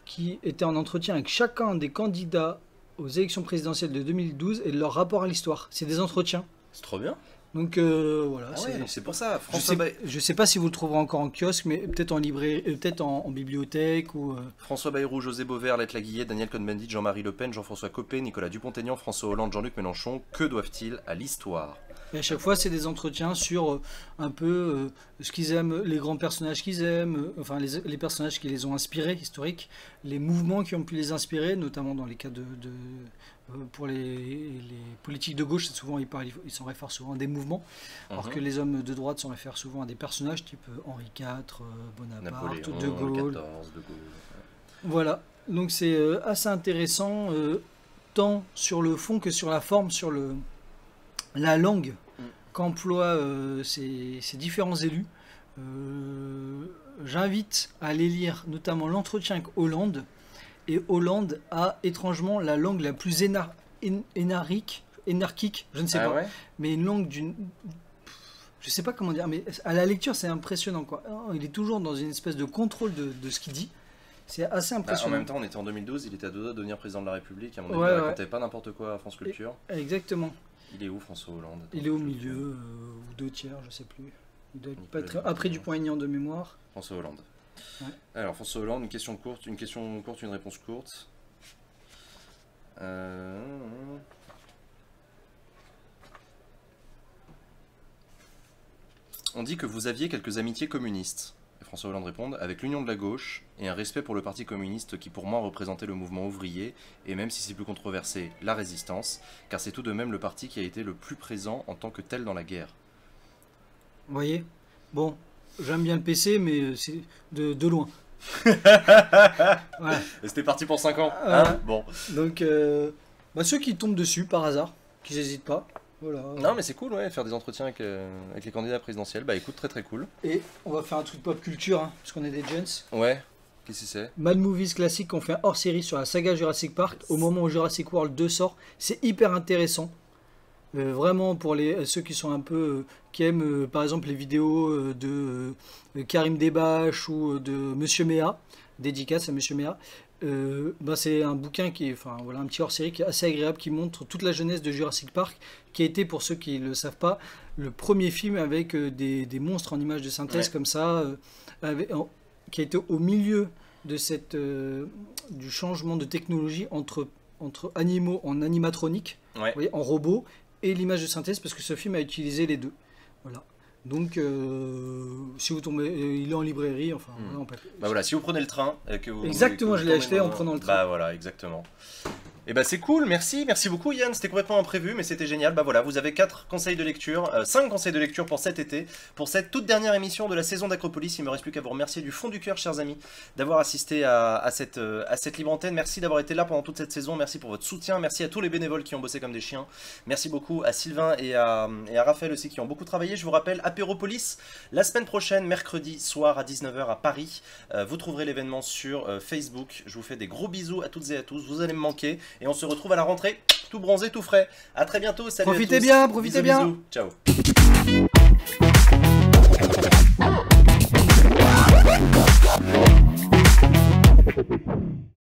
qui était en entretien avec chacun des candidats aux élections présidentielles de 2012 et leur rapport à l'histoire. C'est des entretiens. C'est trop bien. Donc voilà. Ah ouais, donc c'est pour ça. Je sais pas si vous le trouverez encore en kiosque, mais peut-être en librairie, peut-être en bibliothèque ou. François Bayrou, José Beauvert, Lette Laguillet, Daniel Cohn-Bendit, Jean-Marie Le Pen, Jean-François Copé, Nicolas Dupont-Aignan, François Hollande, Jean-Luc Mélenchon, que doivent-ils à l'histoire? Et à chaque fois, c'est des entretiens sur un peu ce qu'ils aiment, les grands personnages qu'ils aiment, enfin les personnages qui les ont inspirés, historiques, les mouvements qui ont pu les inspirer, notamment dans les cas pour les politiques de gauche, souvent ils s'en réfèrent souvent à des mouvements, alors que les hommes de droite s'en réfèrent souvent à des personnages type Henri IV, Bonaparte, Napoléon, De Gaulle. XIV, De Gaulle. Voilà, donc c'est assez intéressant, tant sur le fond que sur la forme, sur la langue qu'emploient ces différents élus. J'invite à aller lire notamment l'entretien avec Hollande. Et Hollande a étrangement la langue la plus énarchique, je ne sais pas, ouais. mais une langue je sais pas comment dire, mais à la lecture c'est impressionnant quoi. Il est toujours dans une espèce de contrôle de ce qu'il dit. C'est assez En impressionnant. même temps, on était en 2012, il était à deux doigts de devenir président de la République. À mon avis, Ouais, il ouais. racontait pas n'importe quoi à France Culture. Exactement. Il est où, François Hollande? Attends, Il est au je- milieu, ou 2 tiers, je sais plus. Il doit être pas Nicolas très... Après Dupont-Aignan. Dupont-Aignan de mémoire. François Hollande. Ouais. Alors, François Hollande, une question courte, une réponse courte. On dit que vous aviez quelques amitiés communistes. Et François Hollande répond, avec l'union de la gauche et un respect pour le parti communiste qui pour moi représentait le mouvement ouvrier, et même si c'est plus controversé, la résistance, car c'est tout de même le parti qui a été le plus présent en tant que tel dans la guerre. Vous voyez? Bon, j'aime bien le PC, mais c'est de loin. Voilà. C'était parti pour 5 ans. Voilà. Hein, bon. Donc, ceux qui tombent dessus par hasard, qu'ils n'hésitent pas. Voilà. Non mais c'est cool, ouais, faire des entretiens avec les candidats présidentiels. Bah écoute, très très cool. Et on va faire un truc pop culture, hein, parce qu'on est des gens. Ouais, qu'est-ce que c'est? Mad Movies Classic, on fait un hors-série sur la saga Jurassic Park au moment où Jurassic World 2 sort. C'est hyper intéressant. Vraiment pour ceux qui sont un peu qui aiment par exemple les vidéos de Karim Debache ou de Monsieur Méa, dédicace à Monsieur Méa. C'est un bouquin qui est, enfin voilà, un petit hors-série qui est assez agréable, qui montre toute la jeunesse de Jurassic Park, qui a été, pour ceux qui ne le savent pas, le premier film avec des monstres en images de synthèse, ouais, comme ça, qui a été au milieu de du changement de technologie entre animaux en animatronique, ouais, vous voyez, en robot, et l'image de synthèse, parce que ce film a utilisé les deux. Voilà. Donc, si vous tombez, il est en librairie, enfin, voilà, bah voilà, si vous prenez le train, exactement, je l'ai acheté en prenant le train. Bah voilà, exactement. Et bah c'est cool, merci beaucoup Yann, c'était complètement imprévu, mais c'était génial. Bah voilà, vous avez 4 conseils de lecture, 5 conseils de lecture pour cet été, pour cette toute dernière émission de la saison d'Acropolis. Il me reste plus qu'à vous remercier du fond du cœur, chers amis, d'avoir assisté à cette libre antenne. Merci d'avoir été là pendant toute cette saison, merci pour votre soutien, merci à tous les bénévoles qui ont bossé comme des chiens, merci beaucoup à Sylvain et à Raphaël aussi qui ont beaucoup travaillé. Je vous rappelle, Apéropolis, la semaine prochaine, mercredi soir à 19 h à Paris. Vous trouverez l'événement sur Facebook. Je vous fais des gros bisous à toutes et à tous, vous allez me manquer. Et on se retrouve à la rentrée, tout bronzé, tout frais. A très bientôt, salut profitez à tous. Bien, profitez bisous, bien. Bisous. Ciao.